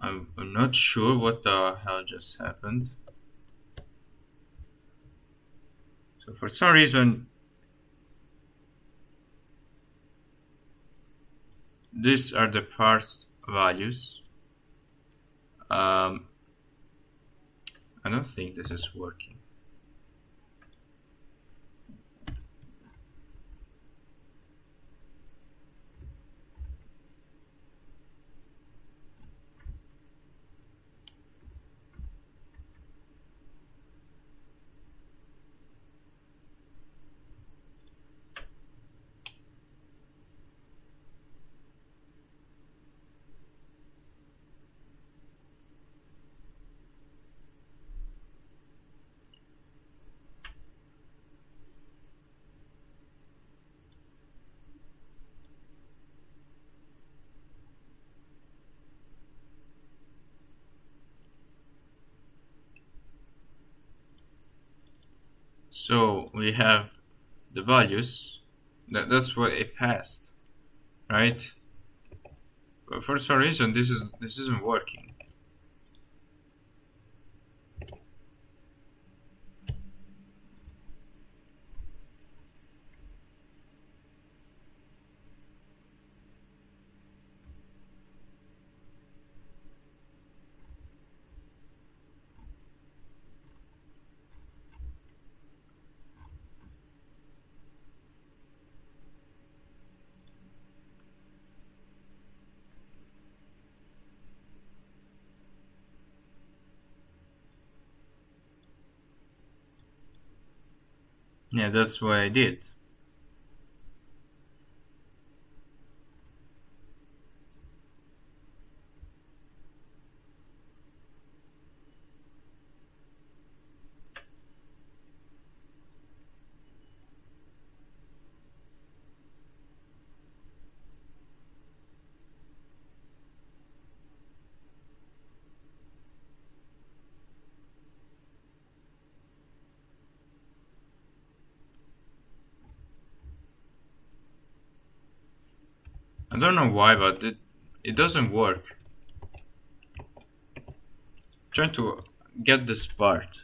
Speaker 2: I'm not sure what the hell just happened. So for some reason, these are the parsed values. I don't think this is working. So we have the values. That's what it passed, right? But for some reason, this isn't working. Yeah, that's what I did. I don't know why, but it doesn't work. Trying to get this part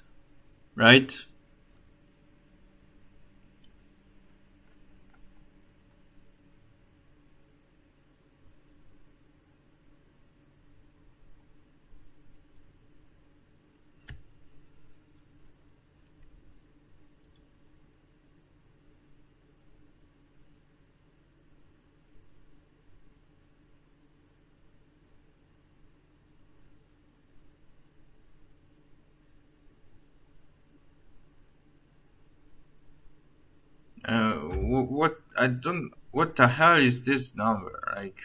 Speaker 2: right. What I don't. What the hell is this number? Like,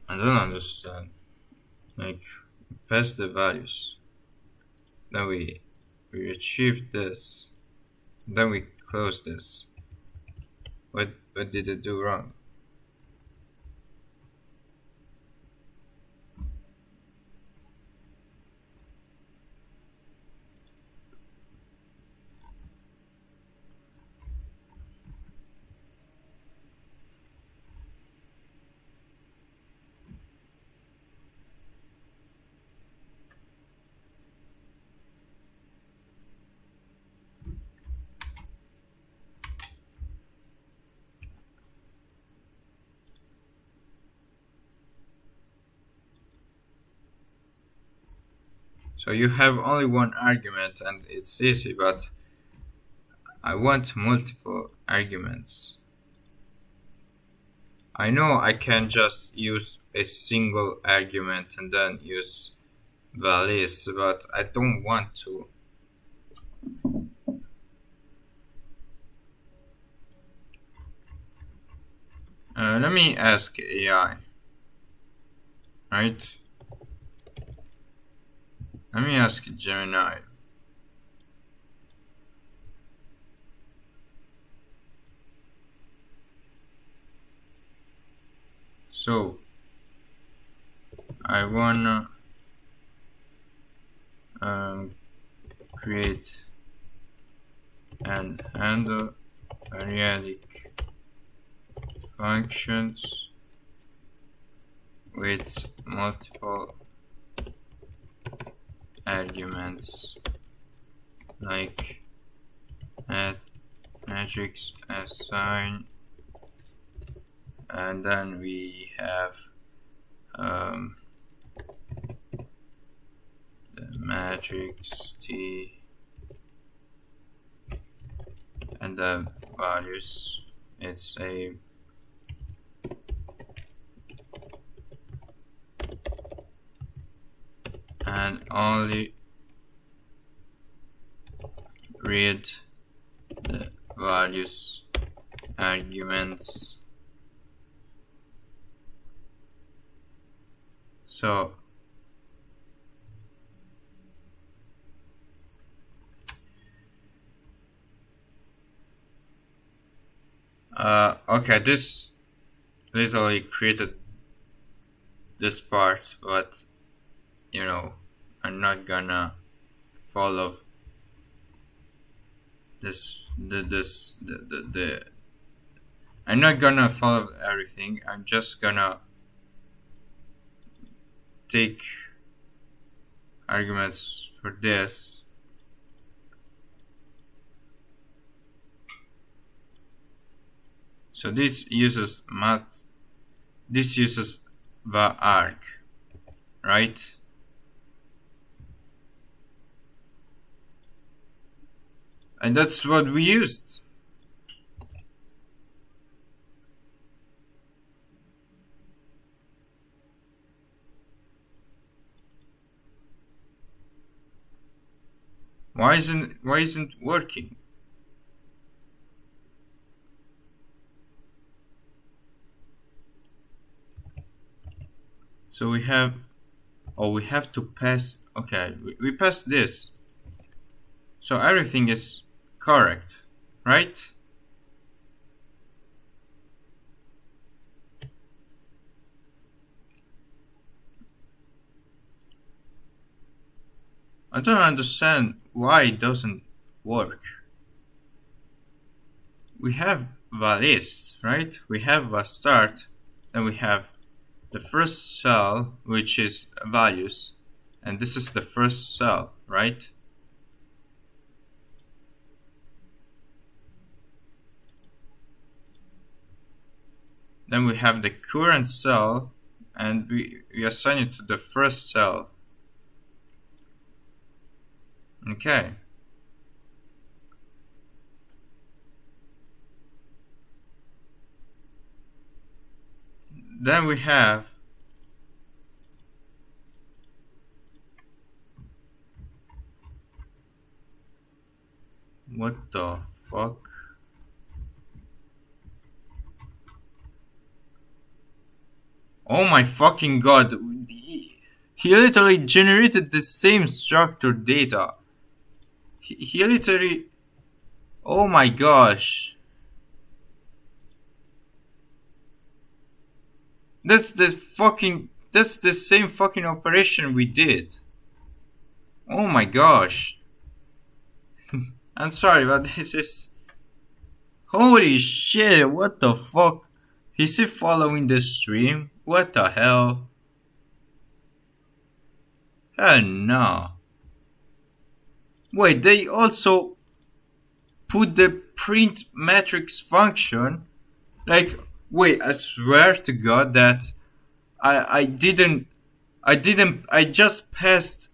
Speaker 2: I don't understand. Like, pass the values. Then we achieve this. Then we close this. What did it do wrong? So you have only one argument and it's easy, but I want multiple arguments. I know I can just use a single argument and then use the list, but I don't want to. Let me ask AI, right? Let me ask Gemini. So I wanna create and handle periodic functions with multiple arguments like matrix assign, and then we have the matrix T and the values. It's a and only read the values arguments. So Okay, this literally created this part, but you know, I'm not gonna follow the I'm not gonna follow everything. I'm just gonna take arguments for this. So this uses math. This uses the arc, right? And that's what we used. Why isn't working? So we have, oh, we have to pass. Okay, we pass this. So everything is correct, right? I don't understand why it doesn't work. We have the list, right? We have the start, then we have the first cell, which is values, and this is the first cell, right? Then we have the current cell, and we assign it to the first cell. Okay. Then we have what the fuck? Oh my fucking god. He literally generated the same structured data. He literally. Oh my gosh. That's the same fucking operation we did. Oh my gosh. I'm sorry, but this is. Holy shit, what the fuck? Is he following the stream? What the hell? Hell no. Wait, they also put the print matrix function? Like, wait, I swear to god that I just passed.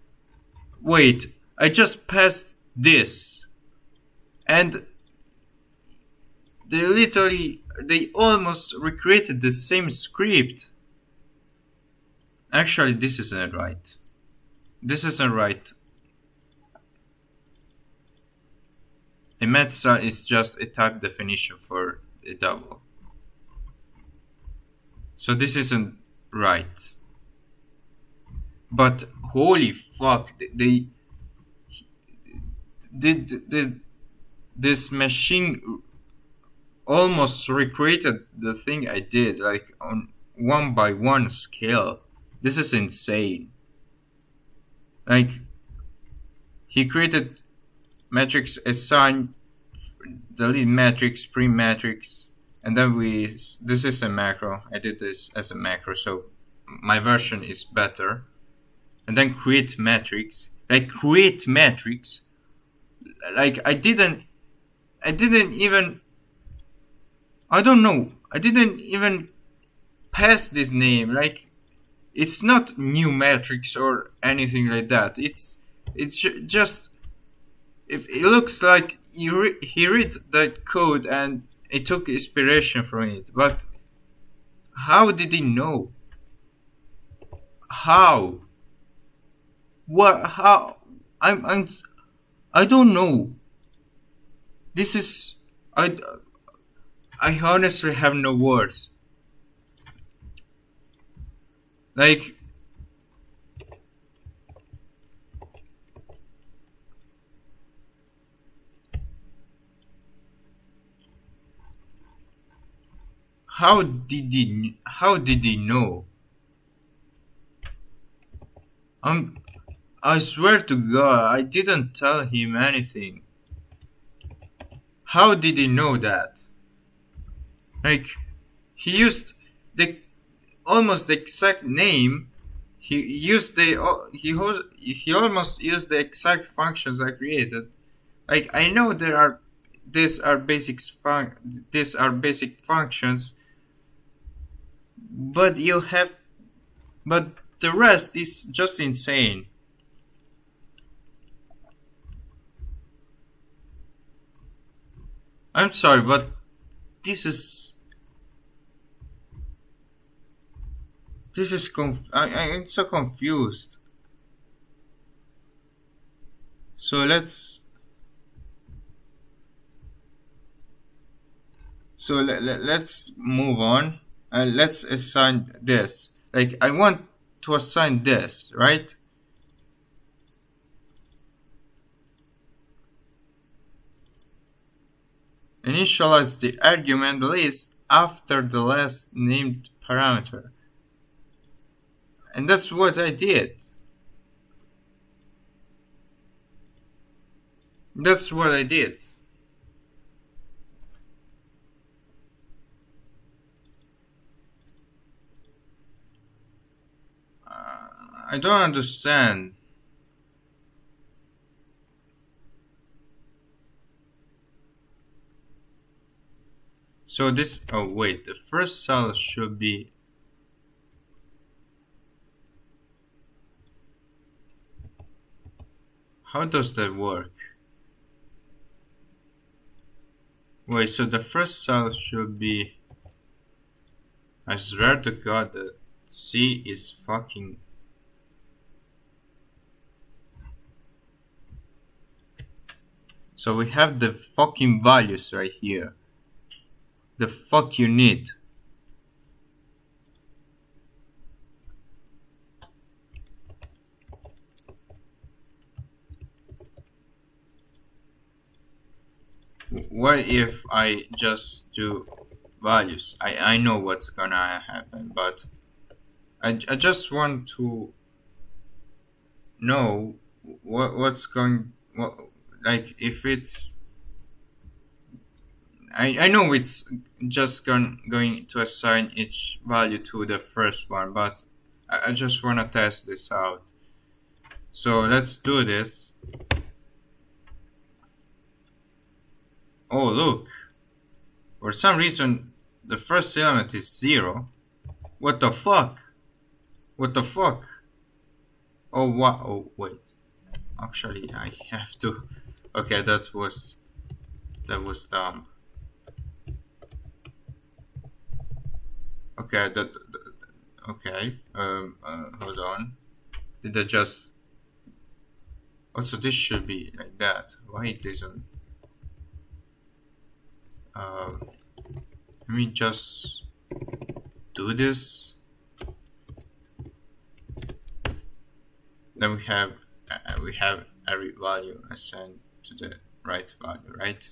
Speaker 2: Wait, I just passed this. And they almost recreated the same script. Actually, this isn't right. This isn't right. A meta is just a type definition for a double. So this isn't right. But holy fuck, they did this machine almost recreated the thing I did, like on 1 by 1 scale. This is insane. Like, he created matrix assign, delete matrix, print matrix, and then this is a macro. I did this as a macro, so my version is better. And then create matrix. Like, create matrix. Like, I didn't even, I don't know, I didn't even pass this name. Like, it's not new matrix or anything like that. It's just, it looks like he read that code and he took inspiration from it. But how did he know? How? What? How? I don't know. This is, I honestly have no words. Like, How did he know? I swear to God, I didn't tell him anything. How did he know that? Like, he used the almost the exact name. He used he almost used the exact functions I created. Like, I know these are these are basic functions, but but the rest is just insane. I'm sorry, but this is I'm so confused. So let's move on. Let's assign this. Like, I want to assign this, right? Initialize the argument list after the last named parameter. And that's what I did. That's what I did. I don't understand. So this, oh wait, the first cell should be, how does that work? Wait, so the first cell should be, I swear to God that C is fucking, so we have the fucking values right here. The fuck you need. What if I just do values? I know what's gonna happen, but I just want to know what's going, what, like, if it's, I know it's just going to assign each value to the first one, but I just want to test this out. So let's do this. Oh, look. For some reason, the first element is 0. What the fuck? What the fuck? Oh, what? Oh, wait. Actually, I have to. Okay, that was dumb. Okay, okay. Hold on. Did I just? Also, this should be like that. Why it isn't? Let me just do this. Then we have every value assigned to the right value, right?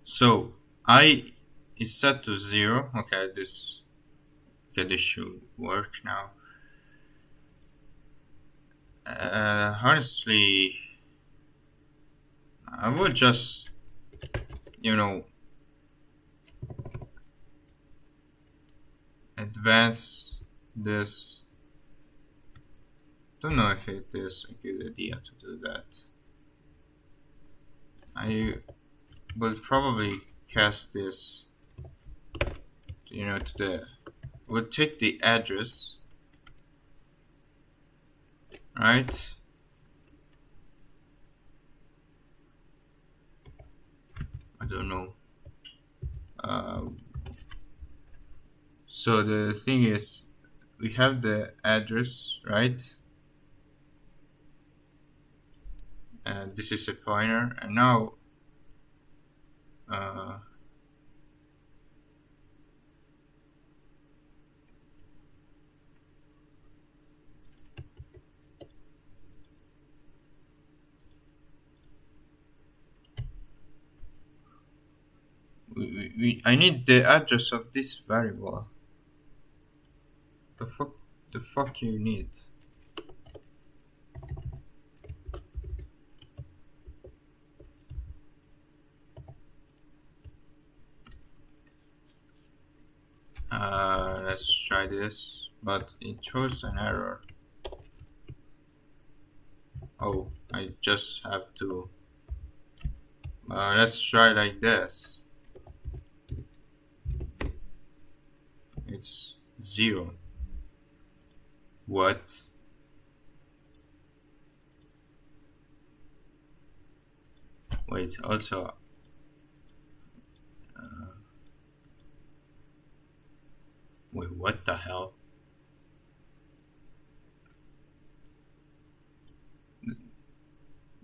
Speaker 2: So I is set to 0. Okay, this should work now. Honestly, I would just, advance this. Don't know if it is a good idea to do that. I would probably cast this, to the, would take the address, right? I don't know. So the thing is, we have the address, right? And this is a pointer, and now I need the address of this variable. The fuck you need? Let's try this, but it throws an error. Oh, I just have to. Let's try like this. It's 0. What? Wait, also. Wait, what the hell?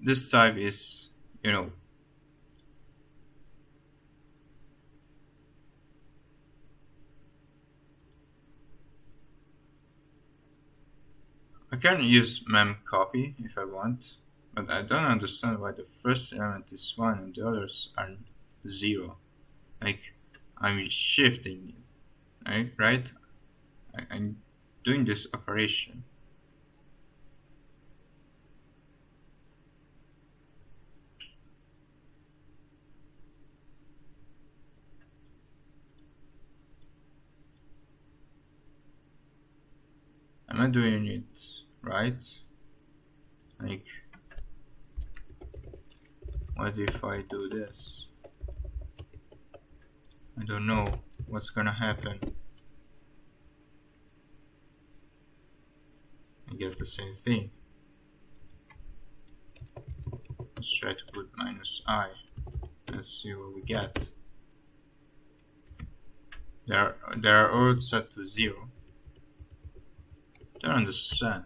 Speaker 2: This type is, you know. I can use memcopy if I want, but I don't understand why the first element is 1 and the others are 0. Like, I'm shifting it, right? I'm doing this operation. Am I doing it right? Like, what if I do this? I don't know what's gonna happen. I get the same thing. Let's try to put -I. Let's see what we get. They are all set to 0. Don't understand.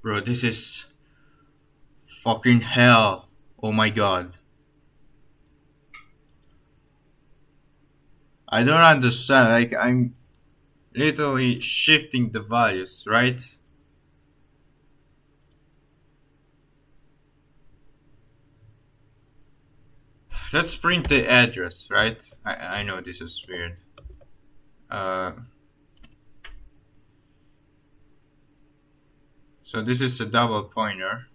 Speaker 2: Bro, this is fucking hell. Oh my god. I don't understand. Like, I'm literally shifting the values, right? Let's print the address, right? I know this is weird. So this is a double pointer,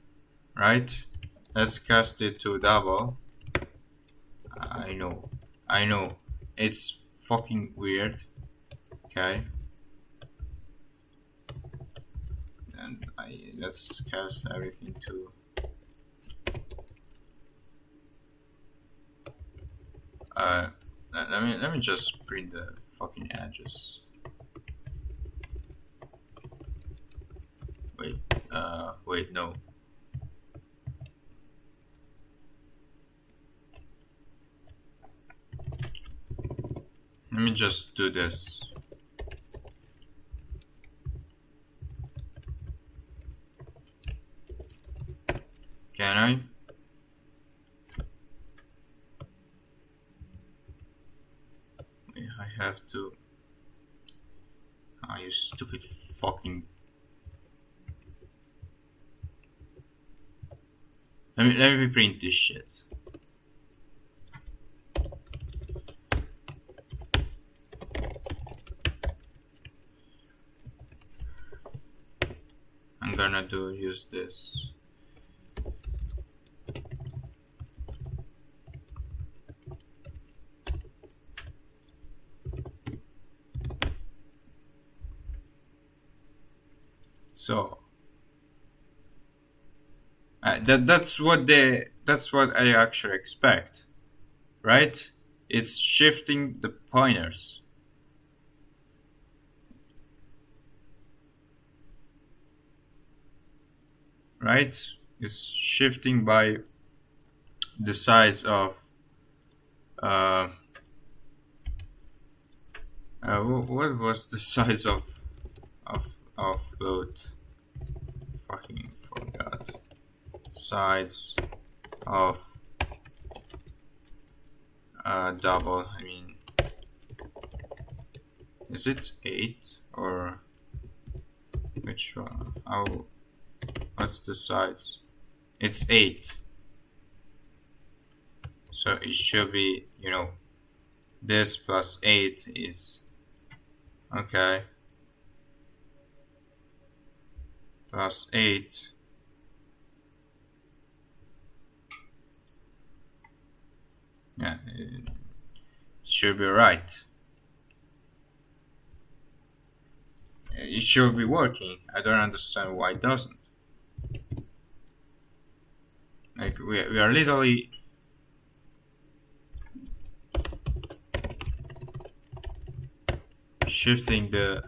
Speaker 2: right? Let's cast it to double. I know. It's fucking weird. Okay. And let's cast everything to. Let me just print the fucking address. Wait, no. Let me just do this. Can I? I have to. Ah, you stupid fucking. Let me print this shit. I'm gonna do use this. So that's what I actually expect, right? It's shifting the pointers. Right? It's shifting by the size of what was the size of float? Fucking forgot. Size of double. I mean, is it 8 or which one? How? What's the size? It's 8. So it should be, this plus 8 is okay. Plus 8. Yeah, it should be right. It should be working. I don't understand why it doesn't. Like, we are literally shifting the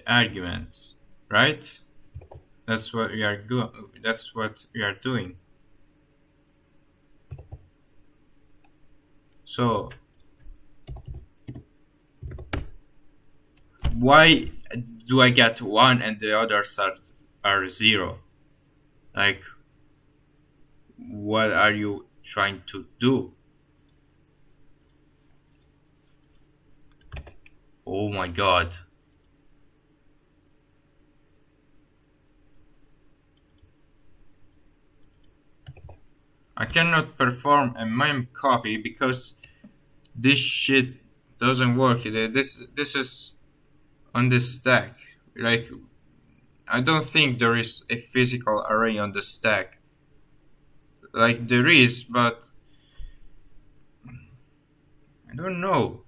Speaker 2: arguments, right? That's what we are doing. So why do I get 1 and the others are 0? Like, what are you trying to do? Oh my god. I cannot perform a meme copy because this shit doesn't work. This is on the stack. Like, I don't think there is a physical array on the stack. Like, there is, but I don't know.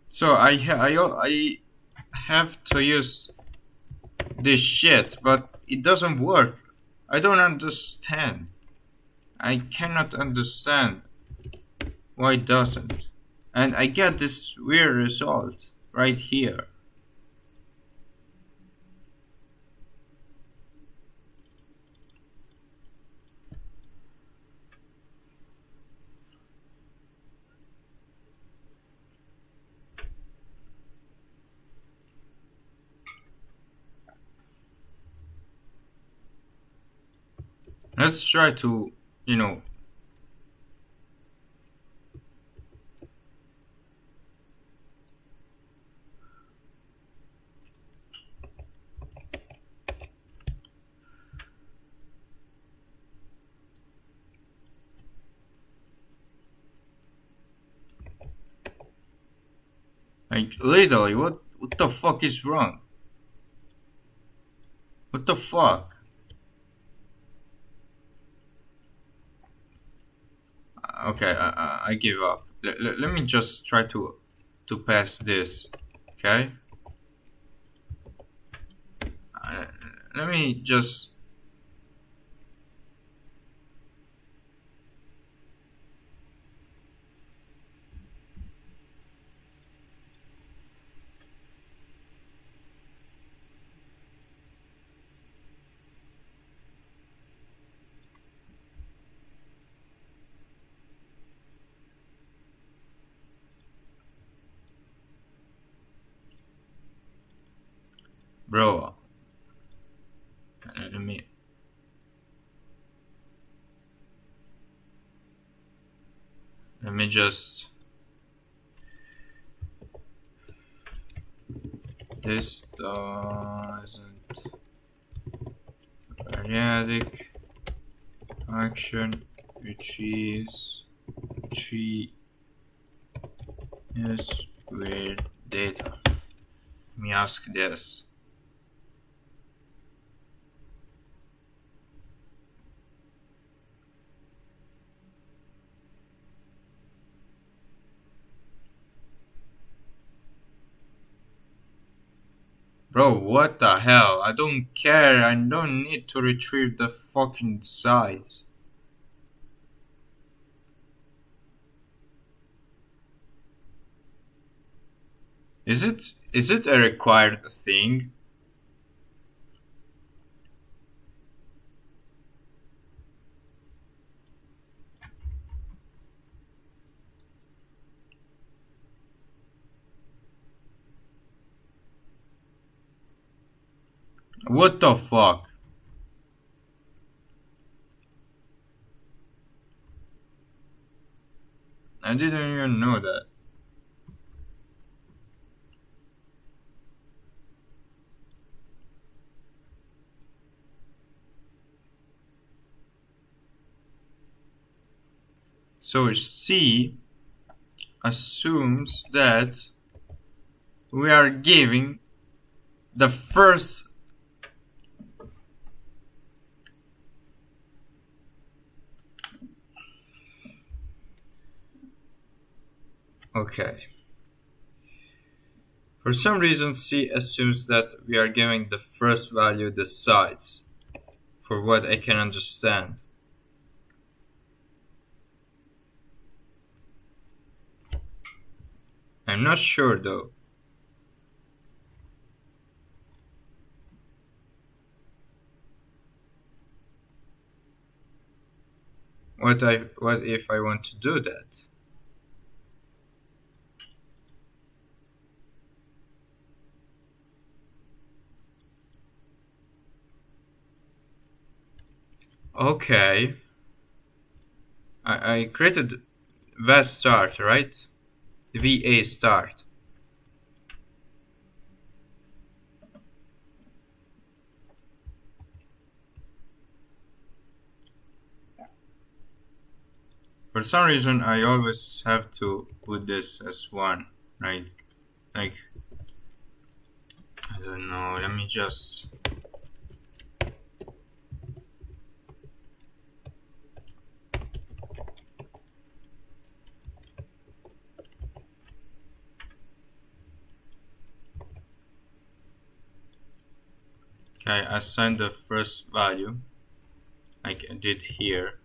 Speaker 2: So I have to use this shit, but it doesn't work. I don't understand. I cannot understand why it doesn't. And I get this weird result right here. Let's try to, like, literally, what the fuck is wrong? What the fuck? Okay, I give up. Let me just try to pass this, okay? Let me just... Bro, let me just... This doesn't... Periodic action which is 3 is where data. Let me ask this. Bro, what the hell? I don't care. I don't need to retrieve the fucking size. Is it a required thing? What the fuck? I didn't even know that. So C assumes that we are giving the first. Okay. For some reason, C assumes that we are giving the first value the size, for what I can understand. I'm not sure though. What if I want to do that? Okay. I created VA start, right? VA start. For some reason, I always have to put this as one, right? Like, I don't know. Let me just. Okay, assign the first value, like I did here.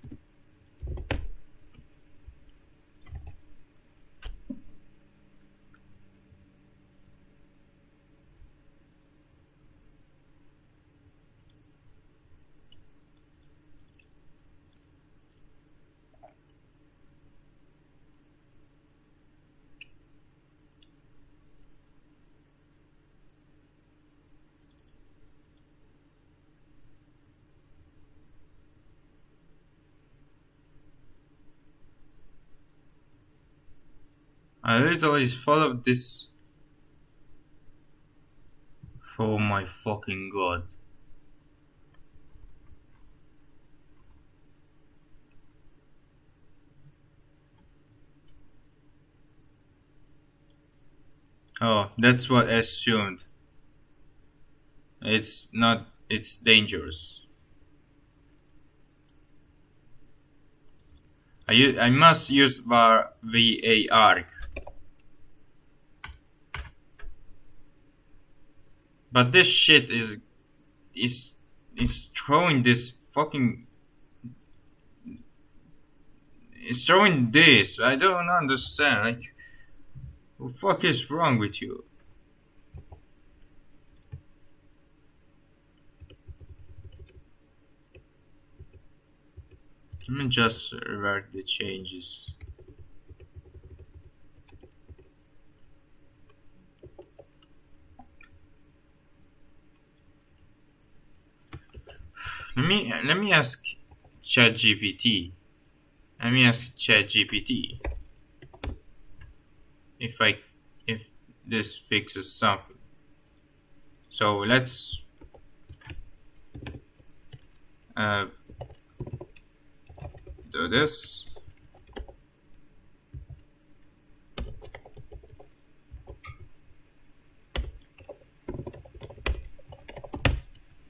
Speaker 2: I literally followed this. Oh my fucking god. Oh, that's what I assumed. It's not, it's dangerous. I must use VAR. But this shit is throwing this fucking. It's throwing this. I don't understand. Like, what the fuck is wrong with you? Let me just revert the changes. Let me ask ChatGPT. Let me ask ChatGPT if this fixes something. So let's do this.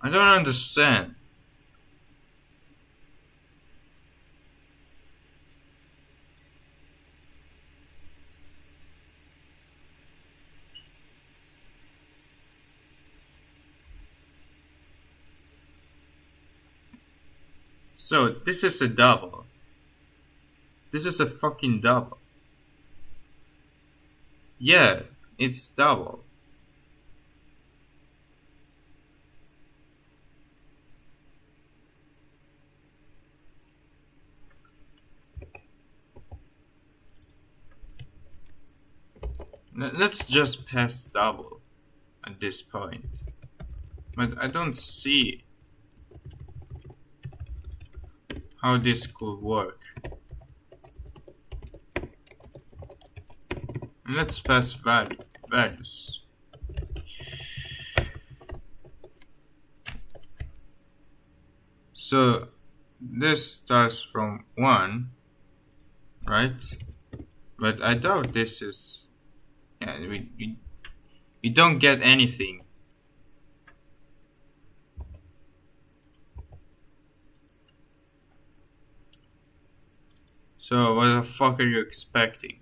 Speaker 2: I don't understand. So, this is a double. This is a fucking double. Yeah, it's double. Let's just pass double at this point. But I don't see how this could work. Let's pass values. So this starts from 1, right? But I doubt this is... Yeah, we don't get anything. So what the fuck are you expecting?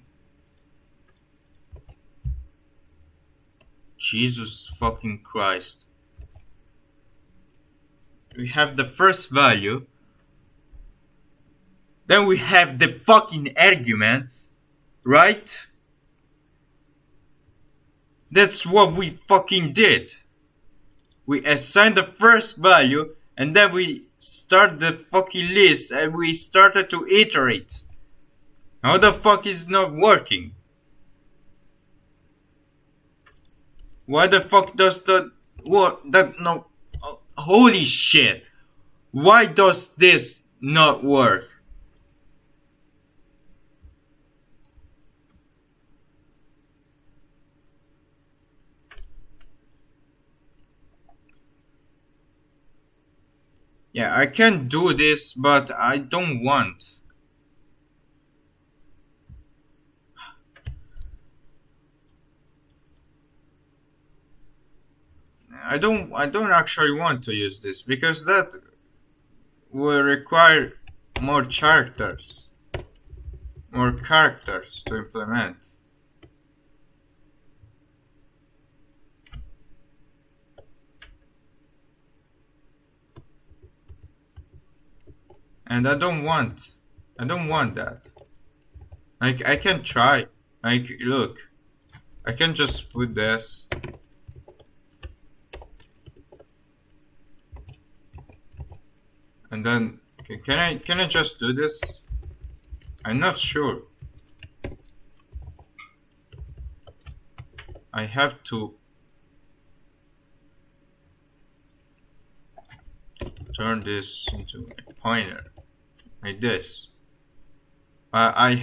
Speaker 2: Jesus fucking Christ. We have the first value. Then we have the fucking argument. Right? That's what we fucking did. We assigned the first value and then we start the fucking list and we started to iterate. How the fuck is it not working? Why the fuck does that work? No. Holy shit. Why does this not work? Yeah, I can do this, but I don't want. I don't actually want to use this because that will require more characters to implement. And I don't want that. Like, I can try. Like, look, I can just put this. And then, can I just do this? I'm not sure. I have to turn this into a pointer, like this. I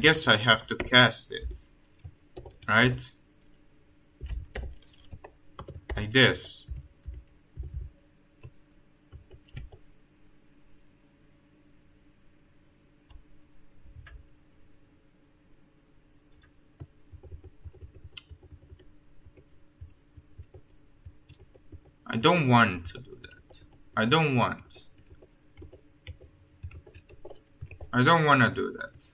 Speaker 2: guess I have to cast it, right? Like this. I don't want to do that. I don't want to do that.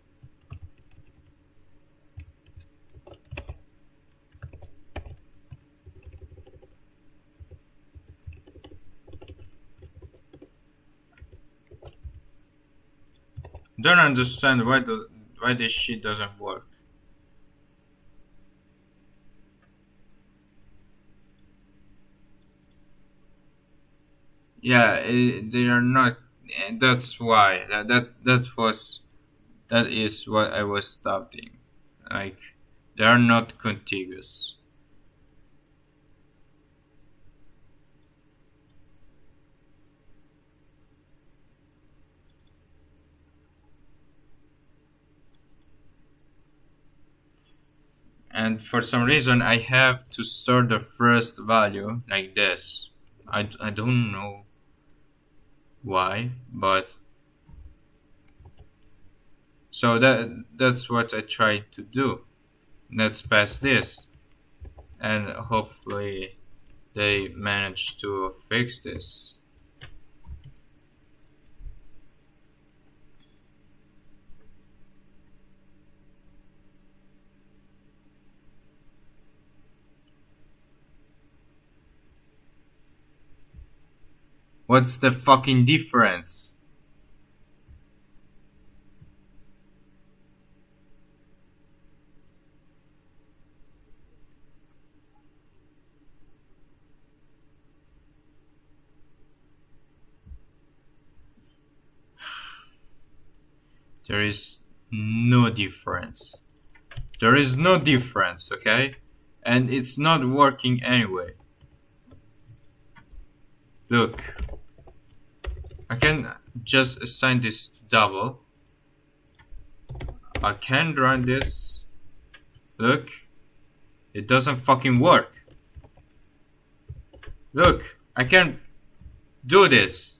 Speaker 2: Don't understand why this shit doesn't work. Yeah, they are not. That's why. That is what I was doubting. Like, they are not contiguous. And for some reason, I have to store the first value like this. I don't know why, but So that's what I tried to do. Let's pass this, and hopefully they manage to fix this. What's the fucking difference? There is no difference. There is no difference, okay? And it's not working anyway. Look. I can just assign this to double. I can run this. Look. It doesn't fucking work. Look. I can do this.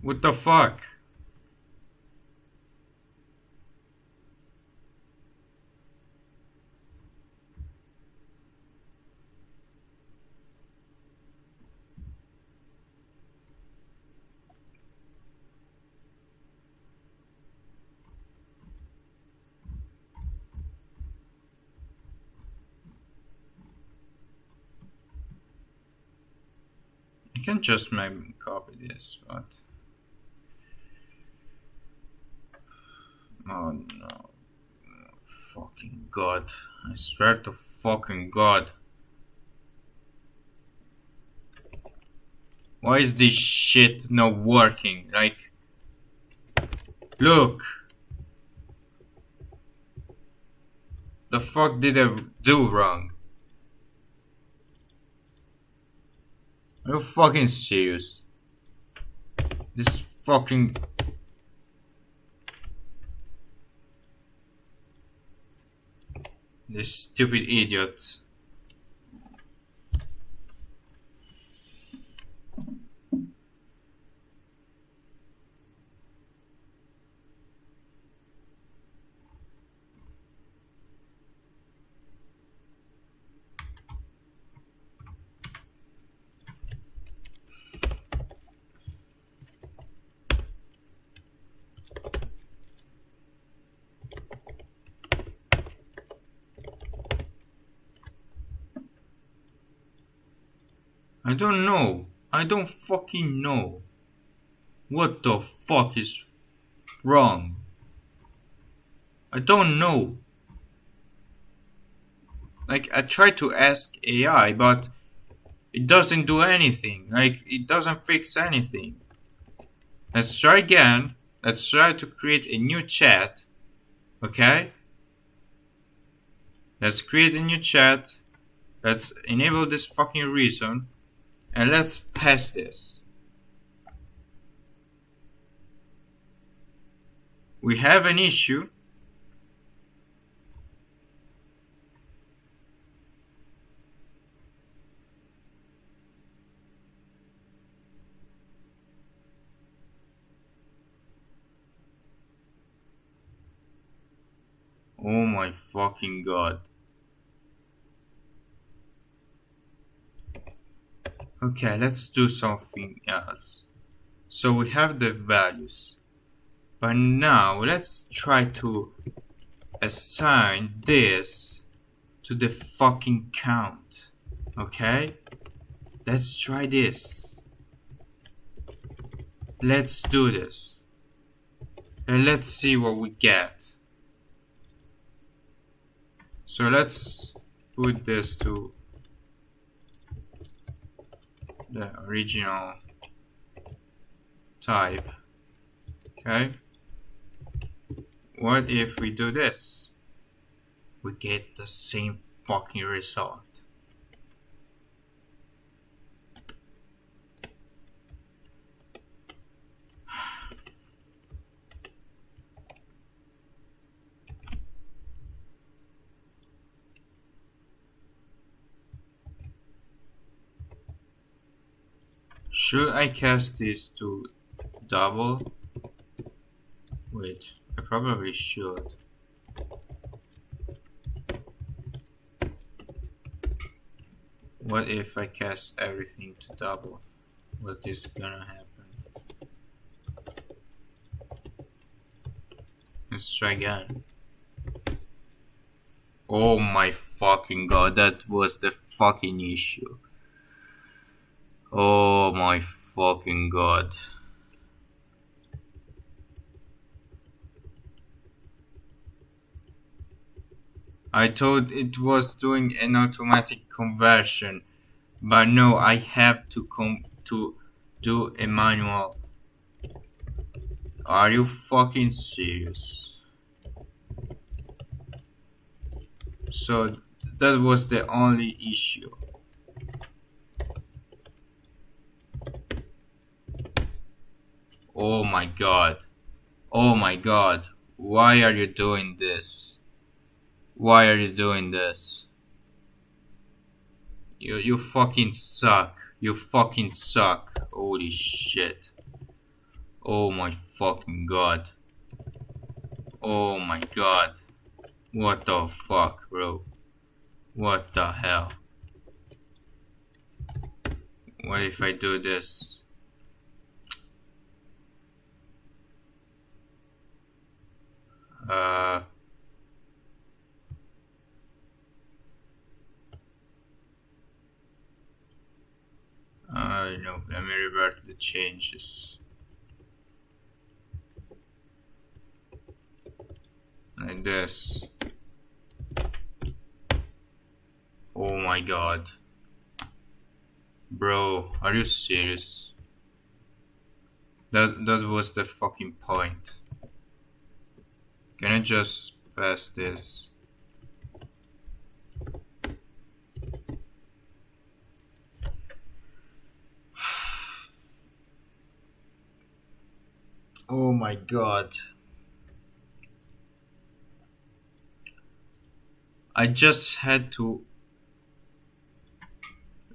Speaker 2: What the fuck? I can just maybe copy this, but oh no. Fucking god. I swear to fucking god. Why is this shit not working? Like, look. The fuck did I do wrong? Are you fucking serious? This fucking... This stupid idiot. I don't know. I don't fucking know. What the fuck is wrong? I don't know. Like, I try to ask AI, but it doesn't do anything. Like, it doesn't fix anything. Let's try again. Let's try to create a new chat. Okay? Let's create a new chat. Let's enable this fucking reason. And let's pass this. We have an issue. Oh my fucking god. Okay, let's do something else. So we have the values. But now let's try to assign this to the fucking count. Okay? Let's try this. Let's do this. And let's see what we get. So let's put this to the original type. Okay. What if we do this? We get the same fucking result. Should I cast this to double? Wait, I probably should. What if I cast everything to double? What is gonna happen? Let's try again. Oh my fucking god, that was the fucking issue. Oh my fucking god. I thought it was doing an automatic conversion, but no, I have to do a manual. Are you fucking serious? So that was the only issue. Oh my god. Oh my god. Why are you doing this? Why are you doing this? You fucking suck. You fucking suck. Holy shit. Oh my fucking god. Oh my god. What the fuck, bro? What the hell? What if I do this? No, let me revert the changes. Like this. Oh my god. Bro, are you serious? That was the fucking point. Can I just pass this? Oh my god. I just had to,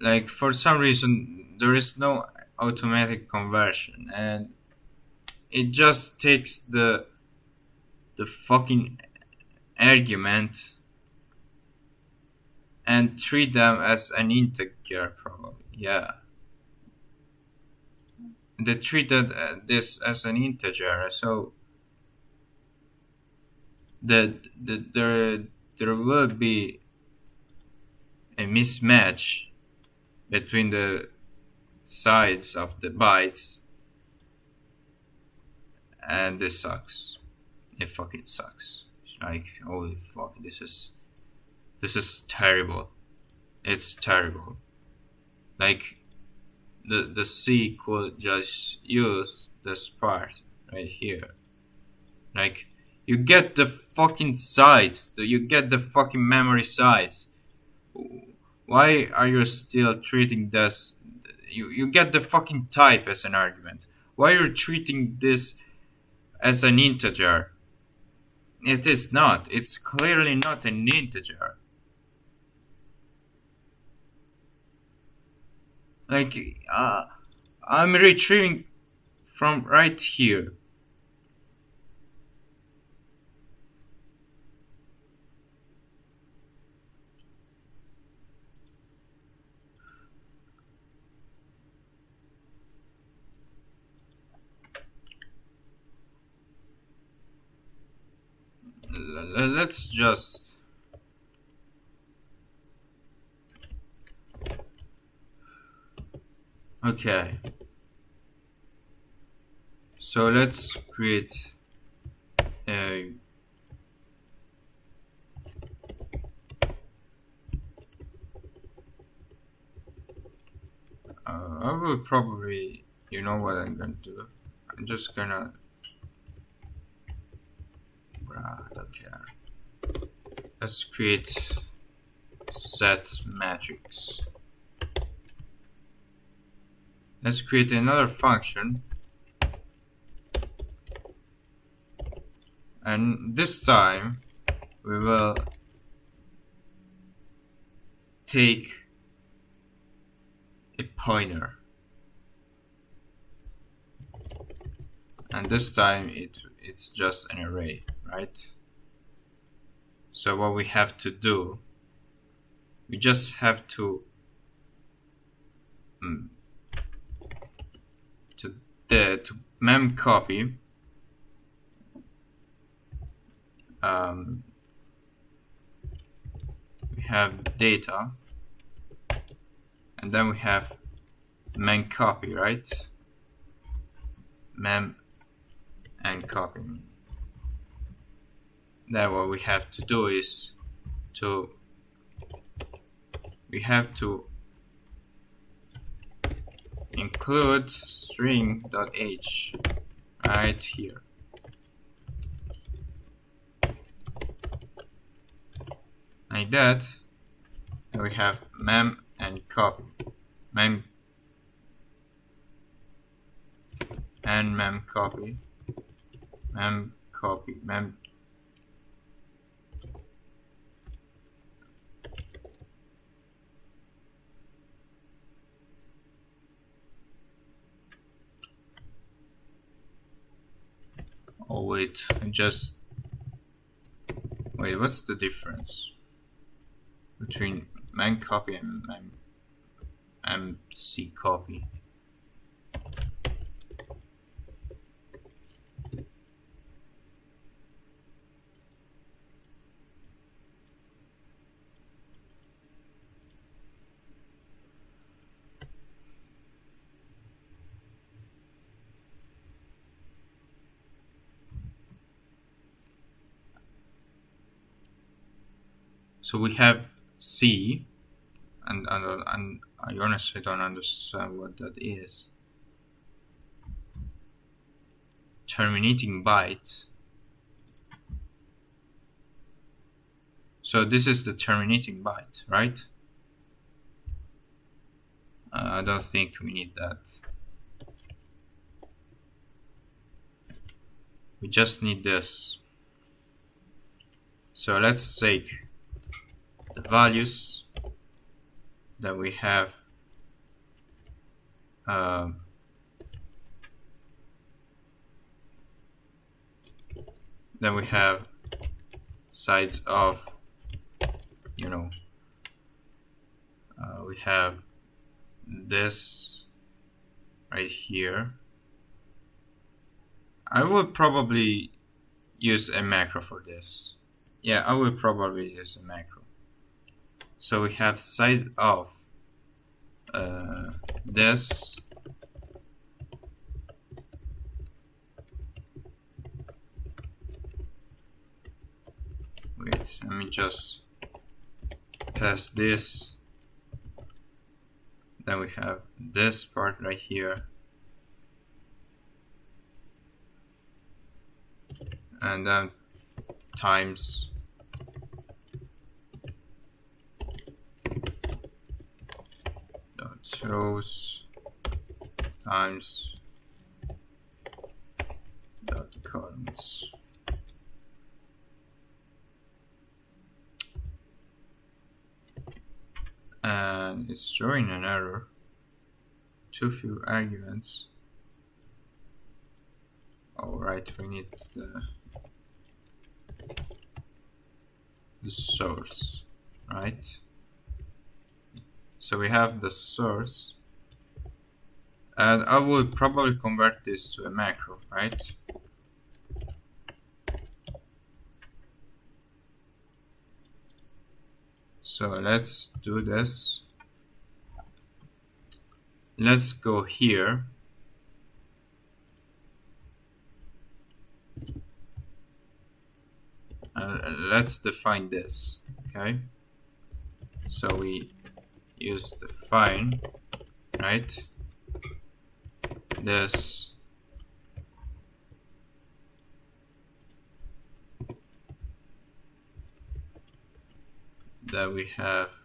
Speaker 2: like, for some reason there is no automatic conversion, and it just takes the fucking argument and treat them as an integer, probably. Yeah, they treated this as an integer, so there will be a mismatch between the sides of the bytes, and this sucks. It fucking sucks. Like, holy fuck, this is terrible. It's terrible. Like, the C could just use this part right here. Like, you get the fucking size, you get the fucking memory size. Why are you still treating this? You get the fucking type as an argument. Why are you treating this as an integer? It is not. It's clearly not an integer. Like, I'm retrieving from right here. Let's just okay. So let's create a I will probably, you know what I'm gonna do? I'm just gonna I don't care. Let's create set matrix. Let's create another function, and this time we will take a pointer, and this time it's just an array, right? So what we have to do, we just have to mem copy we have data, and then we have mem copy, right? Mem and copy. Then what we have to do is we have to include string.h right here. Like that. And we have mem and copy. Mem and mem copy. Mem copy. Mem. Oh wait, wait, what's the difference between mem copy and mc copy? So we have C, and I honestly don't understand what that is. Terminating byte. So this is the terminating byte, right? I don't think we need that. We just need this. So let's take the values that we have sides of, we have this right here. I will probably use a macro for this. Yeah, I will probably use a macro. So we have size of this. Wait, let me just pass this. Then we have this part right here. And then times dot rows times dot columns. And it's showing an error. Too few arguments. Alright, we need the source, right? So we have the source, and I will probably convert this to a macro, right? So let's do this. Let's go here. Let's define this, okay? So we use define, right? This that we have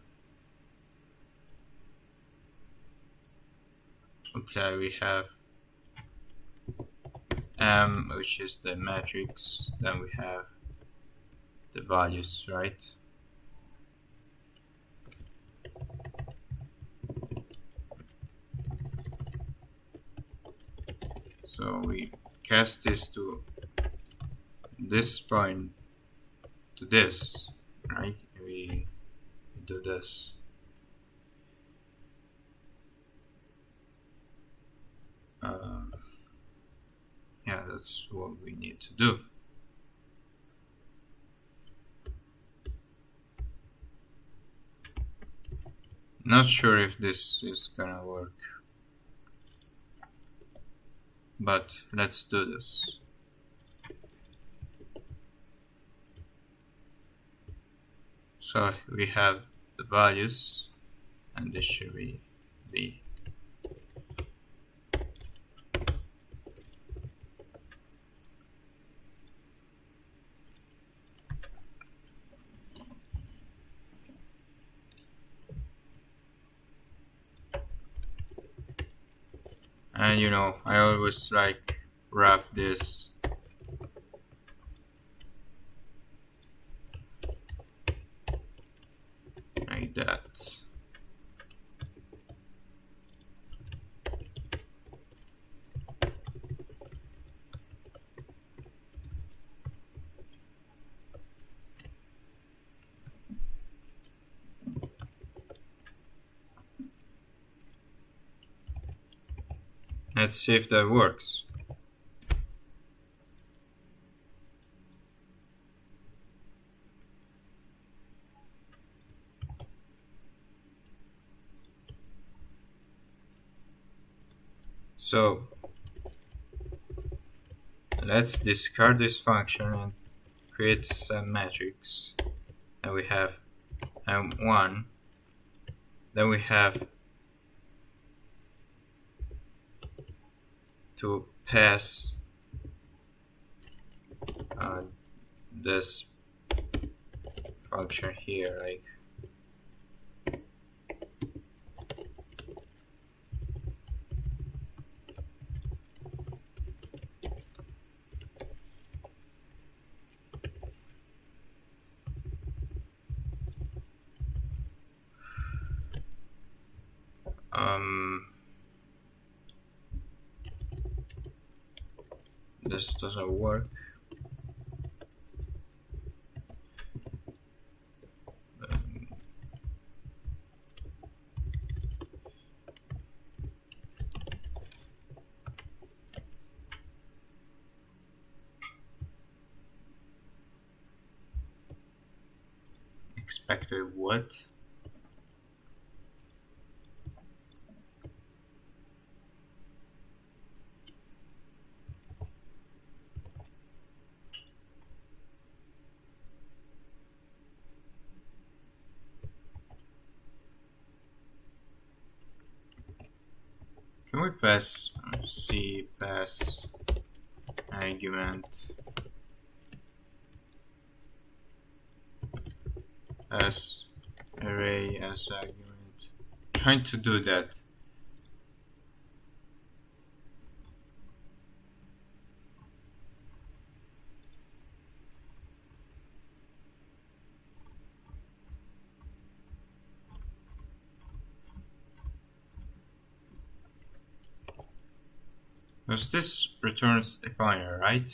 Speaker 2: Okay, we have M, which is the matrix, then we have the values, right? So we cast this to this point to this, right? We do this. Um, yeah, that's what we need to do. Not sure if this is gonna work, but let's do this. So we have the values, and this should be V. And you know, I always like wrap this like that. Let's see if that works. So let's discard this function and create some matrix. And we have M1. Then we have to pass this function here, like this doesn't work. Expected what? Can we pass C pass argument as array as argument? Trying to do that. Because this returns a pointer, right?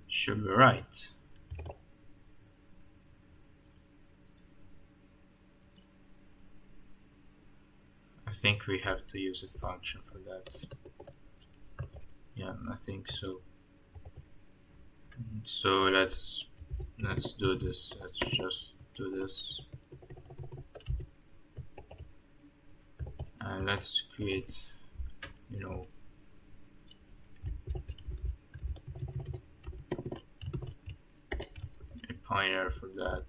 Speaker 2: Should be right. I think we have to use a function for that. Yeah, I think so. So let's do this. Let's just do this. And let's create, you know, a pointer for that.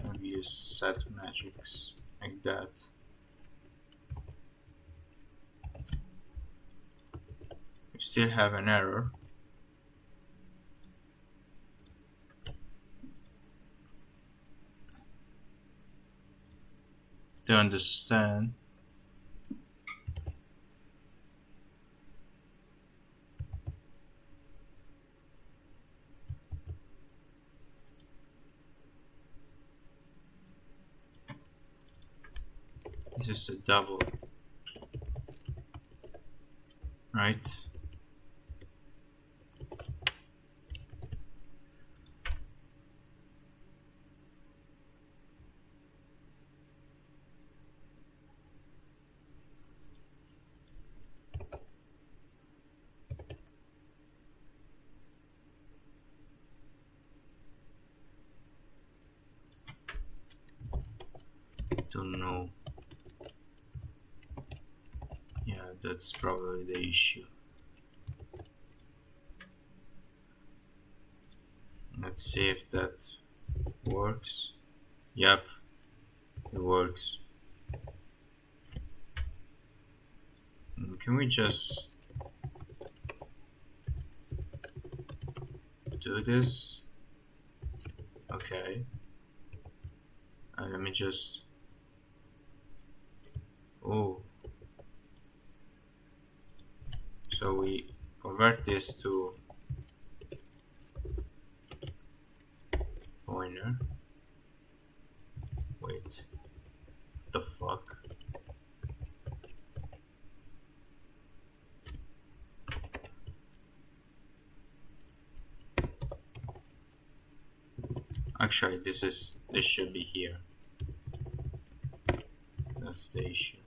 Speaker 2: And we use set matrix like that. We still have an error. to understand. This is a double, right? Don't know. Yeah, that's probably the issue. Let's see if that works. Yep, it works. Can we just do this? Okay. Let me just. Oh. So we convert this to pointer. Wait. What the fuck? Actually, this should be here. That's the issue.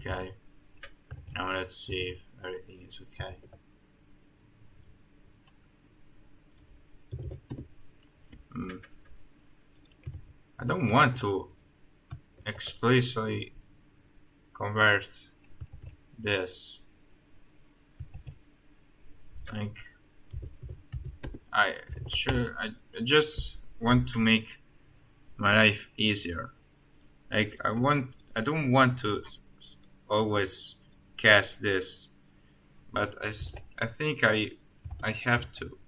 Speaker 2: Okay. Now let's see if everything is okay. I don't want to explicitly convert this. Like, I just want to make my life easier. Like, I don't want to always cast this, but I think I have to.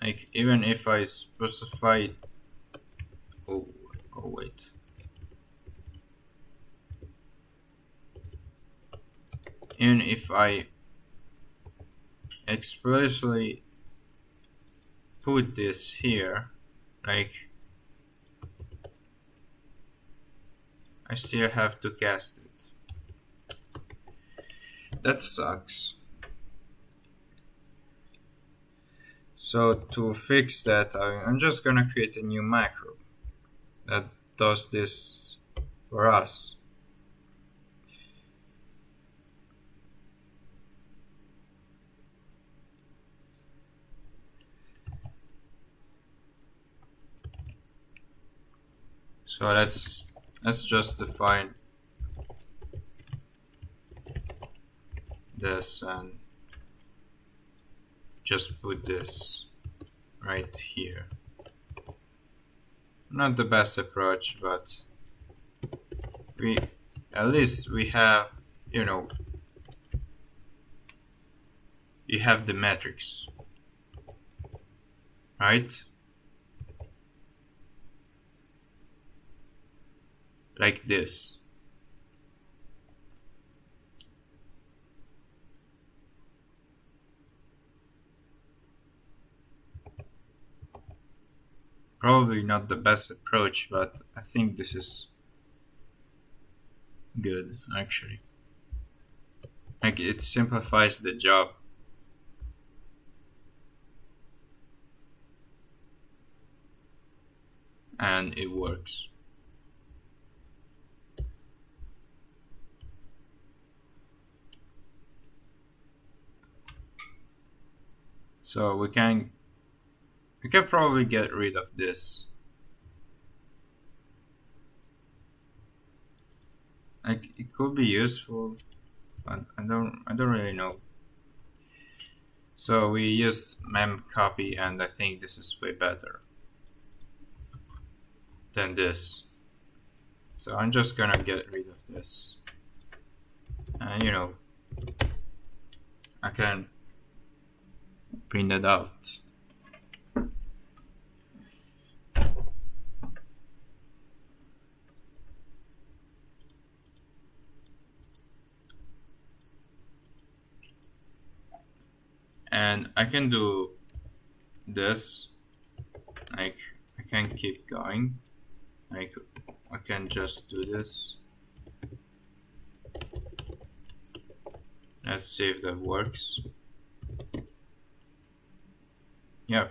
Speaker 2: Like, even if I specify. Oh wait. Even if I explicitly put this here, like, I still have to cast it. That sucks. So to fix that, I'm just gonna create a new macro that does this for us. So let's just define this and just put this right here. Not the best approach, but at least we have, you have the metrics, right? Like this. Probably not the best approach, but I think this is good, actually. Like, it simplifies the job. And it works. So we can probably get rid of this. Like, it could be useful, but I don't really know. So we used mem copy, and I think this is way better than this. So I'm just gonna get rid of this. And I can print it out. and I can do this. Like, I can keep going. Like, I can just do this. Let's see if that works. Yeah.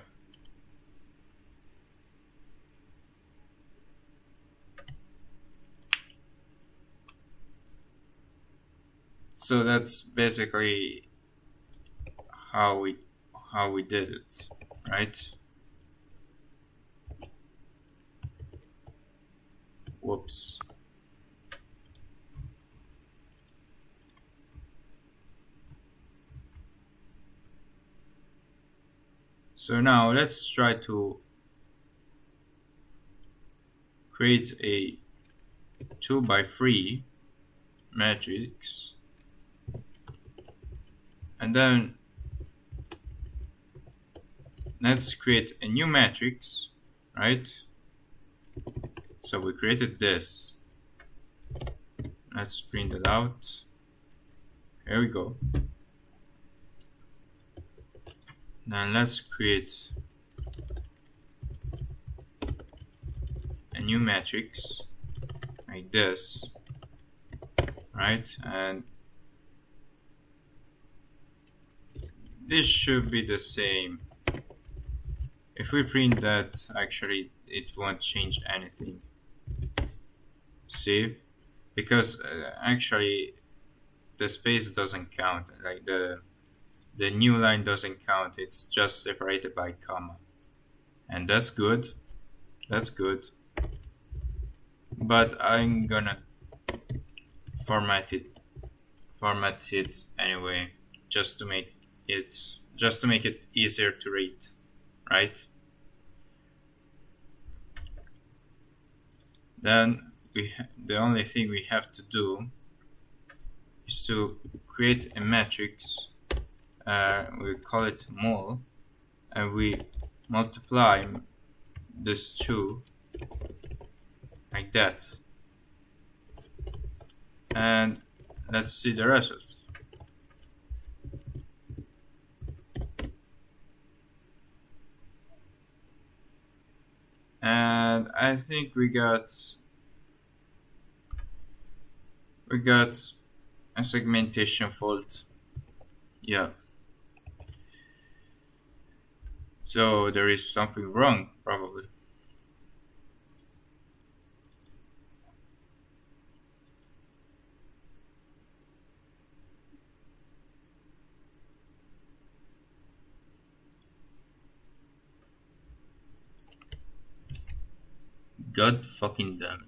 Speaker 2: So that's basically how we did it, right? Whoops. So now let's try to create a 2x3 matrix, and then let's create a new matrix, right? So we created this. Let's print it out. Here we go. Then let's create a new matrix like this, right? And this should be the same. If we print that, actually it won't change anything. See? Because actually the space doesn't count. Like the new line doesn't count. It's just separated by comma. And that's good. That's good. But I'm gonna format it anyway, just to make it easier to read, right? Then the only thing we have to do is to create a matrix. We call it mul, and we multiply this 2 like that, and let's see the results. And I think we got a segmentation fault. Yeah. So there is something wrong, probably. God fucking damn it.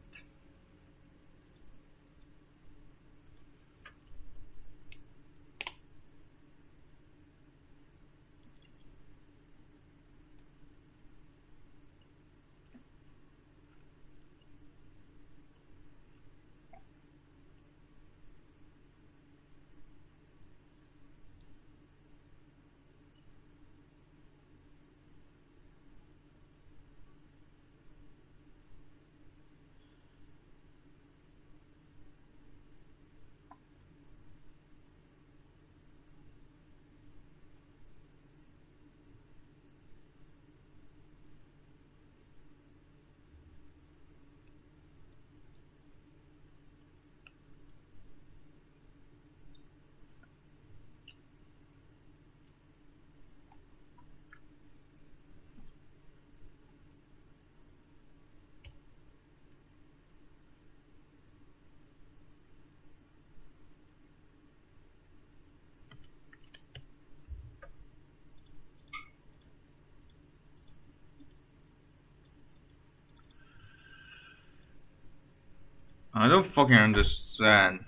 Speaker 2: I don't fucking understand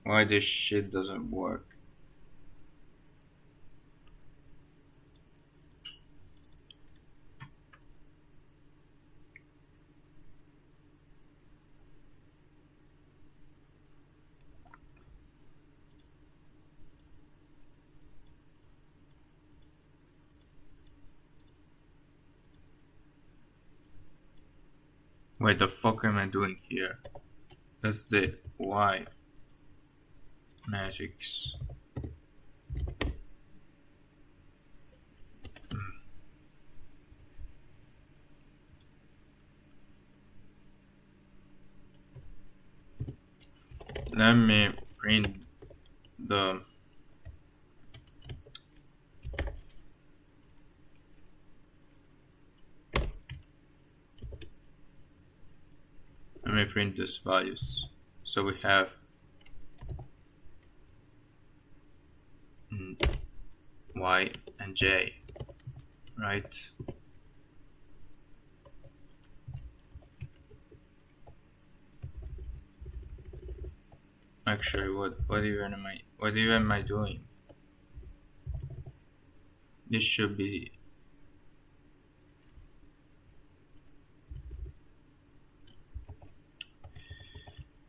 Speaker 2: why this shit doesn't work. What the fuck am I doing here? That's the Y matrix. let me print the let me print these values. So we have Y and J, right? Actually, what even am I doing? This should be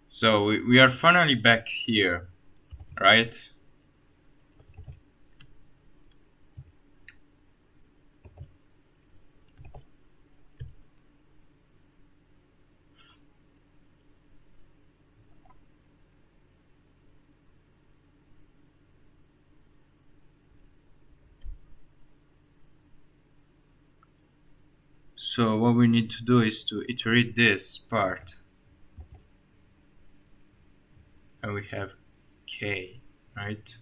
Speaker 2: so we are finally back here, right? So what we need to do is to iterate this part, and we have K, right?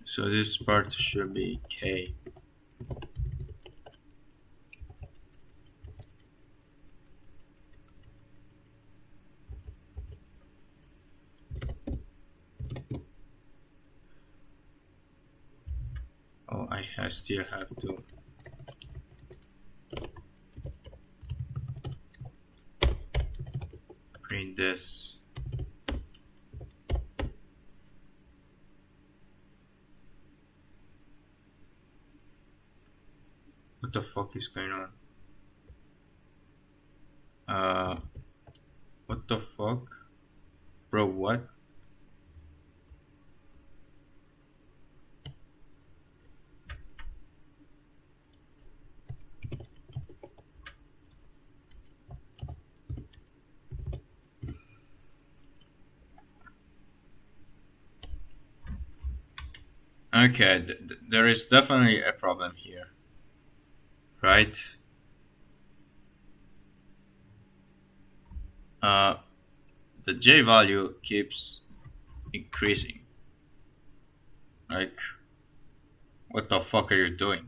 Speaker 2: So this part should be K. Oh, I still have to print this. What the fuck is going on? What the fuck? Bro, what? Okay, there is definitely a problem here, right? The J value keeps increasing. Like, what the fuck are you doing?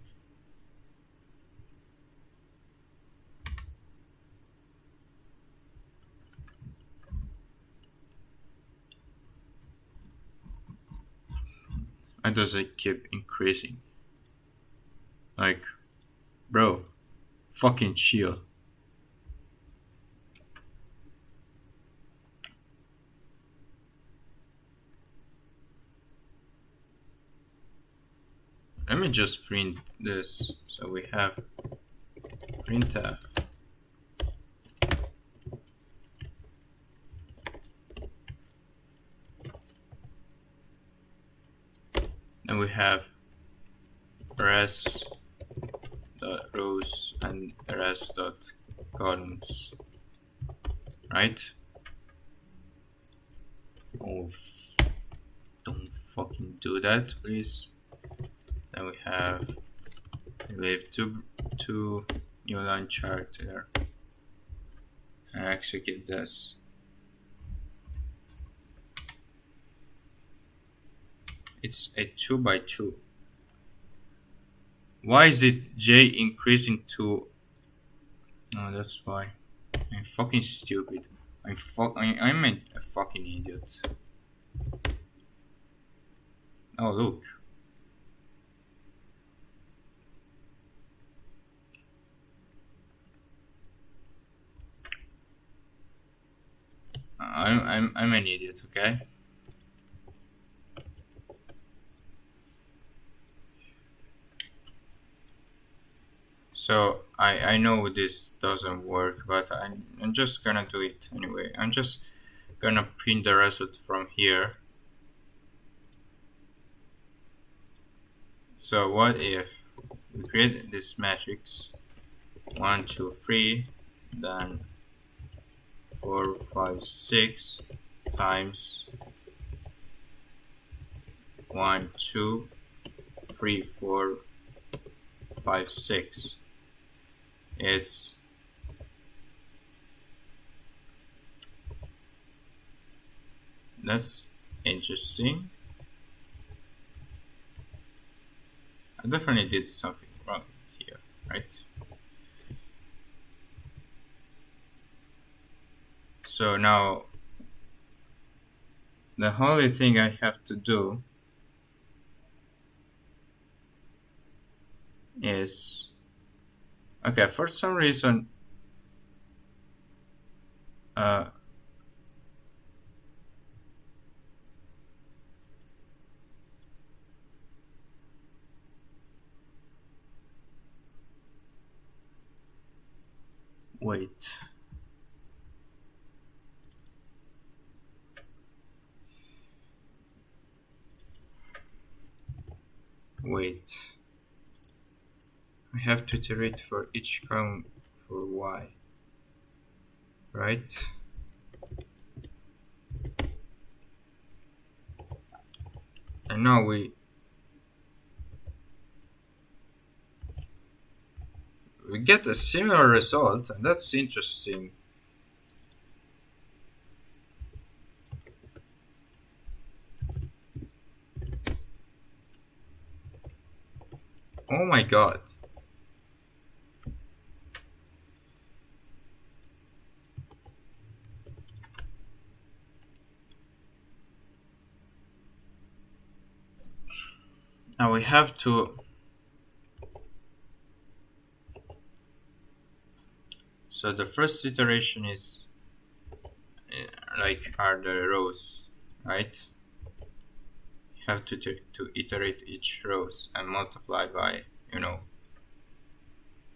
Speaker 2: Why does it keep increasing? Like, bro, fucking chill. Let me just print this. So we have printf. And we have res dot rows and res dot columns, right? Oh, don't fucking do that, please. Then we have two new line chart there, and execute this. It's a 2 by 2. Why is it J increasing to? Oh, that's why. I'm fucking stupid. I'm a fucking idiot. Oh, look. I'm an idiot, okay? So I know this doesn't work, but I'm just gonna do it anyway. I'm just gonna print the result from here. So what if we create this matrix 1, 2, 3, then 4, 5, 6 times 1, 2, 3, 4, 5, 6 is that's interesting. I definitely did something wrong here, right? So now the only thing I have to do is, okay, for some reason uh, wait, I have to iterate for each column for y, right? And now we get a similar result, and that's interesting. Oh my god. Now we have to, so the first iteration is like are the rows, right? You have to iterate each rows and multiply by,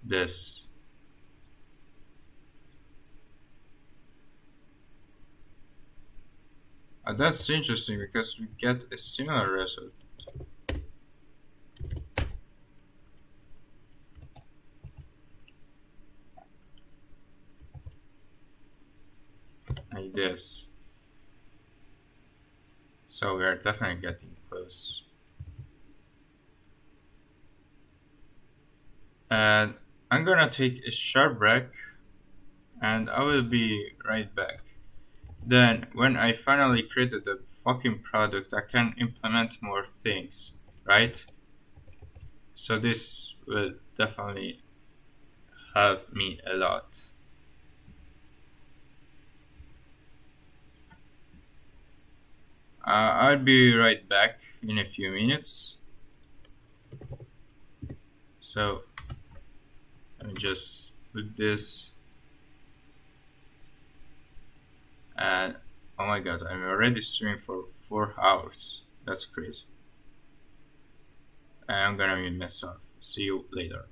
Speaker 2: this. That's interesting because we get a similar result. Like this. So we are definitely getting close. And I'm gonna take a short break and I will be right back. Then, when I finally created the fucking product, I can implement more things, right? So this will definitely help me a lot. I'll be right back in a few minutes. So let me just put this, and oh my god, I'm already streaming for 4 hours. That's crazy. And I'm gonna be mess up. See you later.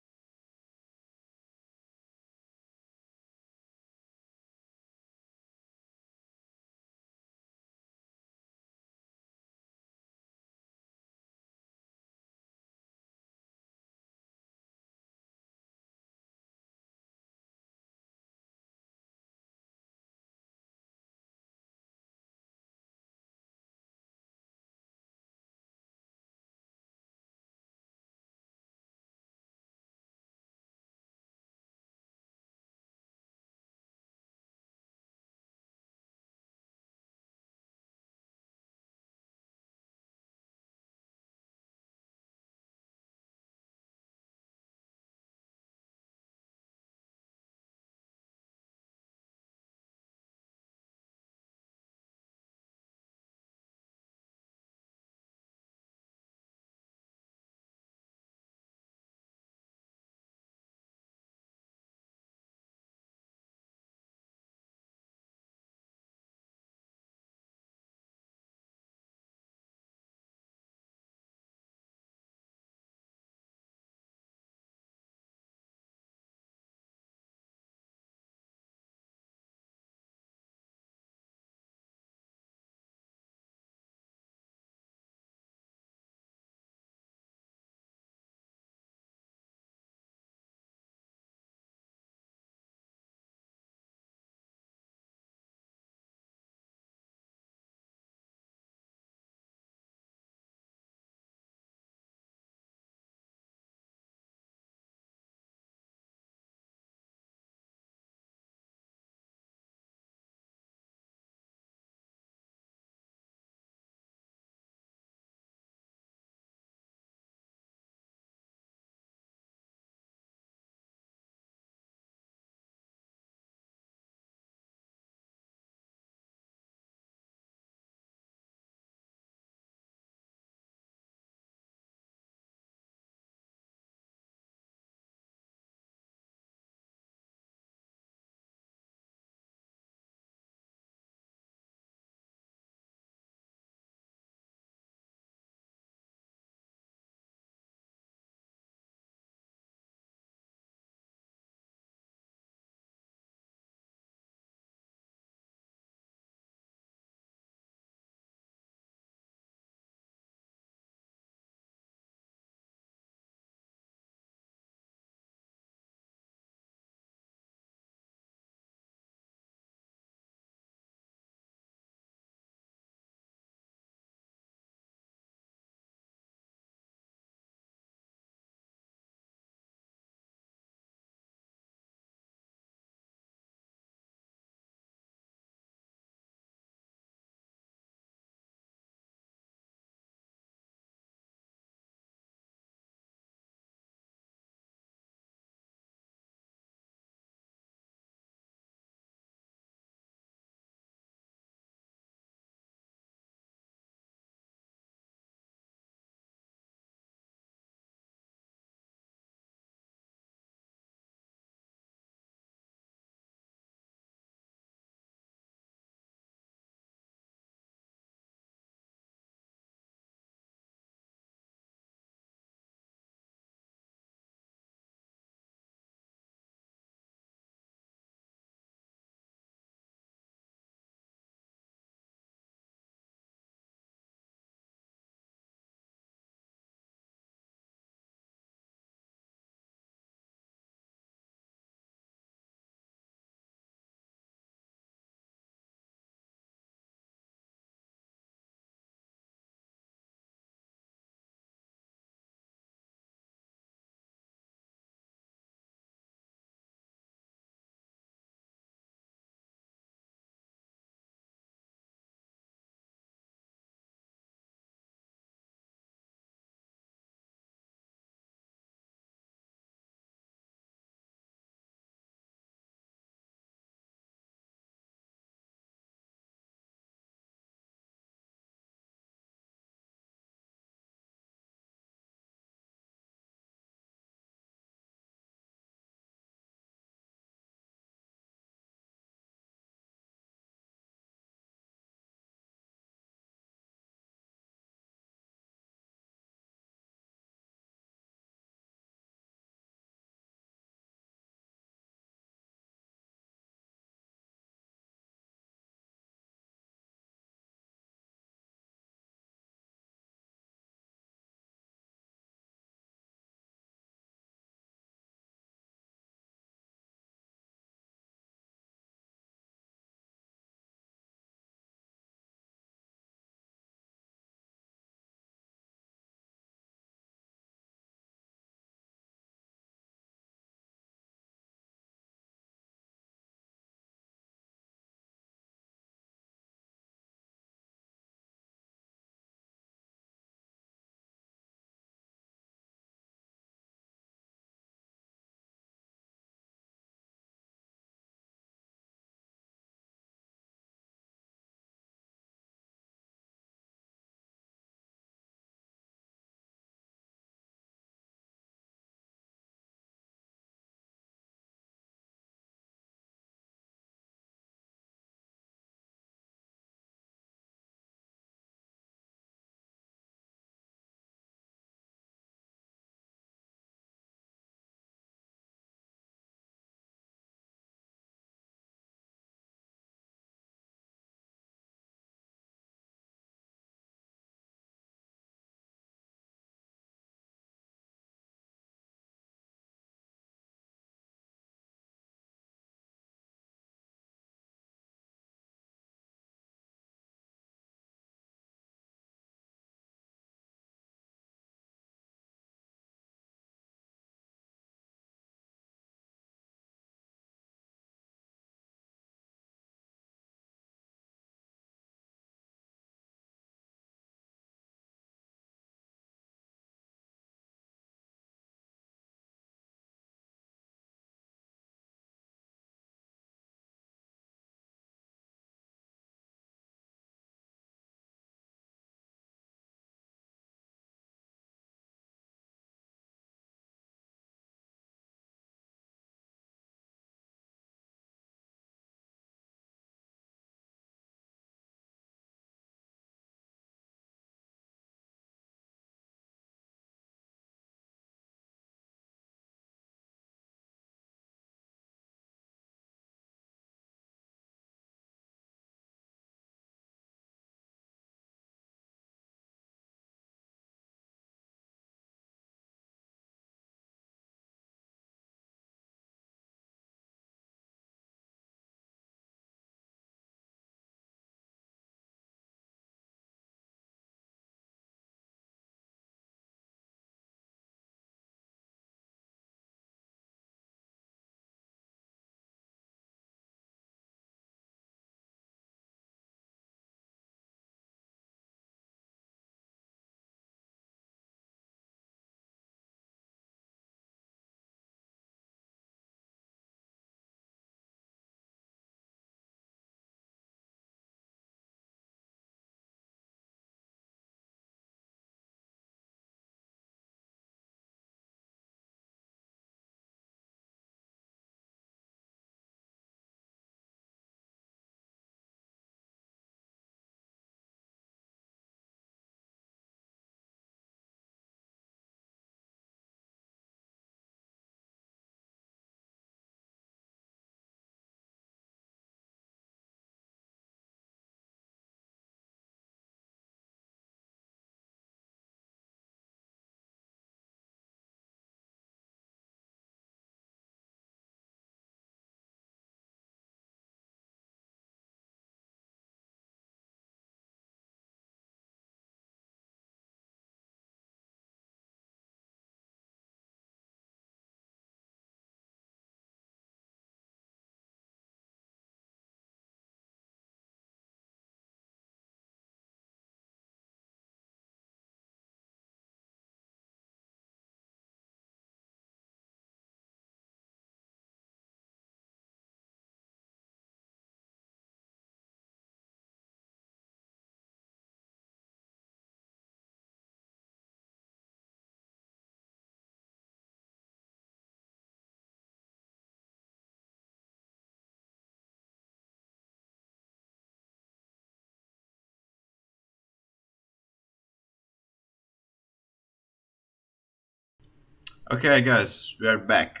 Speaker 2: Okay, guys, we are back.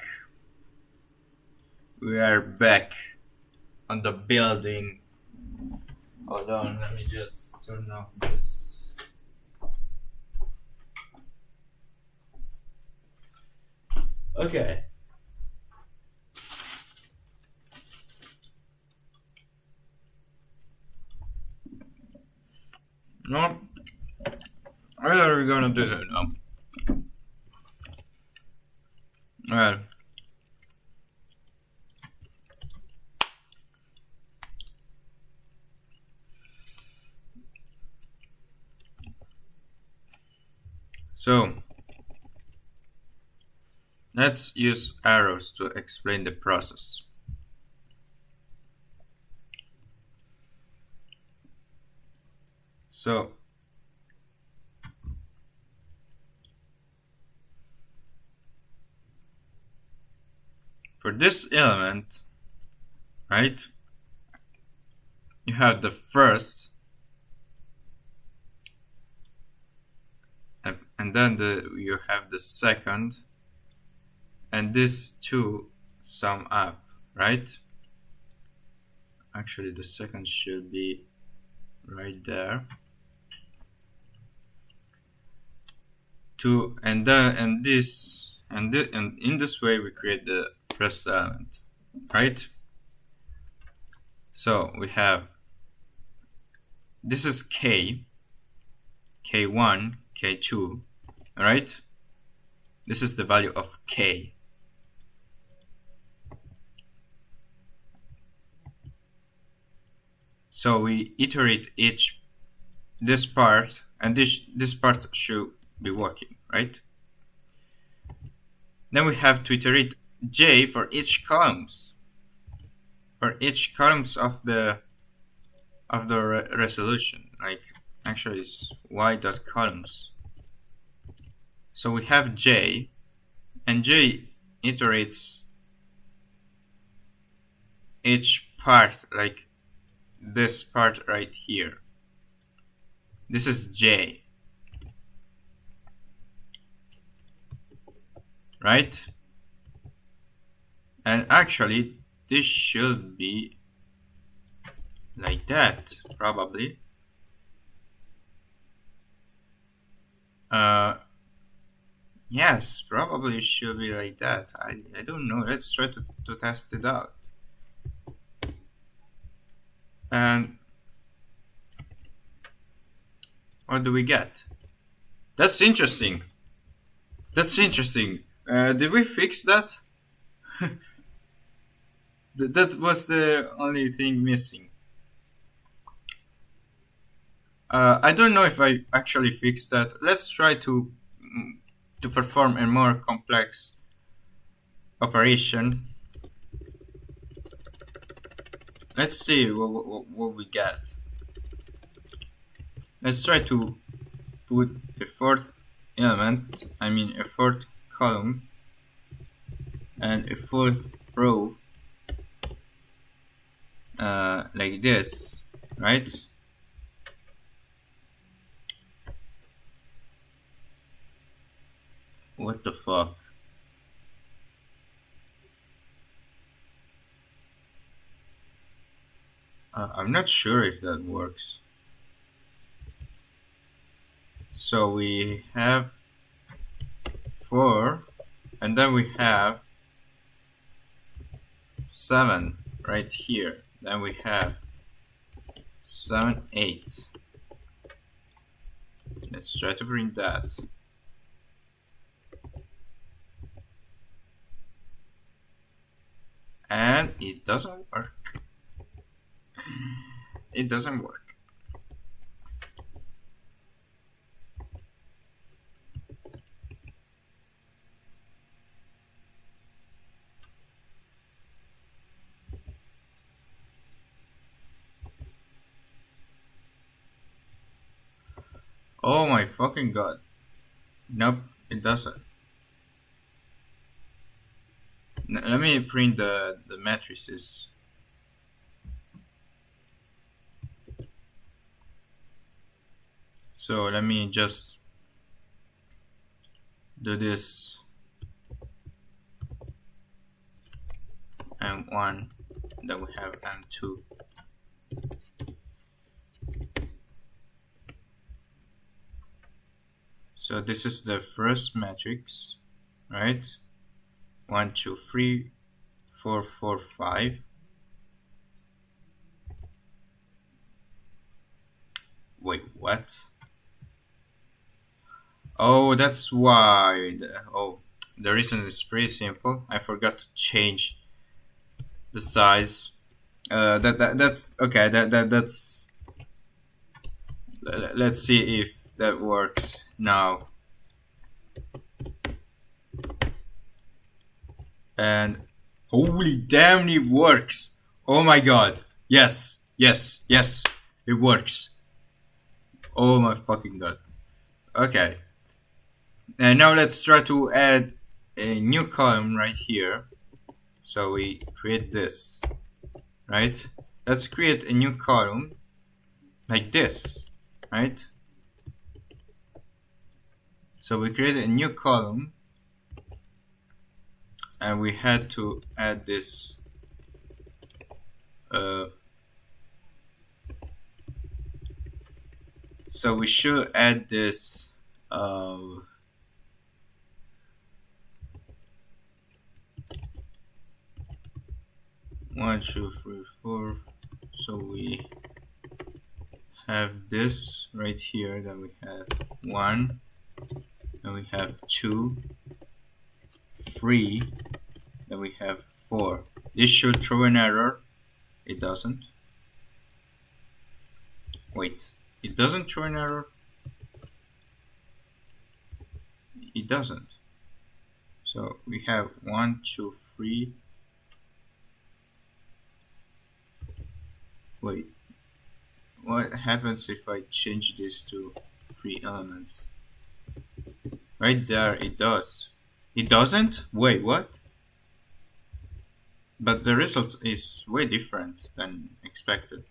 Speaker 2: We are back on the building. Hold on, let me just turn off this. Okay. No, what are we gonna do now? Well, so let's use arrows to explain the process. So for this element, right, you have the first and then you have the second, and these two sum up, right? Actually, the second should be right there. Two, and then and this and in this way we create the first element, right? So we have this is k, k1, k2, right? This is the value of k. So we iterate this part, and this part should be working, right? Then we have to iterate j for each columns, of the resolution. Like actually it's y dot columns. So we have j, and j iterates each part, like this part right here. This is j, right? And actually this should be like that, probably. Yes, probably it should be like that. I don't know. Let's try to test it out. And what do we get? That's interesting. Did we fix that? That was the only thing missing. I don't know if I actually fixed that. Let's try to perform a more complex operation. Let's see what we get. Let's try to put a fourth element, a fourth column, and a fourth row like this, right? What the fuck? I'm not sure if that works. So we have 4, and then we have 7 right here. Then we have 7, 8. Let's try to print that. And it doesn't work. It doesn't work. Oh my fucking god. Nope, it doesn't. Let me print the matrices. So let me just do this M1, then we have M2. So this is the first matrix, right? 1, 2, 3, 4, 4, 5. Wait, what? Oh, that's why. The reason is pretty simple. I forgot to change the size. That's okay. That's. Let's see if that works now. And holy damn, it works! Oh my god! Yes, yes, yes, it works. Oh my fucking god. Okay. And now let's try to add a new column right here. So we create this, right? Let's create a new column like this, right? So we created a new column and we had to add this so we should add this 1, 2, 3, 4. So we have this right here, then we have 1, then we have 2, 3, then we have 4. This should throw an error. It doesn't. Wait, it doesn't throw an error? It doesn't. So we have 1, 2, 3. Wait, what happens if I change this to 3 elements? Right there, it does. It doesn't? Wait, what? But the result is way different than expected.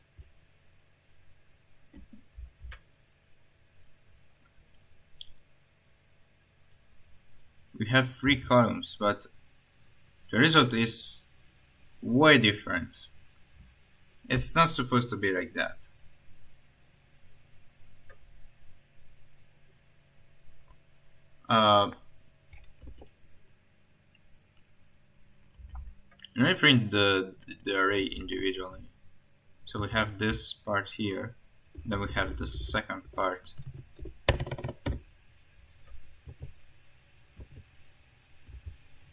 Speaker 2: We have 3 columns, but the result is way different. It's not supposed to be like that. Let me print the array individually. So we have this part here, then we have the second part.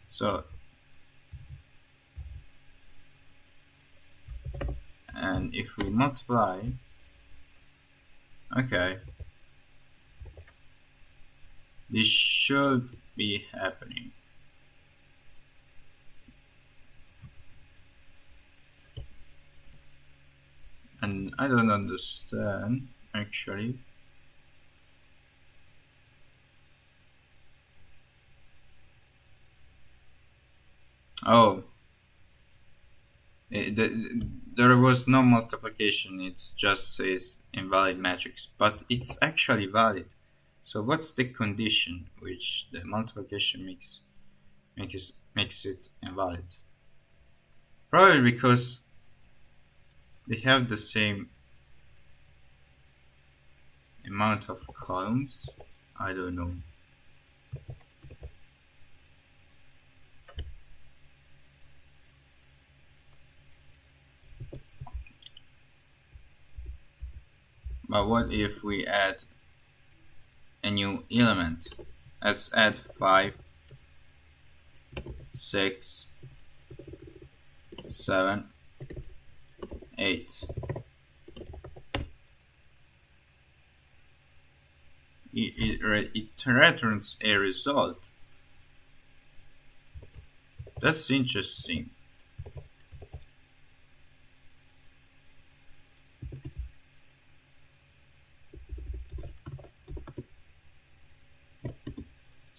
Speaker 2: So, and if we multiply, okay, this should be happening. And I don't understand actually. Oh, there was no multiplication, it just says invalid matrix, but it's actually valid. So what's the condition which the multiplication makes it invalid? Probably because they have the same amount of columns. I don't know. But what if we add a new element? Let's add 5, 6, 7, 8. It returns a result. That's interesting.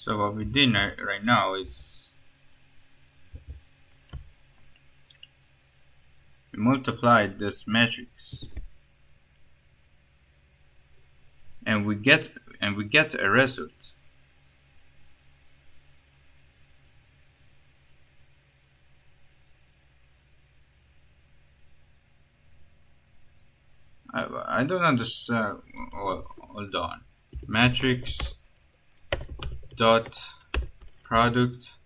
Speaker 2: So what we did right now is we multiplied this matrix, and we get a result. I don't understand. Hold on. Matrix dot product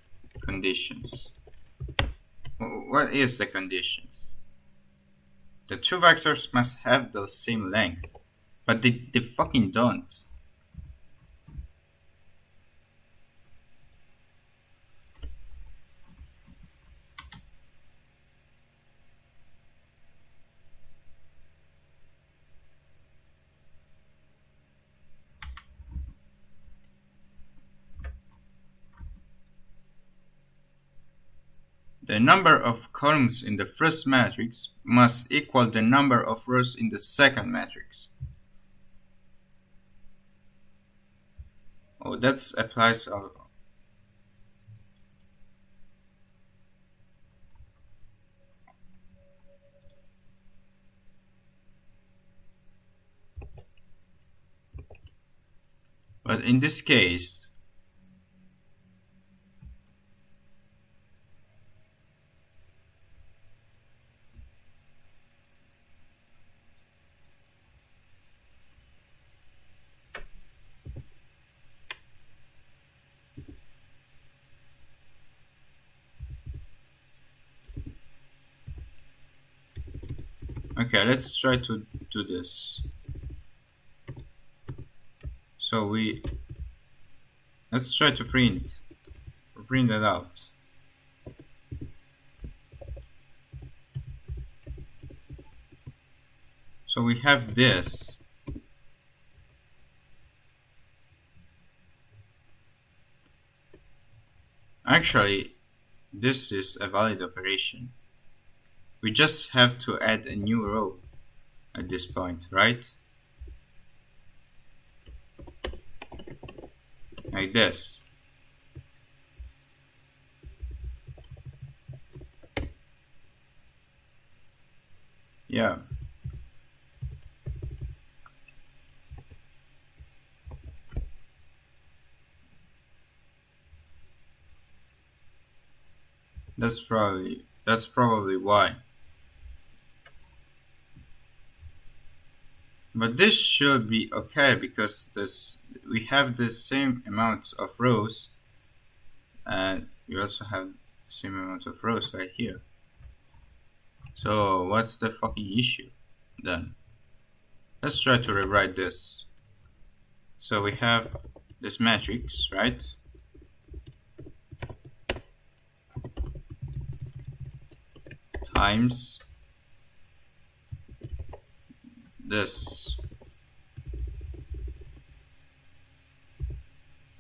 Speaker 2: conditions. What is the conditions? The two vectors must have the same length, but they fucking don't. The number of columns in the first matrix must equal the number of rows in the second matrix. Oh, that applies. But in this case, okay, let's try to do this. So let's try to print it out. So we have this. Actually, this is a valid operation. We just have to add a new row at this point, right? Like this. Yeah. That's probably why. But this should be okay because we have the same amount of rows, and we also have the same amount of rows right here. So what's the fucking issue then? Let's try to rewrite this. So we have this matrix, right? Times this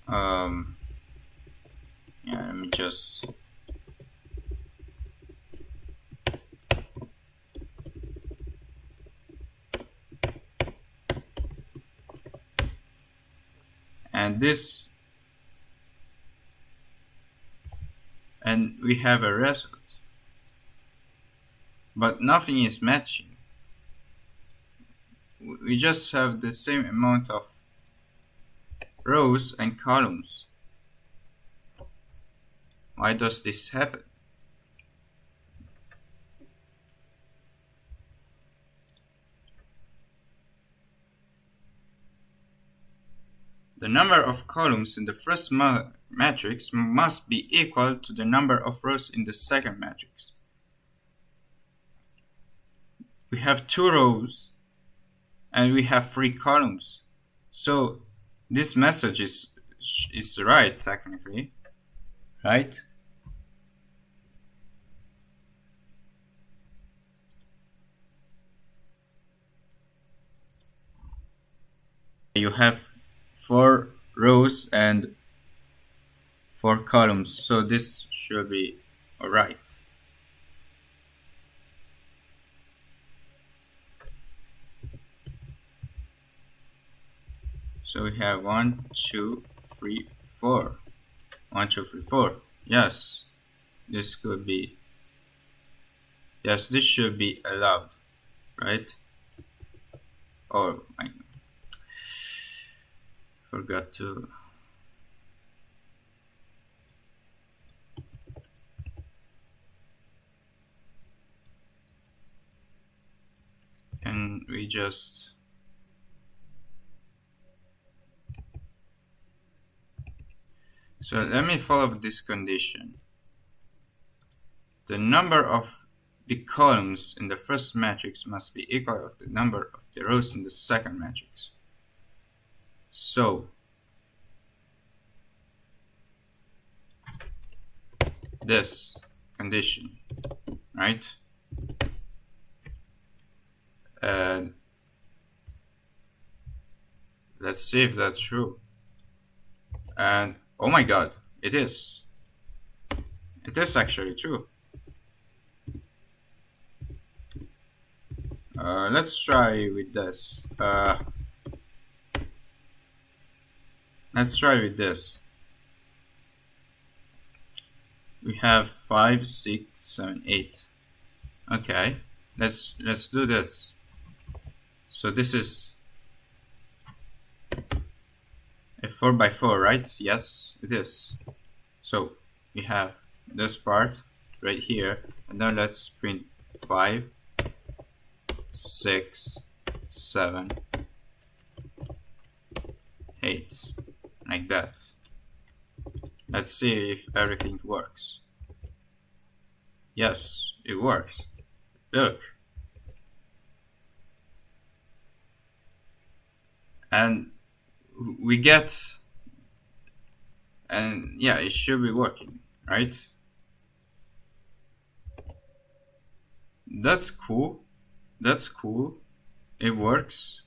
Speaker 2: yeah, let me just and this, and we have a result, but nothing is matching. We just have the same amount of rows and columns. Why does this happen? The number of columns in the first matrix must be equal to the number of rows in the second matrix. We have 2 rows and we have 3 columns. So this message is right technically, right? You have 4 rows and 4 columns, so this should be alright. So we have 1, 2, 3, 4. 1, 2, 3, 4. Yes, this could be. Yes, this should be allowed, right? Or I forgot to. Can we just So let me follow this condition. The number of the columns in the first matrix must be equal to the number of the rows in the second matrix. So this condition, right? And let's see if that's true. And oh my god, it is. It is actually true. Let's try with this. Let's try with this. We have 5, 6, 7, 8. Okay, let's do this. So this is a 4x4, right? Yes, it is. So we have this part right here, and then let's print 5, 6, 7, 8, like that. Let's see if everything works. Yes, it works. Look. And we get, and yeah, it should be working, right? That's cool. That's cool. It works.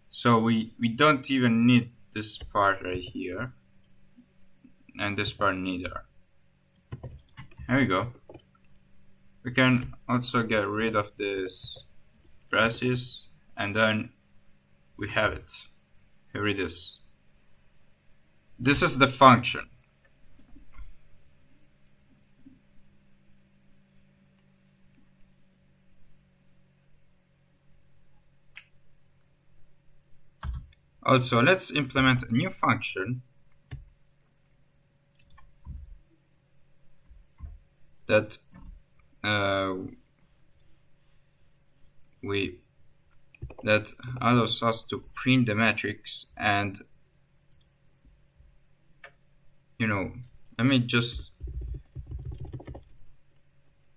Speaker 2: So we don't even need this part right here. And this part neither. Here we go. We can also get rid of this braces, and then we have it. Here it is. This is the function. Also, let's implement a new function that that allows us to print the matrix. And let me just,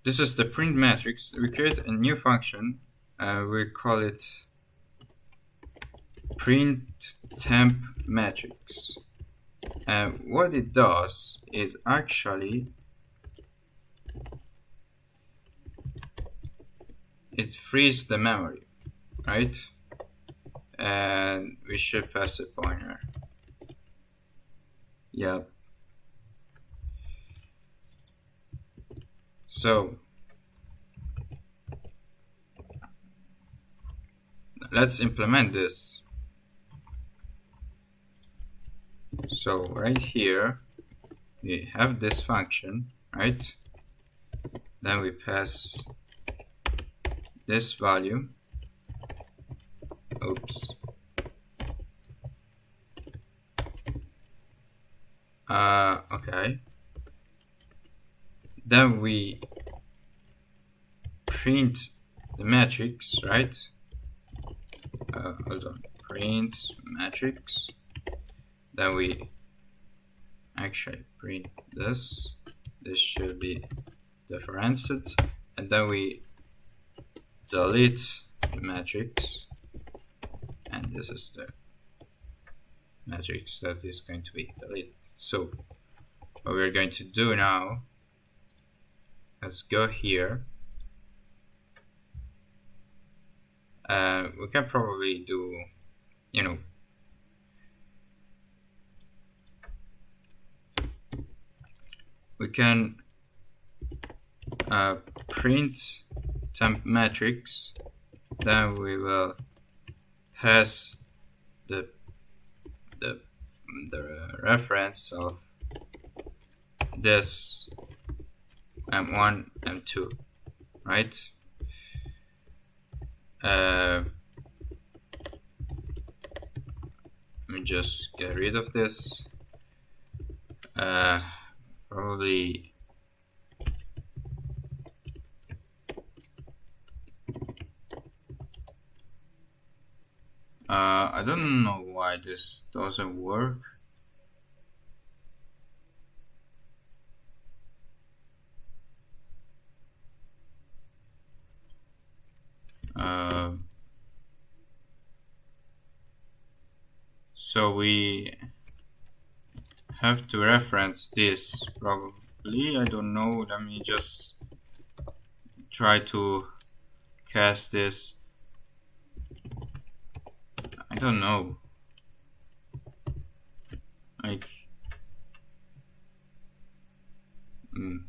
Speaker 2: this is the print matrix. We create a new function, we call it print temp matrix, and what it does is actually it frees the memory, right? And we should pass a pointer. Yep. So let's implement this. So right here we have this function, right? Then we pass this value. Oops. Okay. Then we print the matrix, right? Hold on. Print matrix. Then we actually print this. This should be differenced, and then we delete the matrix, and this is the matrix that is going to be deleted. So what we're going to do now, let's go here. We can probably do, we can print temp matrix, then we will pass the reference of this M1, M2, right? Let me just get rid of this. Probably I don't know why this doesn't work. So we have to reference this probably. I don't know. Let me just try to cast this. I don't know. Like, mm.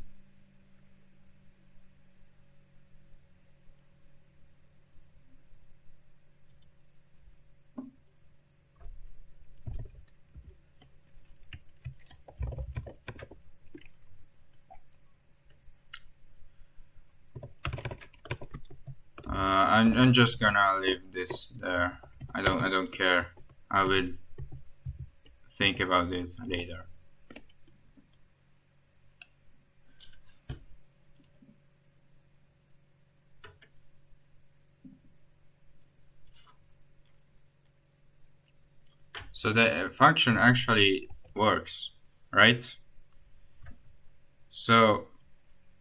Speaker 2: I'm just gonna leave this there. I don't care. I will think about it later. So the function actually works, right? So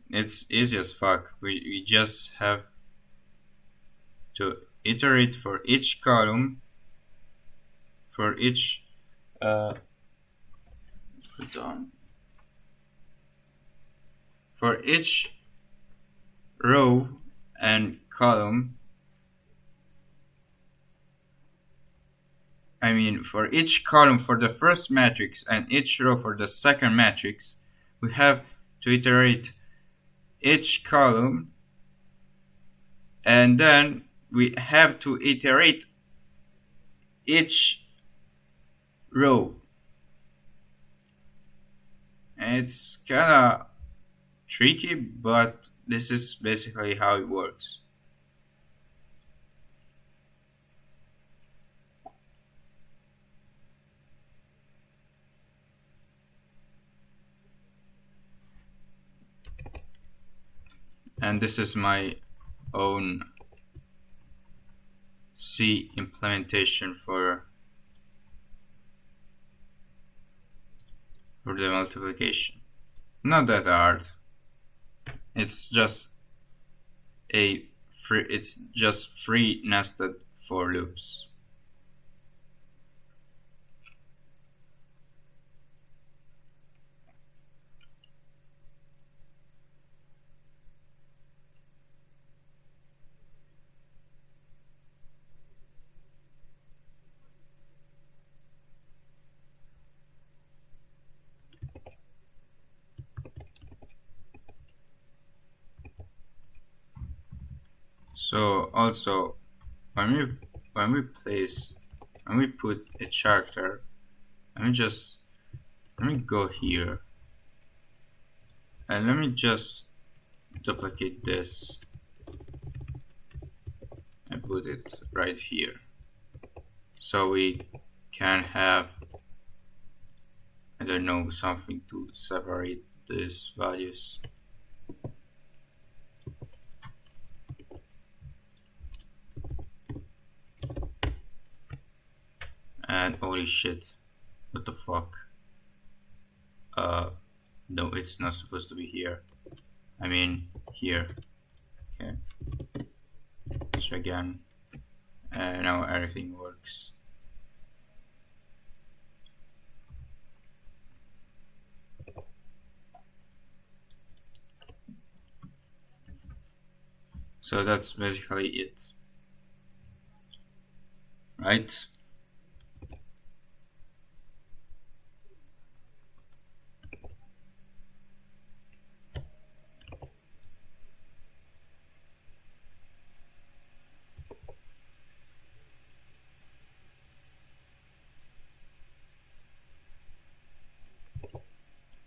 Speaker 2: it's easy as fuck. We just have to iterate for each column, for each hold on, for each row and column. I mean, for each column for the first matrix and each row for the second matrix, we have to iterate each column, and then we have to iterate each row. And it's kinda tricky, but this is basically how it works. And this is my own C implementation for the multiplication. Not that hard. It's just free nested for loops. So also when we put a character, let me go here and let me just duplicate this and put it right here so we can have, I don't know, something to separate these values. And holy shit, what the fuck? No, it's not supposed to be here. I mean, here. Okay. Let's try again. And now everything works. So that's basically it. Right?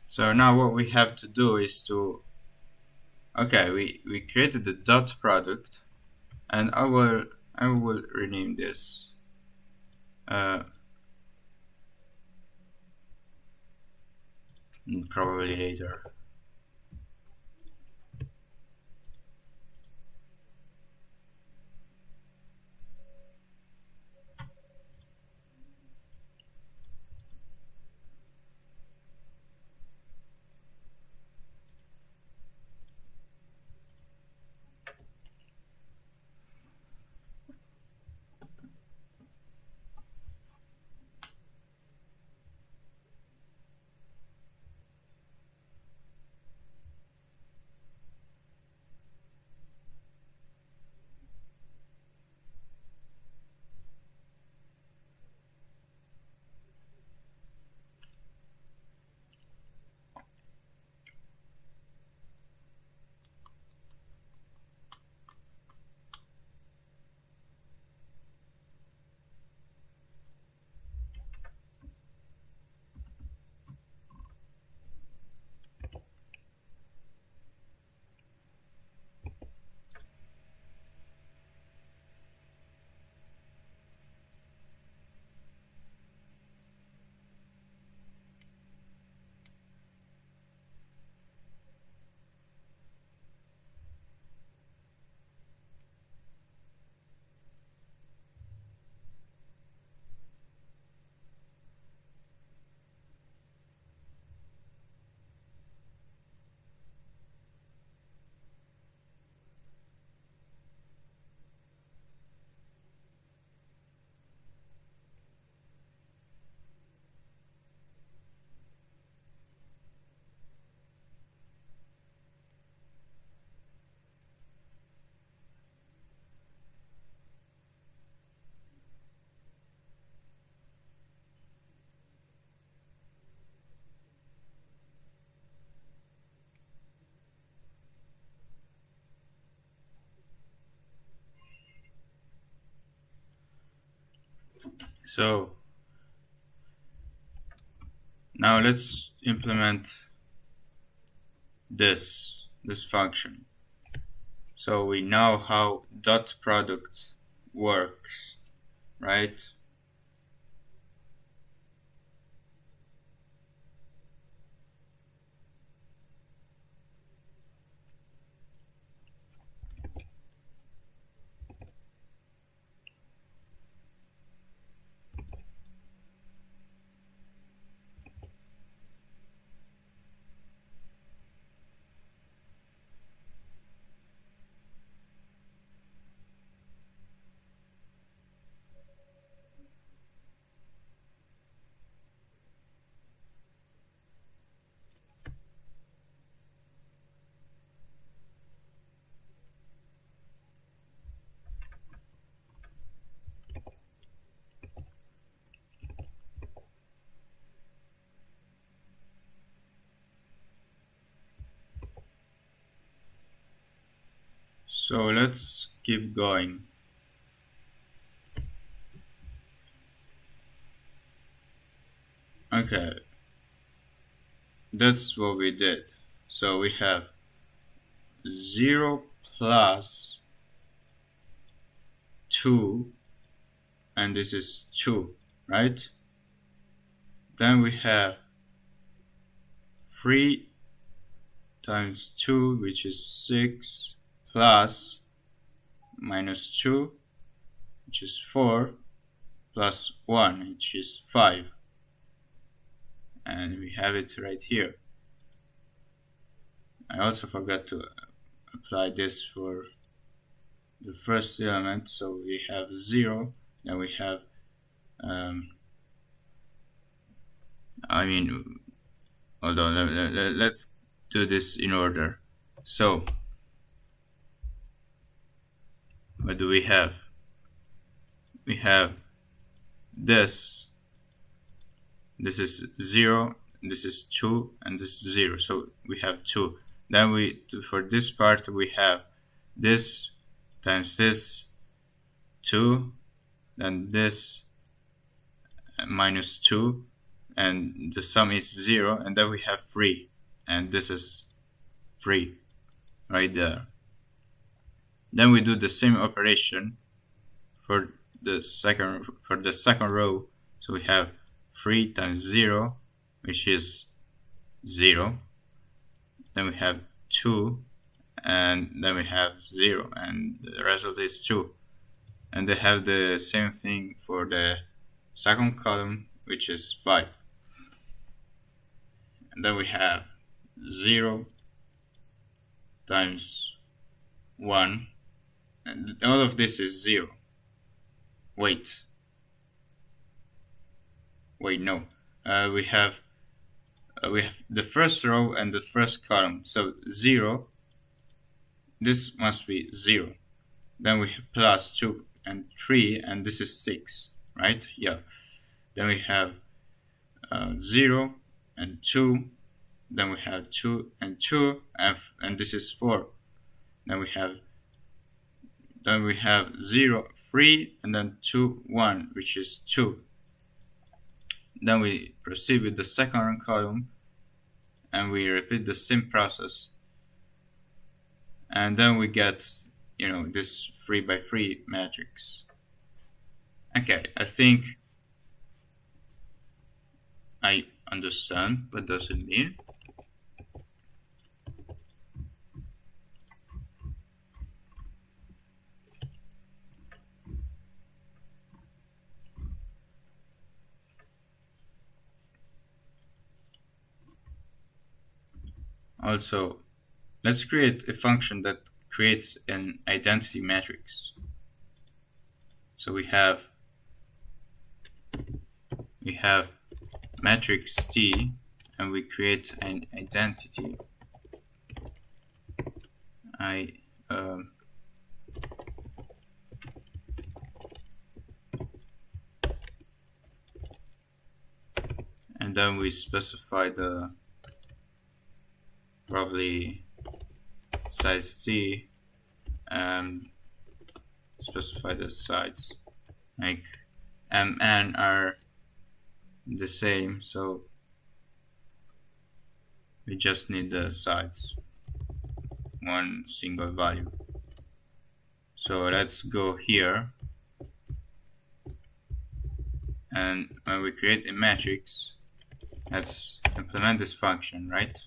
Speaker 2: So now what we have to do is to, okay, we created the dot product, and I will rename this probably later. So now let's implement this function. So we know how dot product works, right? So let's keep going. Okay, that's what we did. So we have 0 plus 2, and this is 2, right? Then we have 3 times 2, which is 6, plus minus 2, which is 4, plus 1, which is 5. And we have it right here. I also forgot to apply this for the first element, so we have 0, then we have hold on, let's do this in order. So what do we have? We have this is 0, this is 2, and this is 0, so we have 2. Then for this part we have this times this 2, then this minus 2, and the sum is 0, and then we have 3, and this is 3 right there. Then we do the same operation for the second row. So we have 3 times 0, which is 0. Then we have 2, and then we have 0, and the result is 2. And they have the same thing for the second column, which is 5. And then we have 0 times 1, and all of this is 0. Wait, no. We have the first row and the first column. So 0, this must be 0. Then we have plus 2 and 3, and this is 6, right? Yeah. Then we have 0 and 2. Then we have 2 and 2, and this is 4. Then we have 0, 3, and then 2, 1, which is 2. Then we proceed with the second column, and we repeat the same process. And then we get, this 3 by 3 matrix. Okay, I think I understand what does it mean. Also, let's create a function that creates an identity matrix. So we have matrix T, and we create an identity. And then we specify the probably size T, and specify the size like m, n are the same, so we just need the sides, one single value. So let's go here, and when we create a matrix, let's implement this function, right?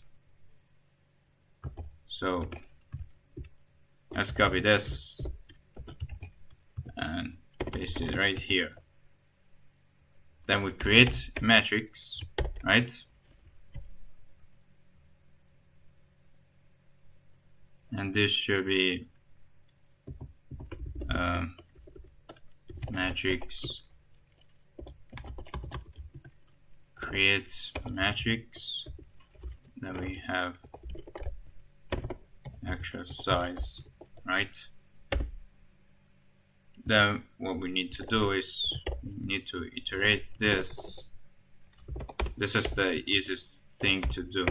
Speaker 2: So let's copy this and paste it right here. Then we create a matrix, right? And this should be matrix create matrix. Then we have actual size, right? Then what we need to do is we need to iterate this. This is the easiest thing to do.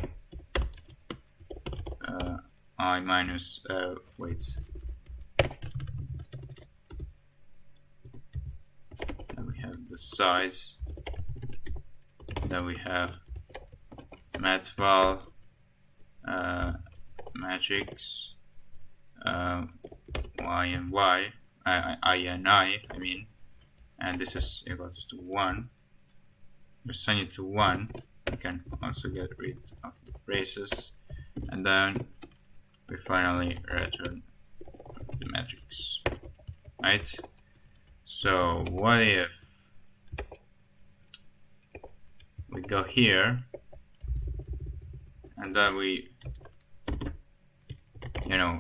Speaker 2: I minus wait. Then we have the size. Then we have matval matrix y and y, I and I mean, and this is equals to 1. We assign it to 1. We can also get rid of the braces, and then we finally return the matrix, right? So what if we go here and then we,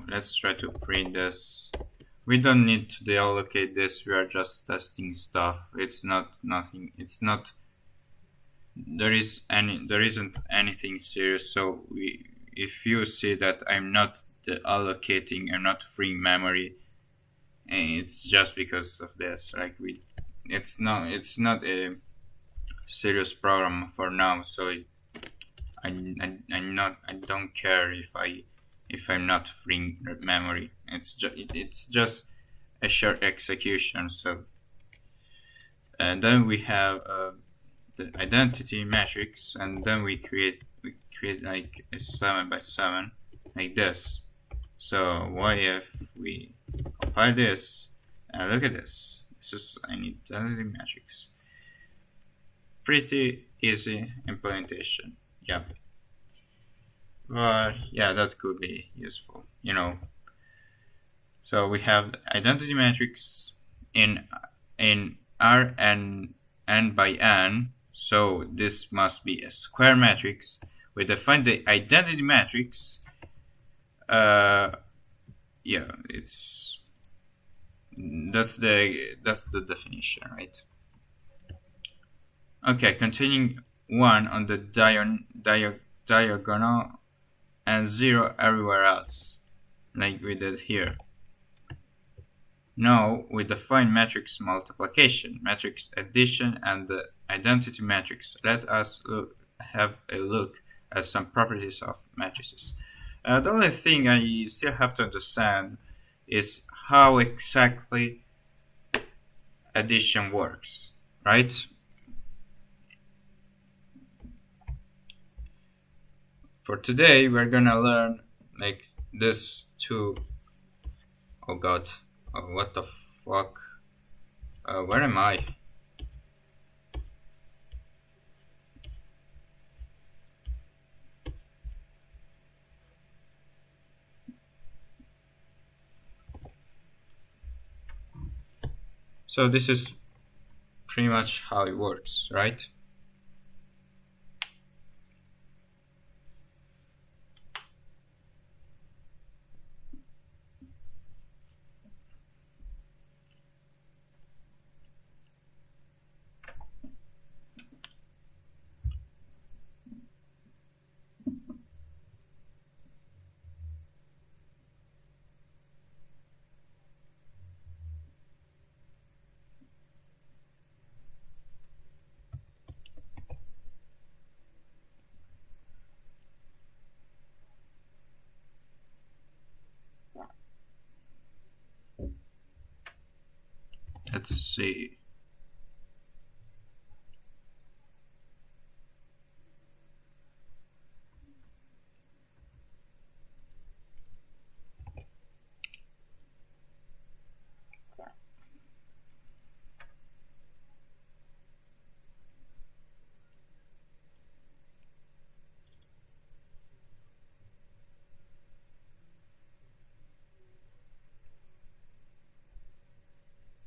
Speaker 2: let's try to print this. We don't need to deallocate this, we are just testing stuff. It's not nothing, it's not, there isn't anything serious. So if you see that I'm not allocating, I'm not freeing memory, it's just because of this. Like it's not a serious problem for now. So I don't care if I'm not freeing memory. It's just a short execution. So and then we have the identity matrix, and then we create like a 7 by 7 like this. So what if we compile this and look at this? This is an identity matrix. Pretty easy implementation. Yeah. But yeah, that could be useful, So we have identity matrix in R and n by n. So this must be a square matrix. We define the identity matrix. Yeah, that's the definition, right? Okay, containing 1 on the diagonal and 0 everywhere else, like we did here. Now we define matrix multiplication, matrix addition, and the identity matrix. Let us have a look at some properties of matrices. The only thing I still have to understand is how exactly addition works, right? For today, we're gonna learn like this two. Oh god, what the fuck? Where am I? So this is pretty much how it works, right? Let's see.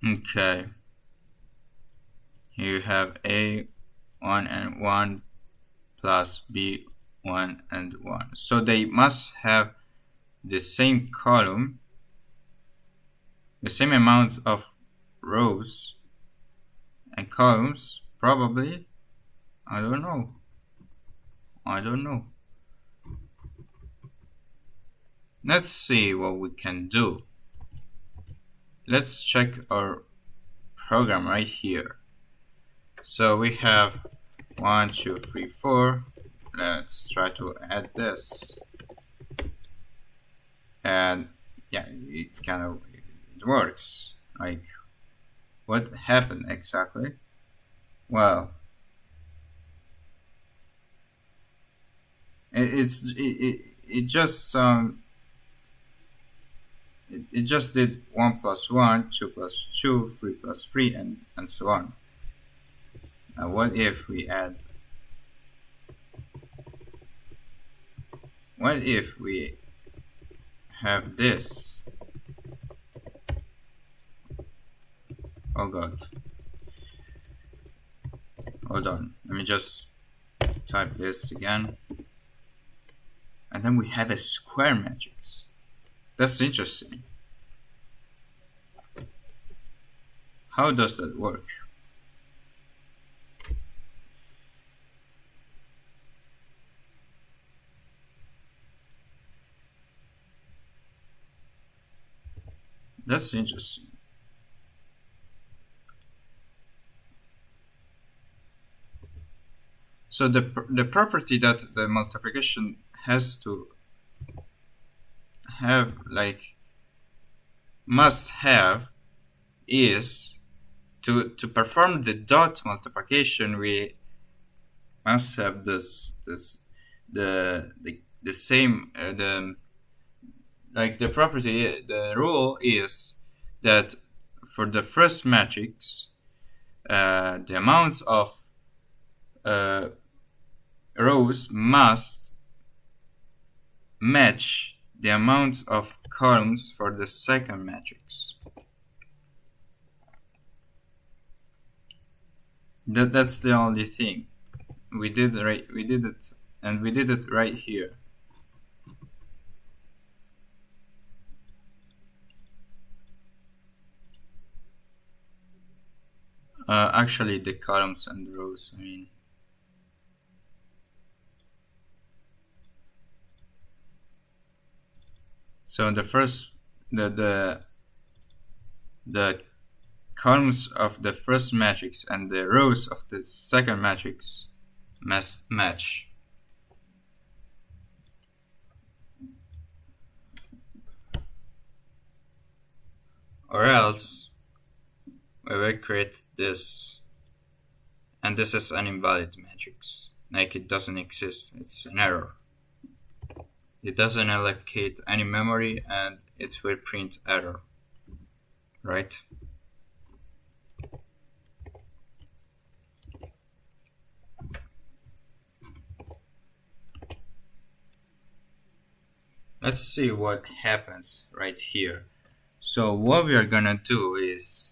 Speaker 2: Okay, here you have A1 and 1 plus B1 and 1. So they must have the same column, the same amount of rows and columns, probably. I don't know. I don't know. Let's see what we can do. Let's check our program right here. So we have 1, 2, 3, 4. Let's try to add this. And yeah, it works. Like, what happened exactly? Well, it just it just did 1 plus 1, 2 plus 2, 3 plus 3, and so on. Now what if we add, what if we have this? Oh god, hold on, let me just type this again. And then we have a square matrix. That's interesting. How does that work? That's interesting. So the property that the multiplication has to have, like, must have, is to perform the dot multiplication, we must have the same the property, the rule is that for the first matrix, the amount of rows must match the amount of columns for the second matrix. That's the only thing. We did it, and we did it right here. Actually, the columns and the rows, I mean. So the first, the columns of the first matrix and the rows of the second matrix must match. Or else we will create this, and this is an invalid matrix. Like, it doesn't exist, it's an error. It doesn't allocate any memory and it will print error, right? Let's see what happens right here. So what we are gonna do is,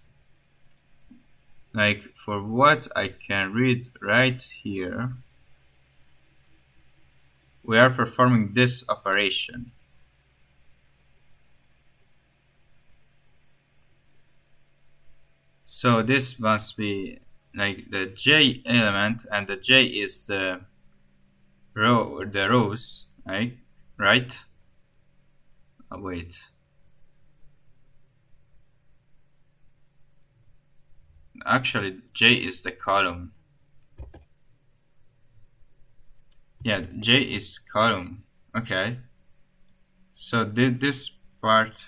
Speaker 2: like, for what I can read right here, we are performing this operation. So this must be like the J element, and the J is the rows, right? Oh, wait. Actually, J is the column. Yeah, J is column. Okay. So this part,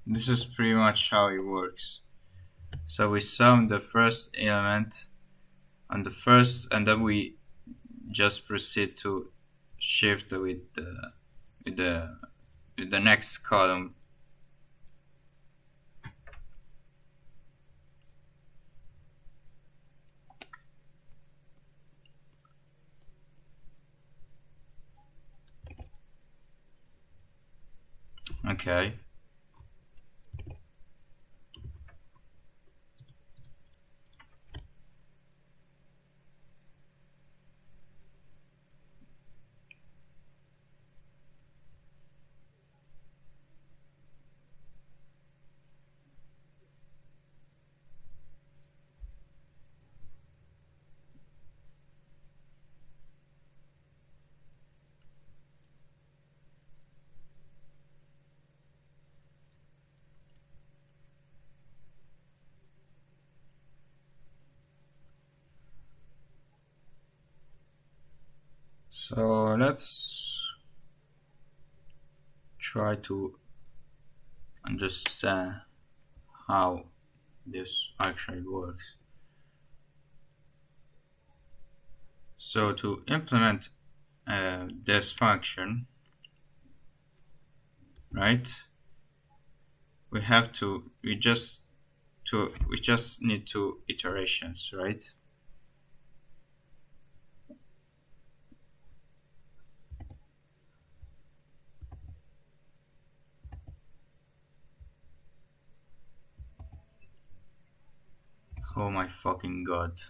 Speaker 2: this is pretty much how it works. So we sum the first element on the first, and then we just proceed to shift with the next column. Okay. So let's try to understand how this actually works. So to implement this function, right? We just need two iterations, right? Oh my fucking god.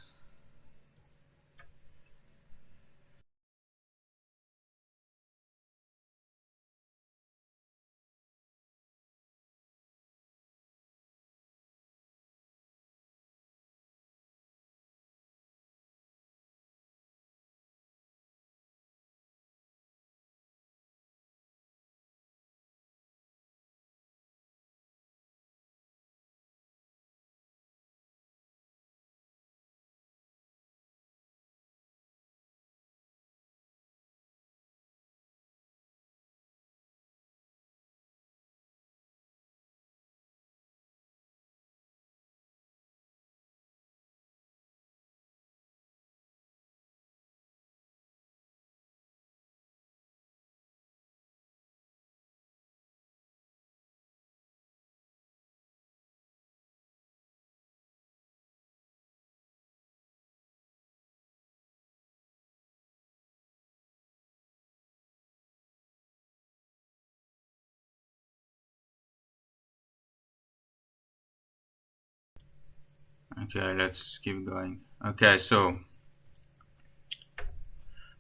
Speaker 2: Okay, let's keep going. Okay, so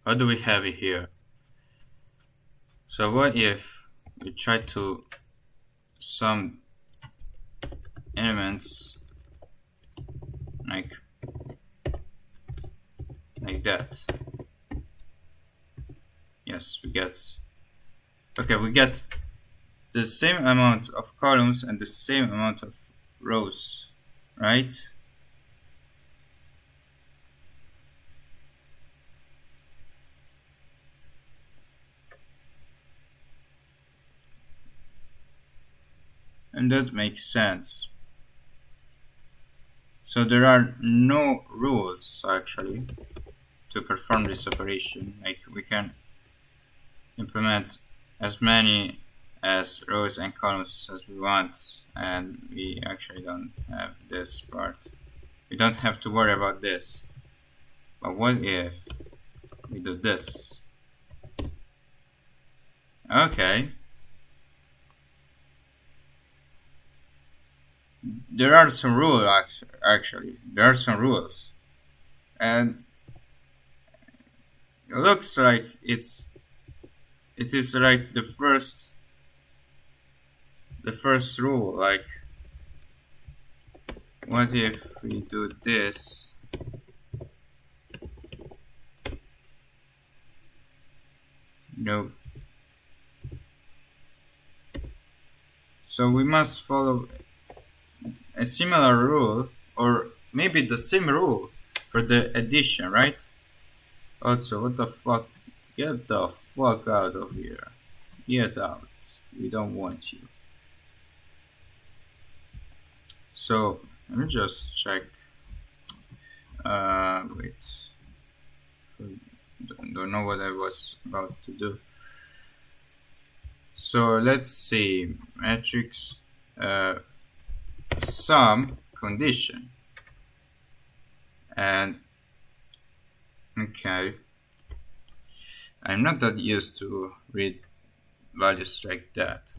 Speaker 2: what do we have here? So what if we try to sum elements like that? Yes, we get the same amount of columns and the same amount of rows, right? And that makes sense. So there are no rules actually to perform this operation. Like we can implement as many as rows and columns as we want, and we actually don't have this part. We don't have to worry about this. But what if we do this? Okay. There are some rules actually. There are some rules. And it looks like it is like the first rule, like what if we do this? No. So we must follow a similar rule, or maybe the same rule for the addition, right? Also, what the fuck? Get the fuck out of here. Get out. We don't want you. So, let me just check. Wait. Don't know what I was about to do. So, let's see. Matrix sum condition. And, okay. I'm not that used to read values like that.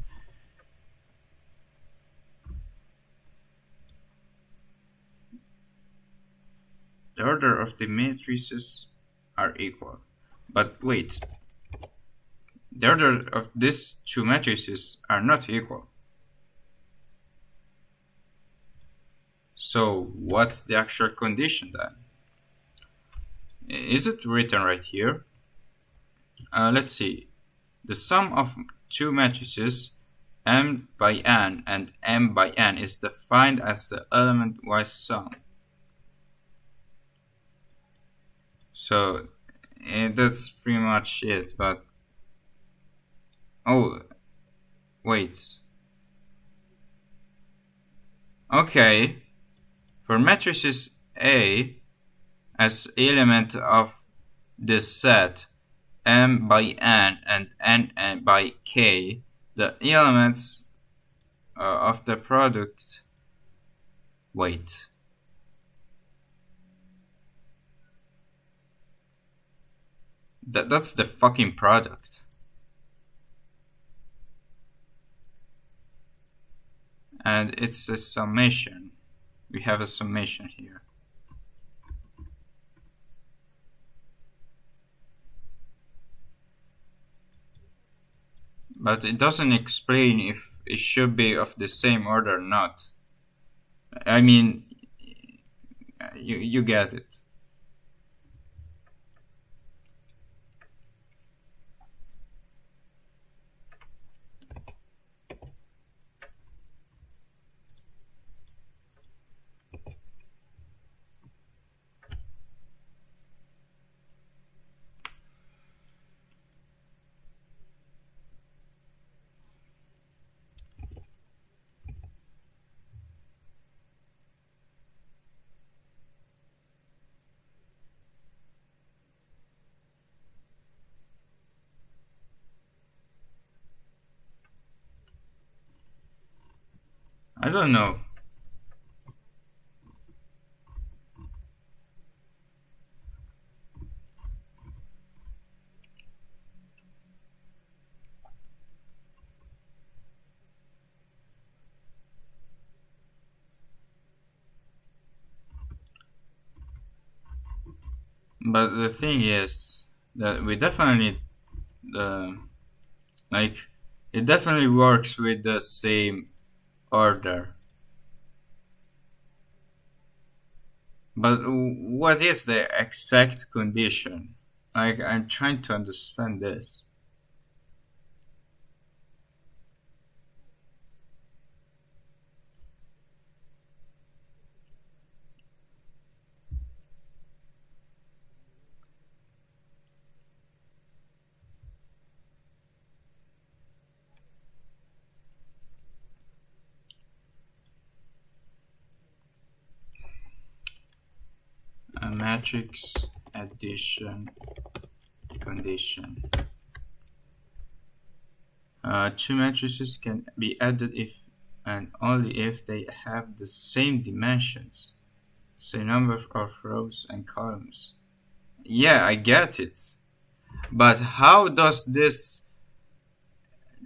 Speaker 2: the order of the matrices are equal. But wait, the order of these two matrices are not equal. So what's the actual condition then? Is it written right here? Let's see. The sum of two matrices m by n and m by n is defined as the element-wise sum. So that's pretty much it, but oh wait, okay, for matrices A as element of the set m by n and n by k, the elements of the product, wait, that's the fucking product. And it's a summation. We have a summation here. But it doesn't explain if it should be of the same order or not. I mean, you get it. I don't know. But the thing is that we definitely, like, it definitely works with the same order. But what is the exact condition? Like, I'm trying to understand this. A matrix addition condition. Two matrices can be added if and only if they have the same dimensions, same number of rows and columns. Yeah, I get it. But how does this,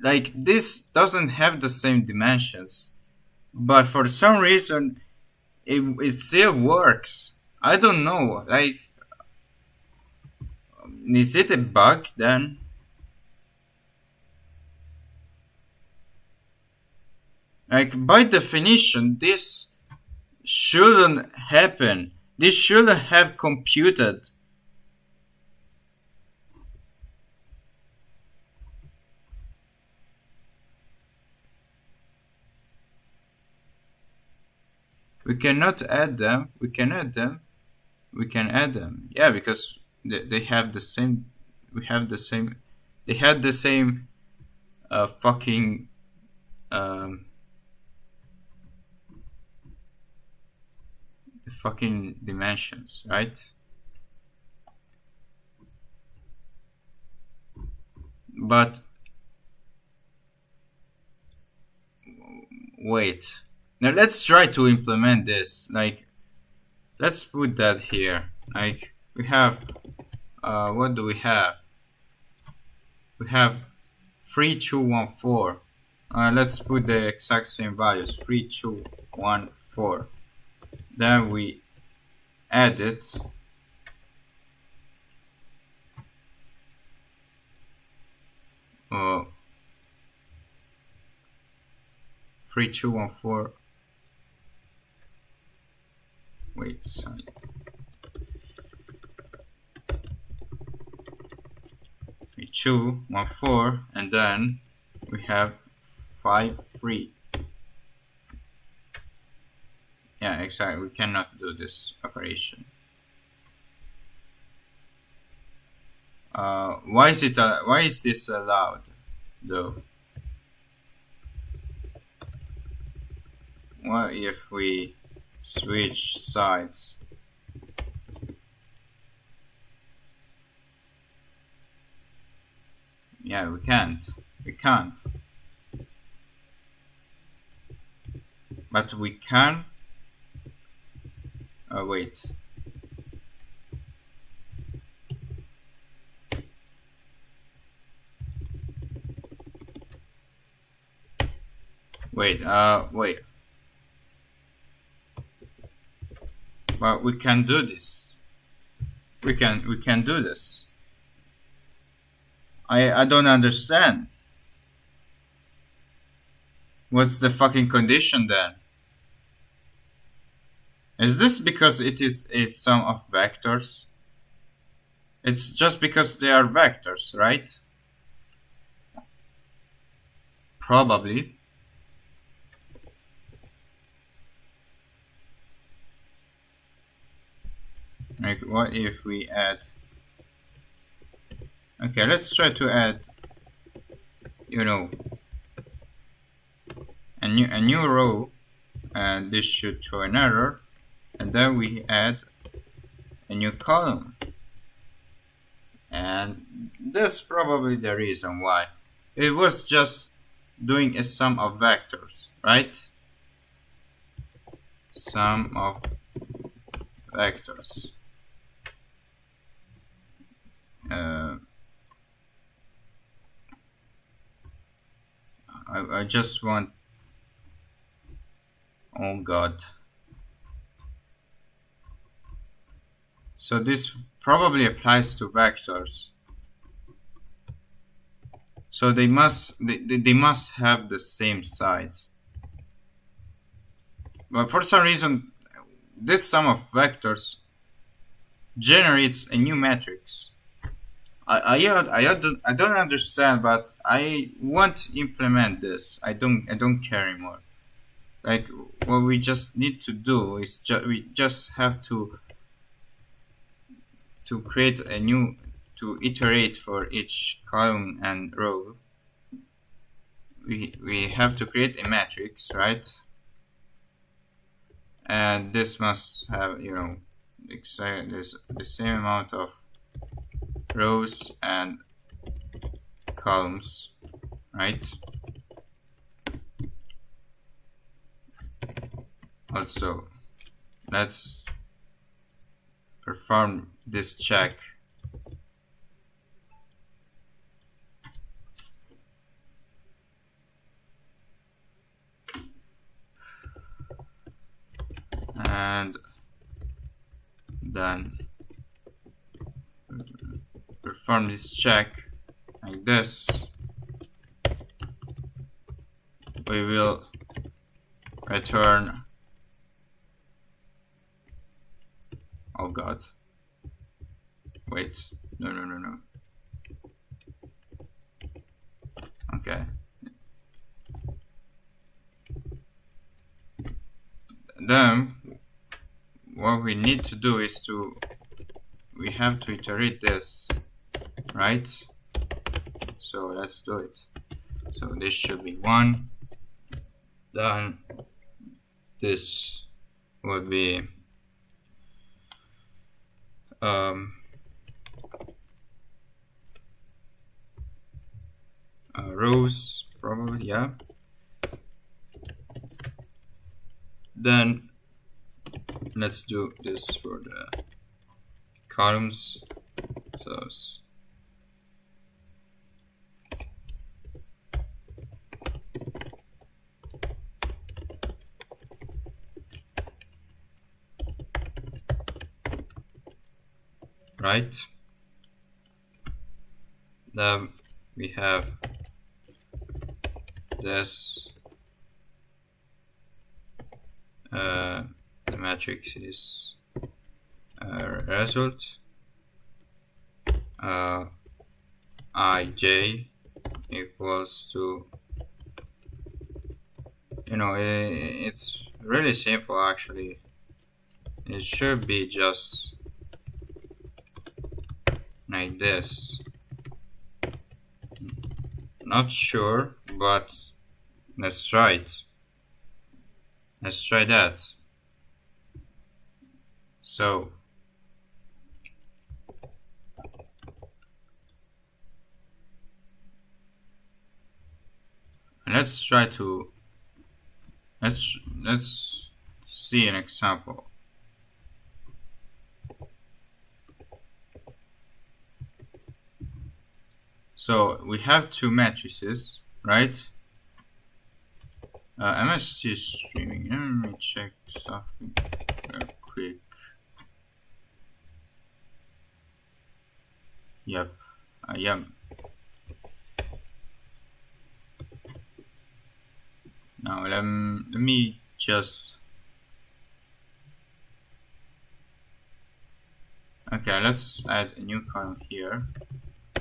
Speaker 2: like, this doesn't have the same dimensions, but for some reason it still works. I don't know, like, is it a bug then? Like, by definition, this shouldn't happen. This should have computed. We cannot add them. We can add them. We can add them. Yeah, because they have the same. We have the same. They had the same fucking the fucking dimensions, right? But wait. Now let's try to implement this. Like, let's put that here. Like, we have what do we have? We have 3214. Let's put the exact same values, 3214. Then we edit uh, 3214. Wait, sorry. 3214, and then we have 53. Yeah, exactly. We cannot do this operation. Why is this allowed though? What if we switch sides? Yeah, we can't. We can't. But we can. Wait. Wait. But we can do this. We can do this. I don't understand. What's the fucking condition then? Is this because it is a sum of vectors? It's just because they are vectors, right? Probably. Like, what if we add... Okay, let's try to add, you know, a new row, and this should throw an error, and then we add a new column. And that's probably the reason why. It was just doing a sum of vectors, right? Sum of vectors. I just want... Oh god. So this probably applies to vectors. So they must have the same sides. But for some reason, this sum of vectors generates a new matrix. I don't understand, but I want to implement this. I don't care anymore. Like, what we just need to do is we just have to create a new, to iterate for each column and row. We have to create a matrix, right? And this must have, you know, the same amount of rows and columns, right? Also, let's perform this check. And then perform this check like this. We will return... Oh god. Wait. No. Okay. Then what we need to do is we have to iterate this, right? So let's do it. So this should be 1. Then this would be rows, probably, yeah. Then let's do this for the columns. So right? Then we have this. The matrix is result ij equals to, it's really simple actually. It should be just like this. Not sure, but let's try it. Let's try that. So let's try to let's see an example. So we have two matrices, right? MSC is streaming. Let me check something real quick. Yep, I am. Now let me just. Okay, let's add a new column here.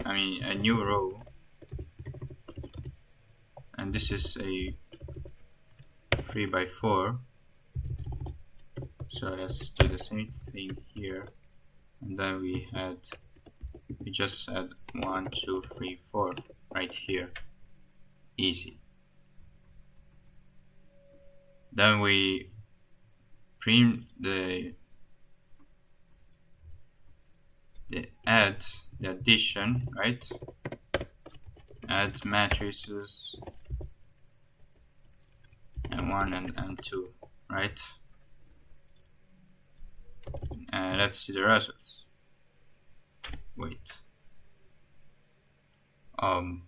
Speaker 2: I mean a new row, and this is a 3x4. So let's do the same thing here, and then we just add 1, 2, 3, 4 right here. Easy. Then we print the addition, right? Add matrices and 1 and 2, right? And let's see the results. Wait. Oh.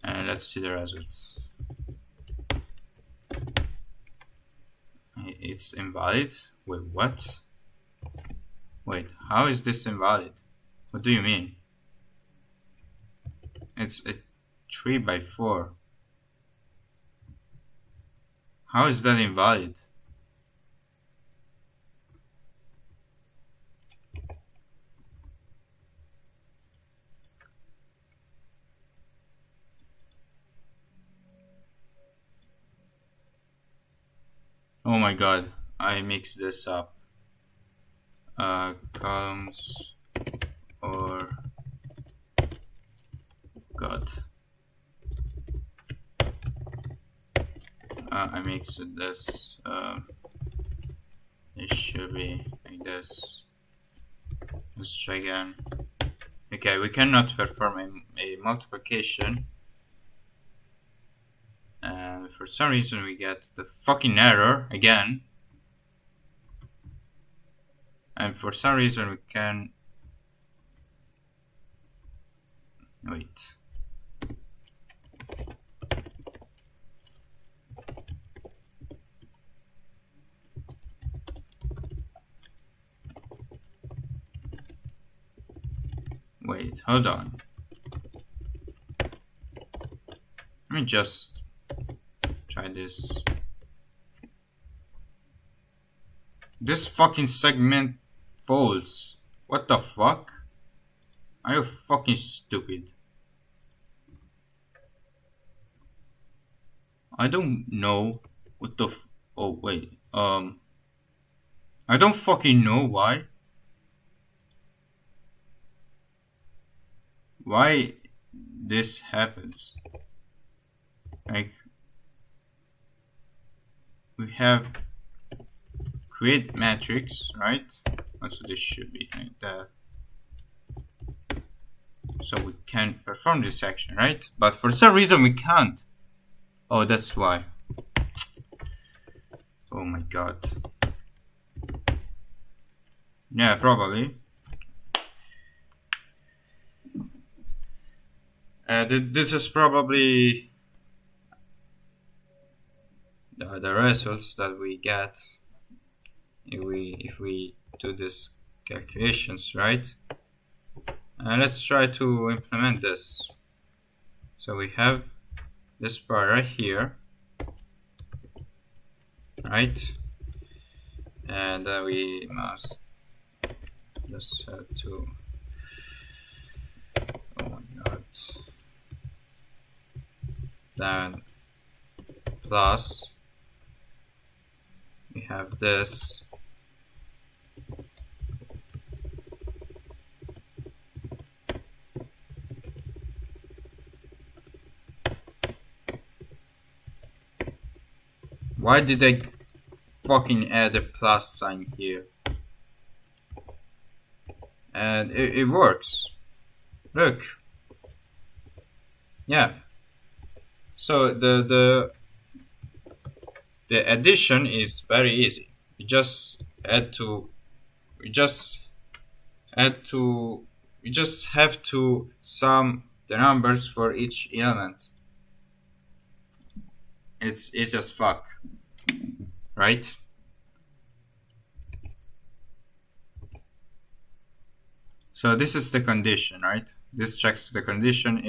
Speaker 2: And let's see the results. It's invalid? Wait, what? Wait, how is this invalid? What do you mean? It's a 3x4. How is that invalid? Oh my god, I mixed this up. Columns or god. I mixed this. It should be like this. Let's try again. Okay, we cannot perform a multiplication. And for some reason we get the fucking error again. And for some reason we can... Wait. Wait, hold on. Let me just try this. This fucking segment folds. What the fuck? Are you fucking stupid? I don't know what the oh wait, I don't fucking know why this happens. Like, we have create matrix, right? So this should be like that. So we can perform this action, right? But for some reason we can't. Oh, that's why. Oh my god. Yeah, probably. This is probably the results that we get if we do this calculations, right? Let's try to implement this. So we have this part right here, right? And we must just have to, oh my god, then plus we have this, why did I fucking add a plus sign here? And it works. Look. Yeah. So the addition is very easy. You just have to sum the numbers for each element. It's easy as fuck, right? So this is the condition, right? This checks the condition.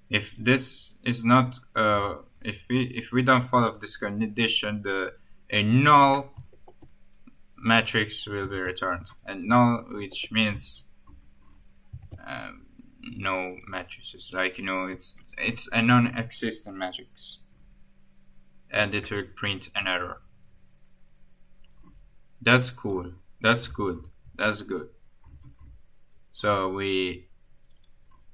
Speaker 2: If this is not if we don't follow this condition, a null matrix will be returned, and null, which means no matrices, like, you know, it's a non-existent matrix, and it will print an error. That's cool. That's good. That's good. So we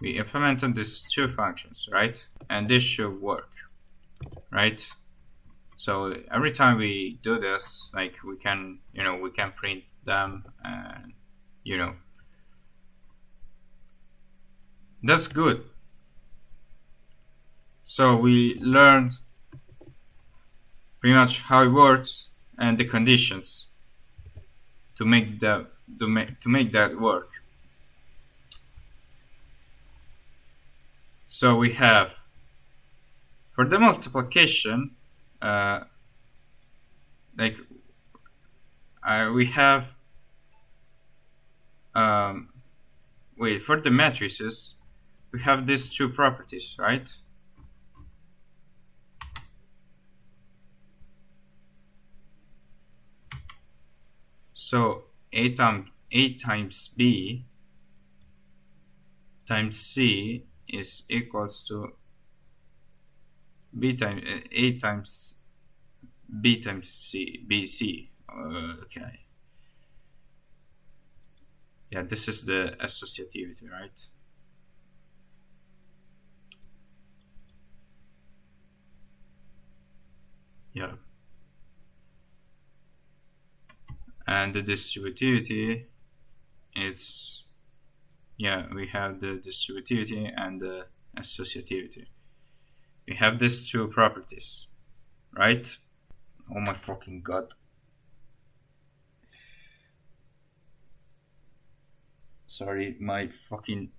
Speaker 2: implemented these two functions, right? And this should work, right? So every time we do this, like, we can print them, and that's good. So we learned pretty much how it works and the conditions to make that work. So we have, for the multiplication, we have for the matrices we have these two properties, right? So A times B times C is equals to A times B times C, BC. Okay. Yeah, this is the associativity, right? Yeah. And the distributivity, it's, yeah, we have the distributivity and the associativity. We have these two properties, right? Oh my fucking god. Sorry, my fucking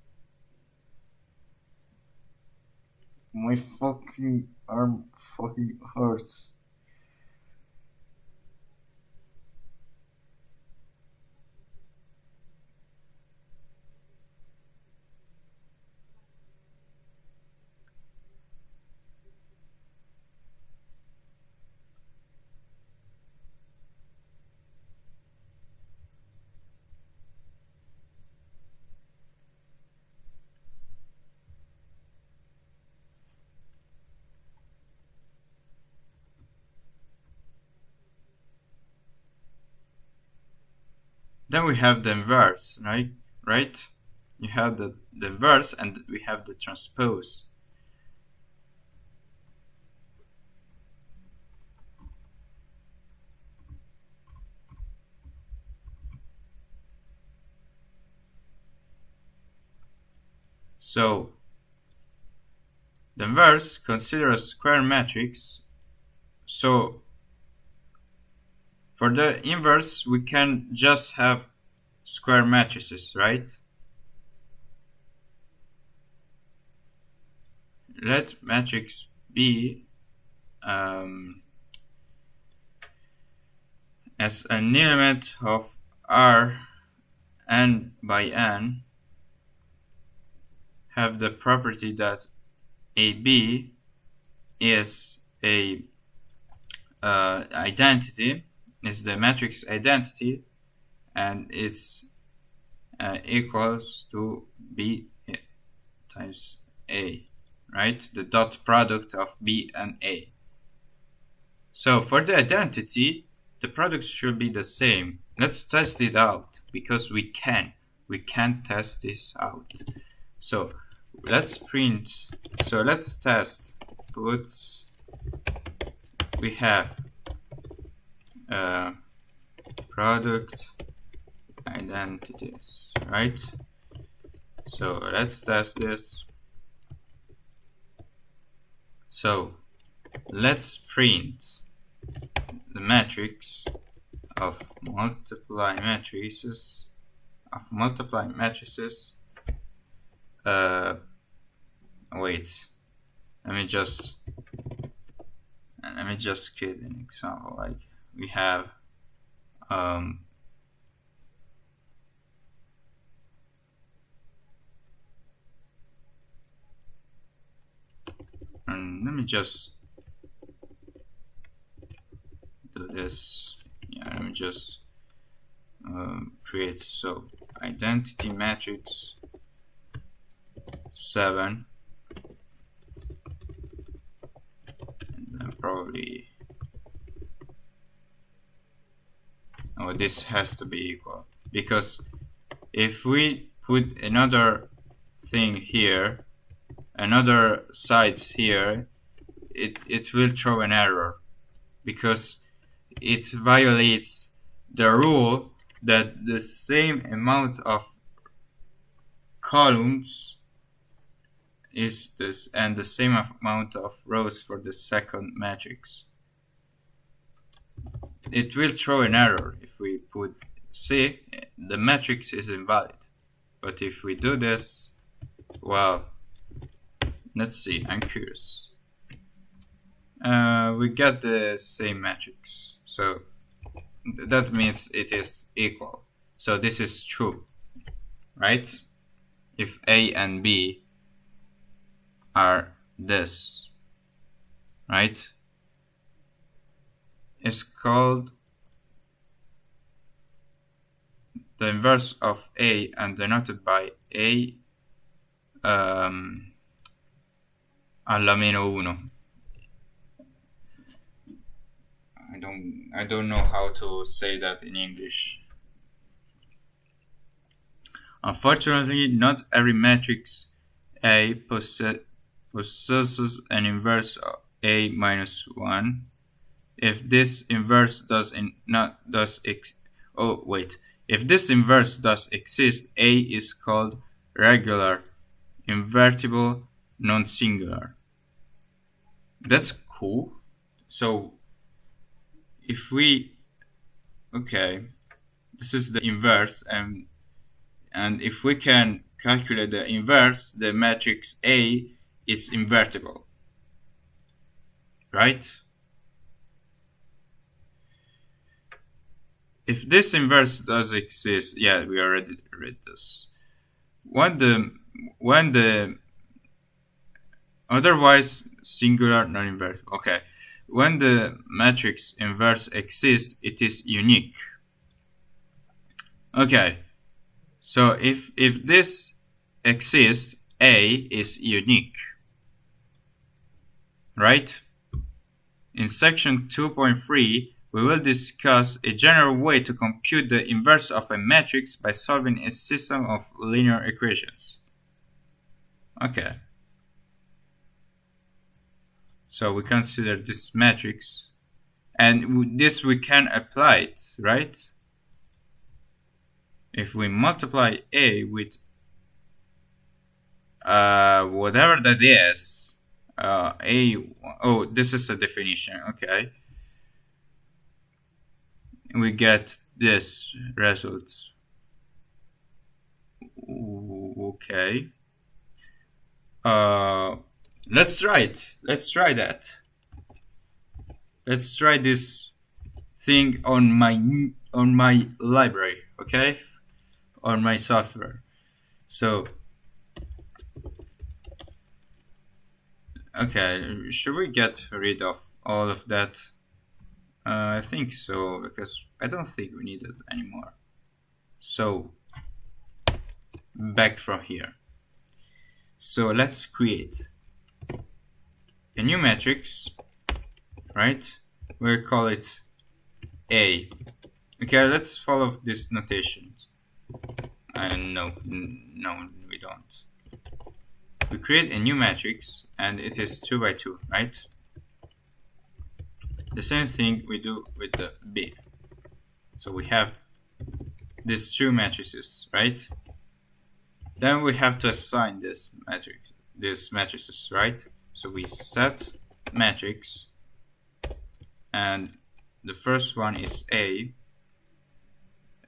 Speaker 2: arm fucking hurts. Then we have the inverse, right? You have the inverse, and we have the transpose. So the inverse, consider a square matrix. So for the inverse, we can just have square matrices, right? Let matrix be as an element of R n by n have the property that AB is a identity, is the matrix identity, and it's equals to B times A, right? The dot product of B and A. So for the identity, the products should be the same. Let's test it out because we can test this out. So let's print. So let's test. Puts. We have product identities, right? So let's test this. So let's print the matrix of multiplying matrices wait, let me just create an example. Like we have and let me just do this. Yeah, let me just create. So identity matrix 7, and then probably this has to be equal, because if we put another thing here, another sides here, it will throw an error because it violates the rule that the same amount of columns is this and the same amount of rows for the second matrix. It will throw an error if we put C, the matrix is invalid. But if we do this, well, let's see, I'm curious. We get the same matrix, so that means it is equal. So this is true, right? If A and B are this, right? It's called the inverse of A and denoted by A alla meno 1. I don't know how to say that in English. Unfortunately, not every matrix A possesses an inverse of A minus 1. If this inverse if this inverse does exist, A is called regular, invertible, non-singular. That's cool. So if we, okay, this is the inverse, and if we can calculate the inverse, the matrix A is invertible, right? If this inverse does exist, yeah, we already read this. When the otherwise singular non-invertible. Okay, when the matrix inverse exists, it is unique. Okay, so if this exists, A is unique, right? In section 2.3, we will discuss a general way to compute the inverse of a matrix by solving a system of linear equations. Okay. So we consider this matrix, and this we can apply it, right? If we multiply A with whatever that is, this is a definition, okay. We get this result. Okay. Let's try it. Let's try that. Let's try this thing on my library, okay, on my software. So okay, should we get rid of all of that? I think so, because I don't think we need it anymore. So back from here. So let's create a new matrix, right? We'll call it A. Okay, let's follow this notation. No, we don't. We create a new matrix, and it is 2 by 2, right? The same thing we do with the B. So we have these two matrices, right? Then we have to assign these matrices, right? So we set matrix, and the first one is A,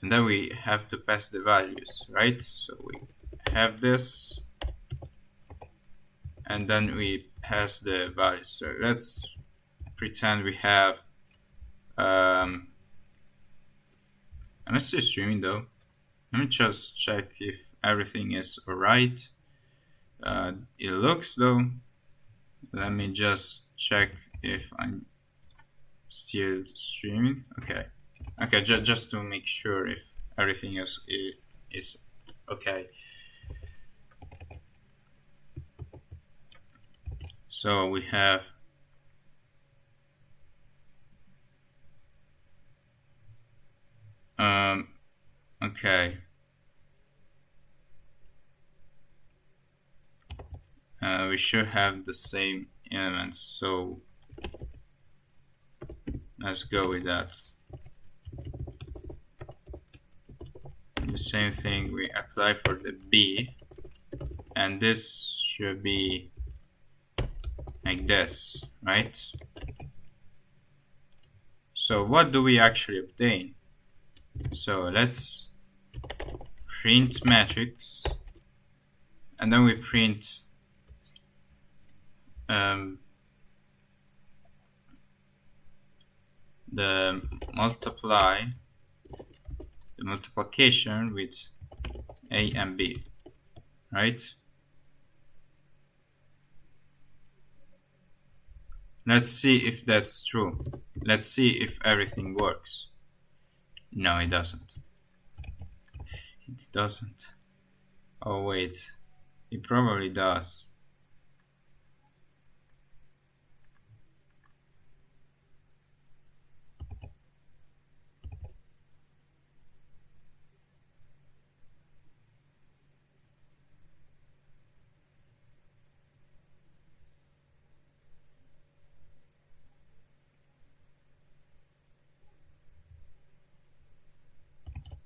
Speaker 2: and then we have to pass the values, right? So we have this, and then we pass the values. So let's pretend we have I'm still streaming though. Let me just check if everything is alright. It looks though. Let me just check if I'm still streaming. Okay, just to make sure if everything is okay. So we have okay. We should have the same elements, so let's go with that. The same thing we apply for the B, and this should be like this, right? So what do we actually obtain? So let's print matrix, and then we print the multiplication with A and B, right? Let's see if that's true. Let's see if everything works. No, it doesn't. It doesn't. Oh wait, it probably does.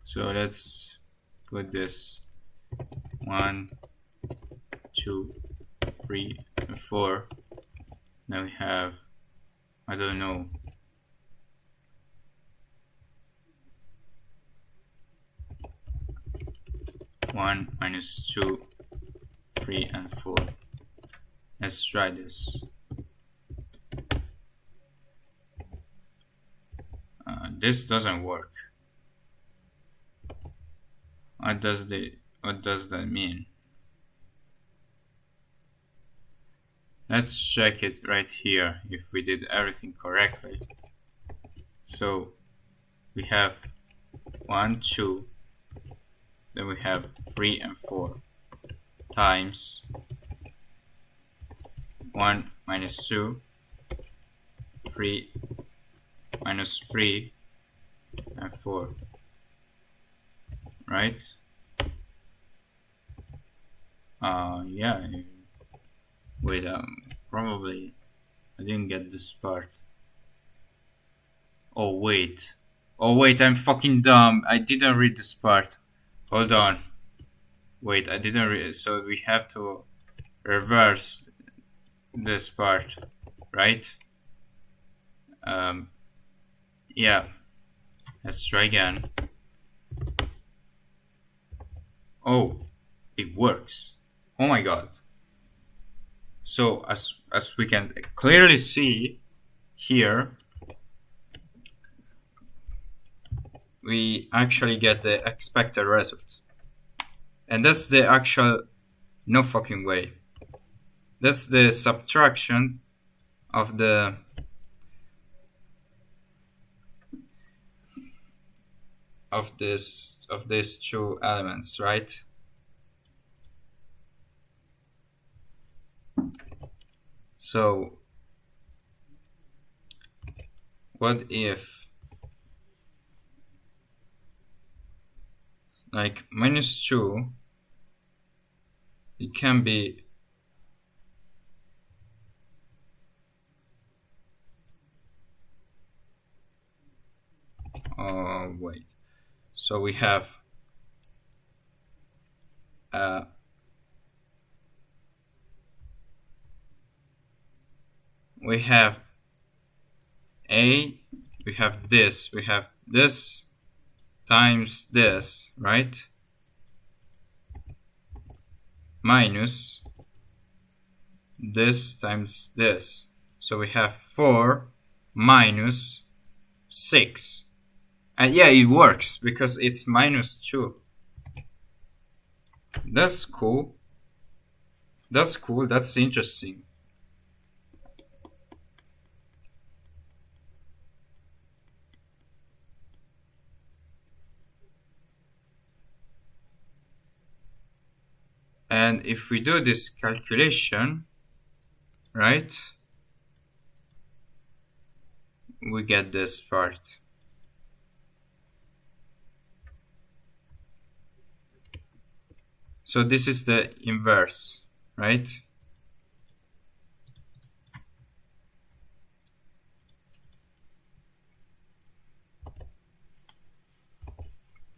Speaker 2: So let's put this 1, 2, 3, and 4. Then we have, I don't know, 1 minus 2, 3, and 4. Let's try this. This doesn't work. What does that mean? Let's check it right here if we did everything correctly. So we have 1, 2, then we have 3 and 4 times 1 minus 2, 3 minus 3, and 4. Right? Yeah. Wait, probably I didn't get this part. Oh wait, I'm fucking dumb. I didn't read this part. Hold on. Wait, I didn't read. So we have to reverse this part, right? Yeah. Let's try again. Oh, it works. Oh my god. So as we can clearly see here, we actually get the expected result. And that's the actual no fucking way. That's the subtraction of the of these two elements, right? So what if like -2, it can be wait, so we have uh, we have a we have this times this, right, minus this times this, so we have 4 minus 6. And yeah, it works because it's -2. That's cool. That's cool. That's interesting. And if we do this calculation, right, we get this part. So this is the inverse, right?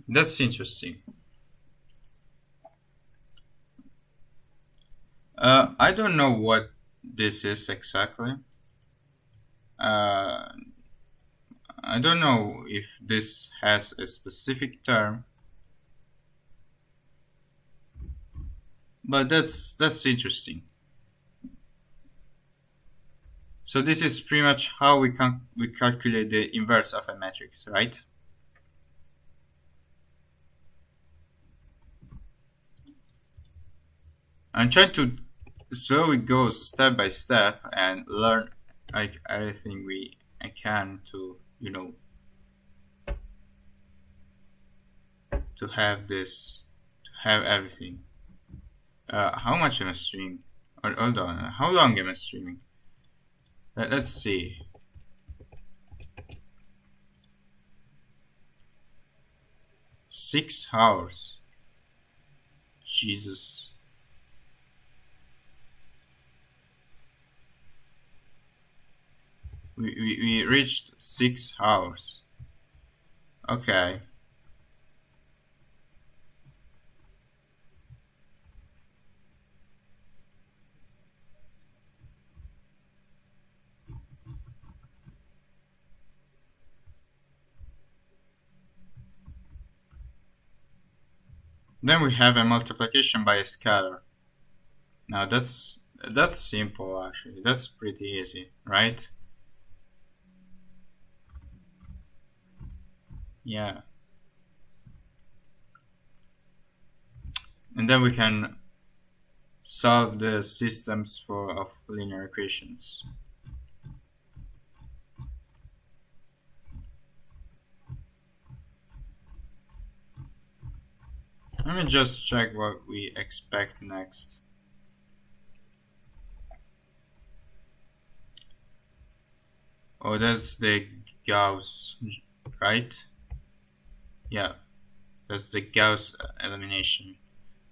Speaker 2: That's interesting. I don't know what this is exactly. I don't know if this has a specific term, but that's interesting. So this is pretty much how we calculate the inverse of a matrix, right? I'm trying to slowly go step by step and learn like everything I can to, you know, to have everything. How much am I streaming? Hold on, how long am I streaming? Let's see. Six hours. Jesus. We reached 6 hours. Okay. Then we have a multiplication by a scalar. Now that's simple actually. That's pretty easy, right? Yeah. And then we can solve the systems of linear equations. Let me just check what we expect next. Oh, that's the Gauss, right? Yeah, that's the Gauss elimination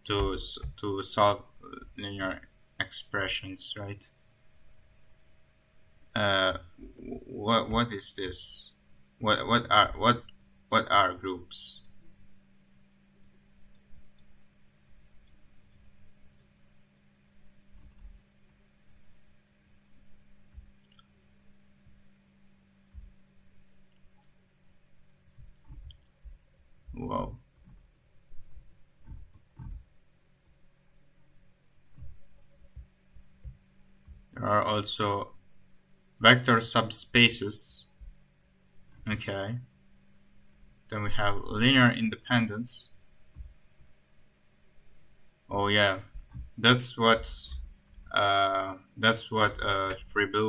Speaker 2: to solve linear expressions, right? What is this? What are groups? Wow. There are also vector subspaces. Okay. Then we have linear independence. Oh yeah, that's what Friedel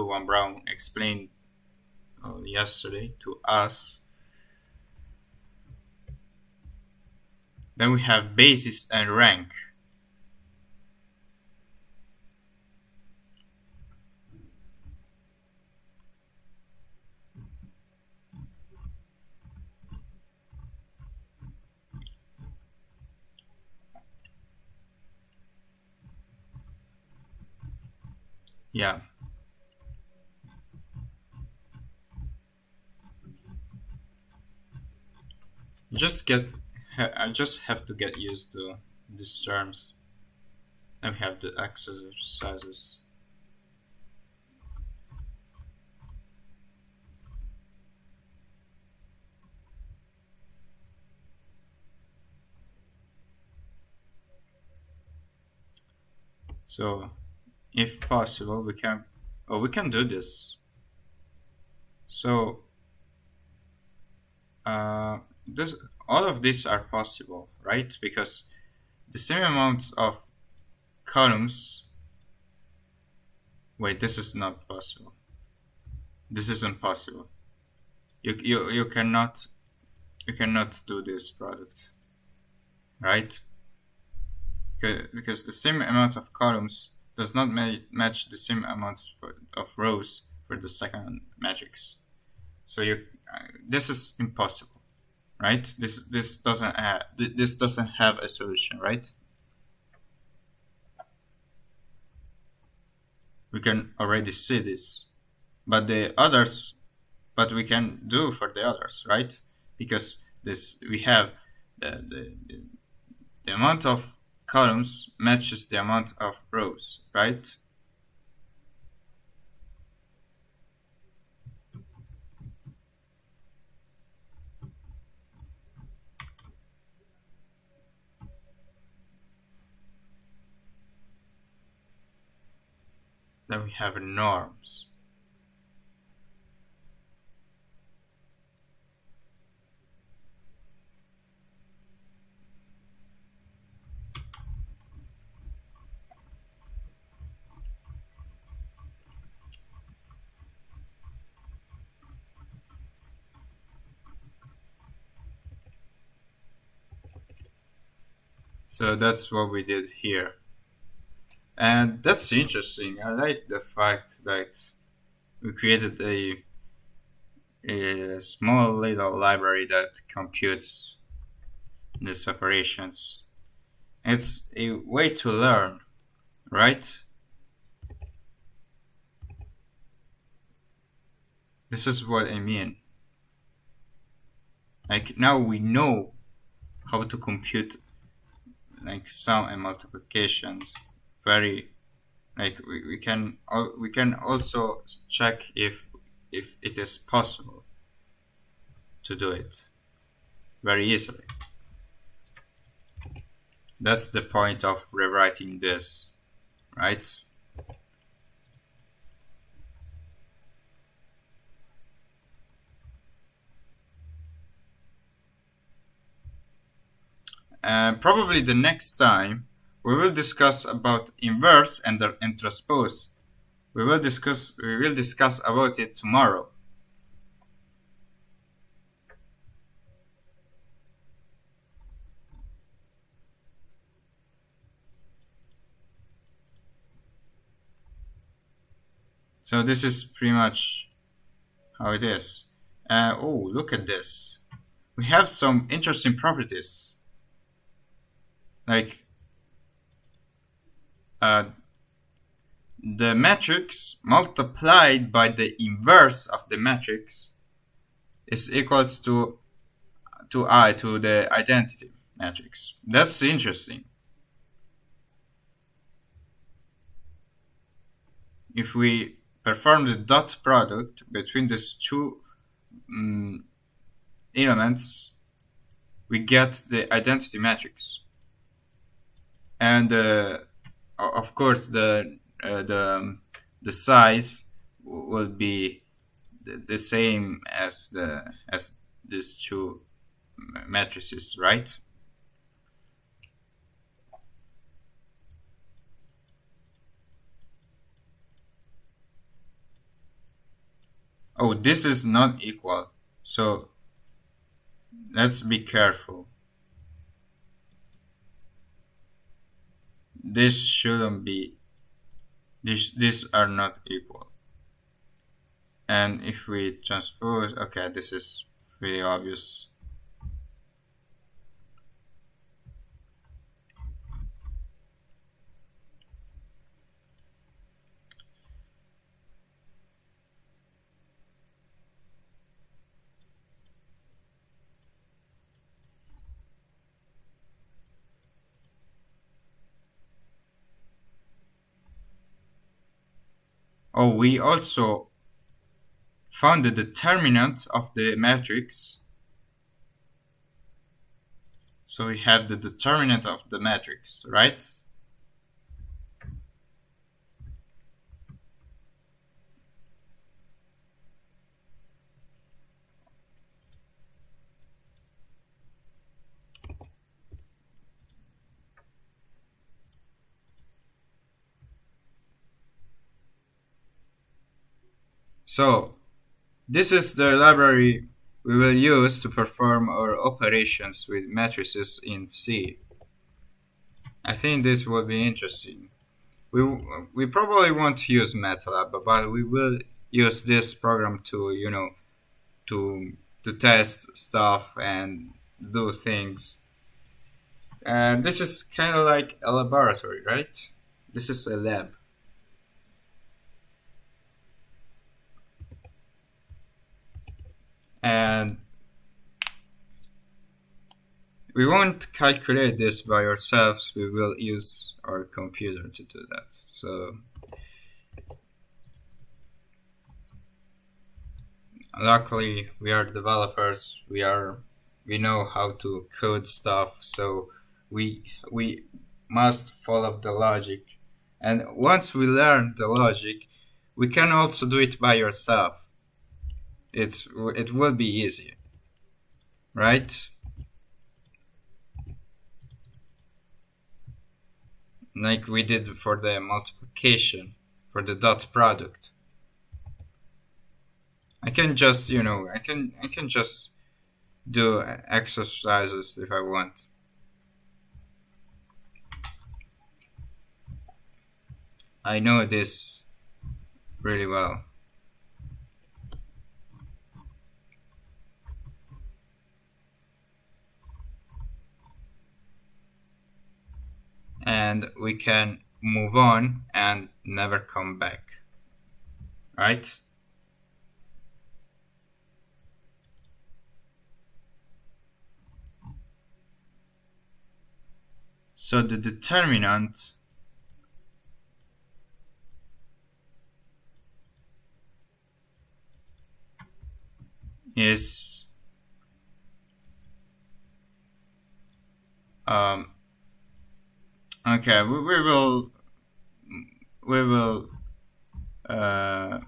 Speaker 2: von Braun explained yesterday to us. Then we have basis and rank. Yeah. I just have to get used to these terms. Then we have the exercises. So, if possible, we can do this. So, this all of these are possible, right? Because the same amount of columns. Wait, this is not possible. This isn't possible. You cannot do this product, right? Because the same amount of columns does not match the same amount of rows for the second matrix. So this is impossible, right? This doesn't have a solution, right? We can already see this, but we can do for the others, right? Because we have the amount of columns matches the amount of rows, right? Then we have norms. So that's what we did here. And that's interesting. I like the fact that we created a small little library that computes these operations. It's a way to learn, right? This is what I mean. Like now we know how to compute like sum and multiplications. Very like we can also check if it is possible to do it very easily. That's the point of rewriting this, right? Probably the next time we will discuss about inverse and transpose. We will discuss about it tomorrow. So this is pretty much how it is. Oh, look at this. We have some interesting properties. Like the matrix multiplied by the inverse of the matrix is equals to the identity matrix. That's interesting. If we perform the dot product between these two elements, we get the identity matrix. And of course the size will be the same as these two matrices, right? Oh, this is not equal. So let's be careful. This shouldn't be. These are not equal. And if we transpose, okay, this is really obvious. Oh, we also found the determinant of the matrix. So we have the determinant of the matrix, right? So this is the library we will use to perform our operations with matrices in C. I think this will be interesting. We probably won't use MATLAB, but we will use this program to to test stuff and do things. And this is kind of like a laboratory, right? This is a lab. And we won't calculate this by ourselves. We will use our computer to do that. So luckily we are developers. We know how to code stuff. So we must follow the logic. And once we learn the logic, we can also do it by yourself. It will be easy, right? Like we did for the multiplication, for the dot product. I can just, I can just do exercises if I want. I know this really well. And we can move on and never come back, right? So the determinant is okay. We will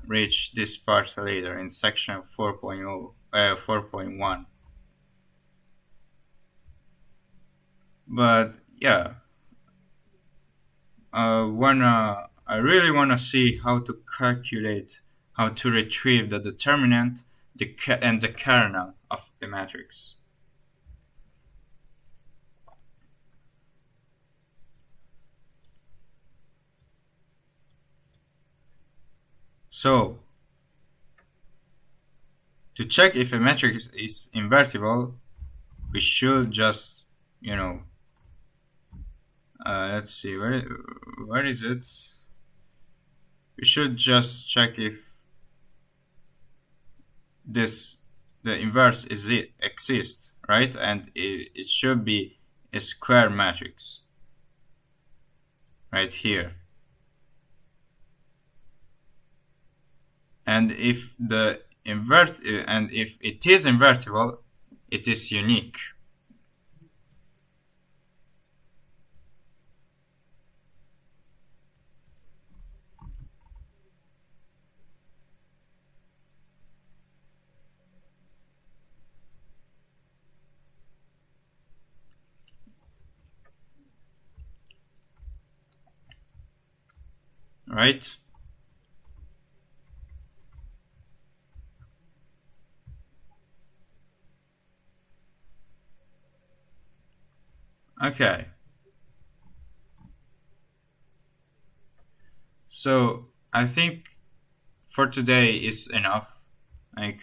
Speaker 2: reach this part later in section 4.0, 4.1. But yeah, I really wanna see how to calculate, how to retrieve the determinant, and the kernel of the matrix. So, to check if a matrix is invertible, we should just, let's see, where is it? We should just check if the inverse exists, right? And it should be a square matrix right here. And if if it is invertible, it is unique. right? Okay. So I think for today is enough. Like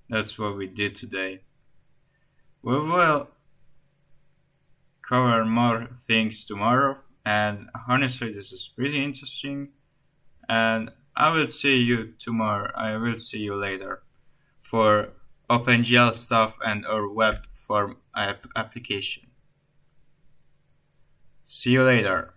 Speaker 2: that's what we did today. We will cover more things tomorrow, and honestly, this is pretty interesting. And I will see you tomorrow. I will see you later for OpenGL stuff and our web form application. See you later.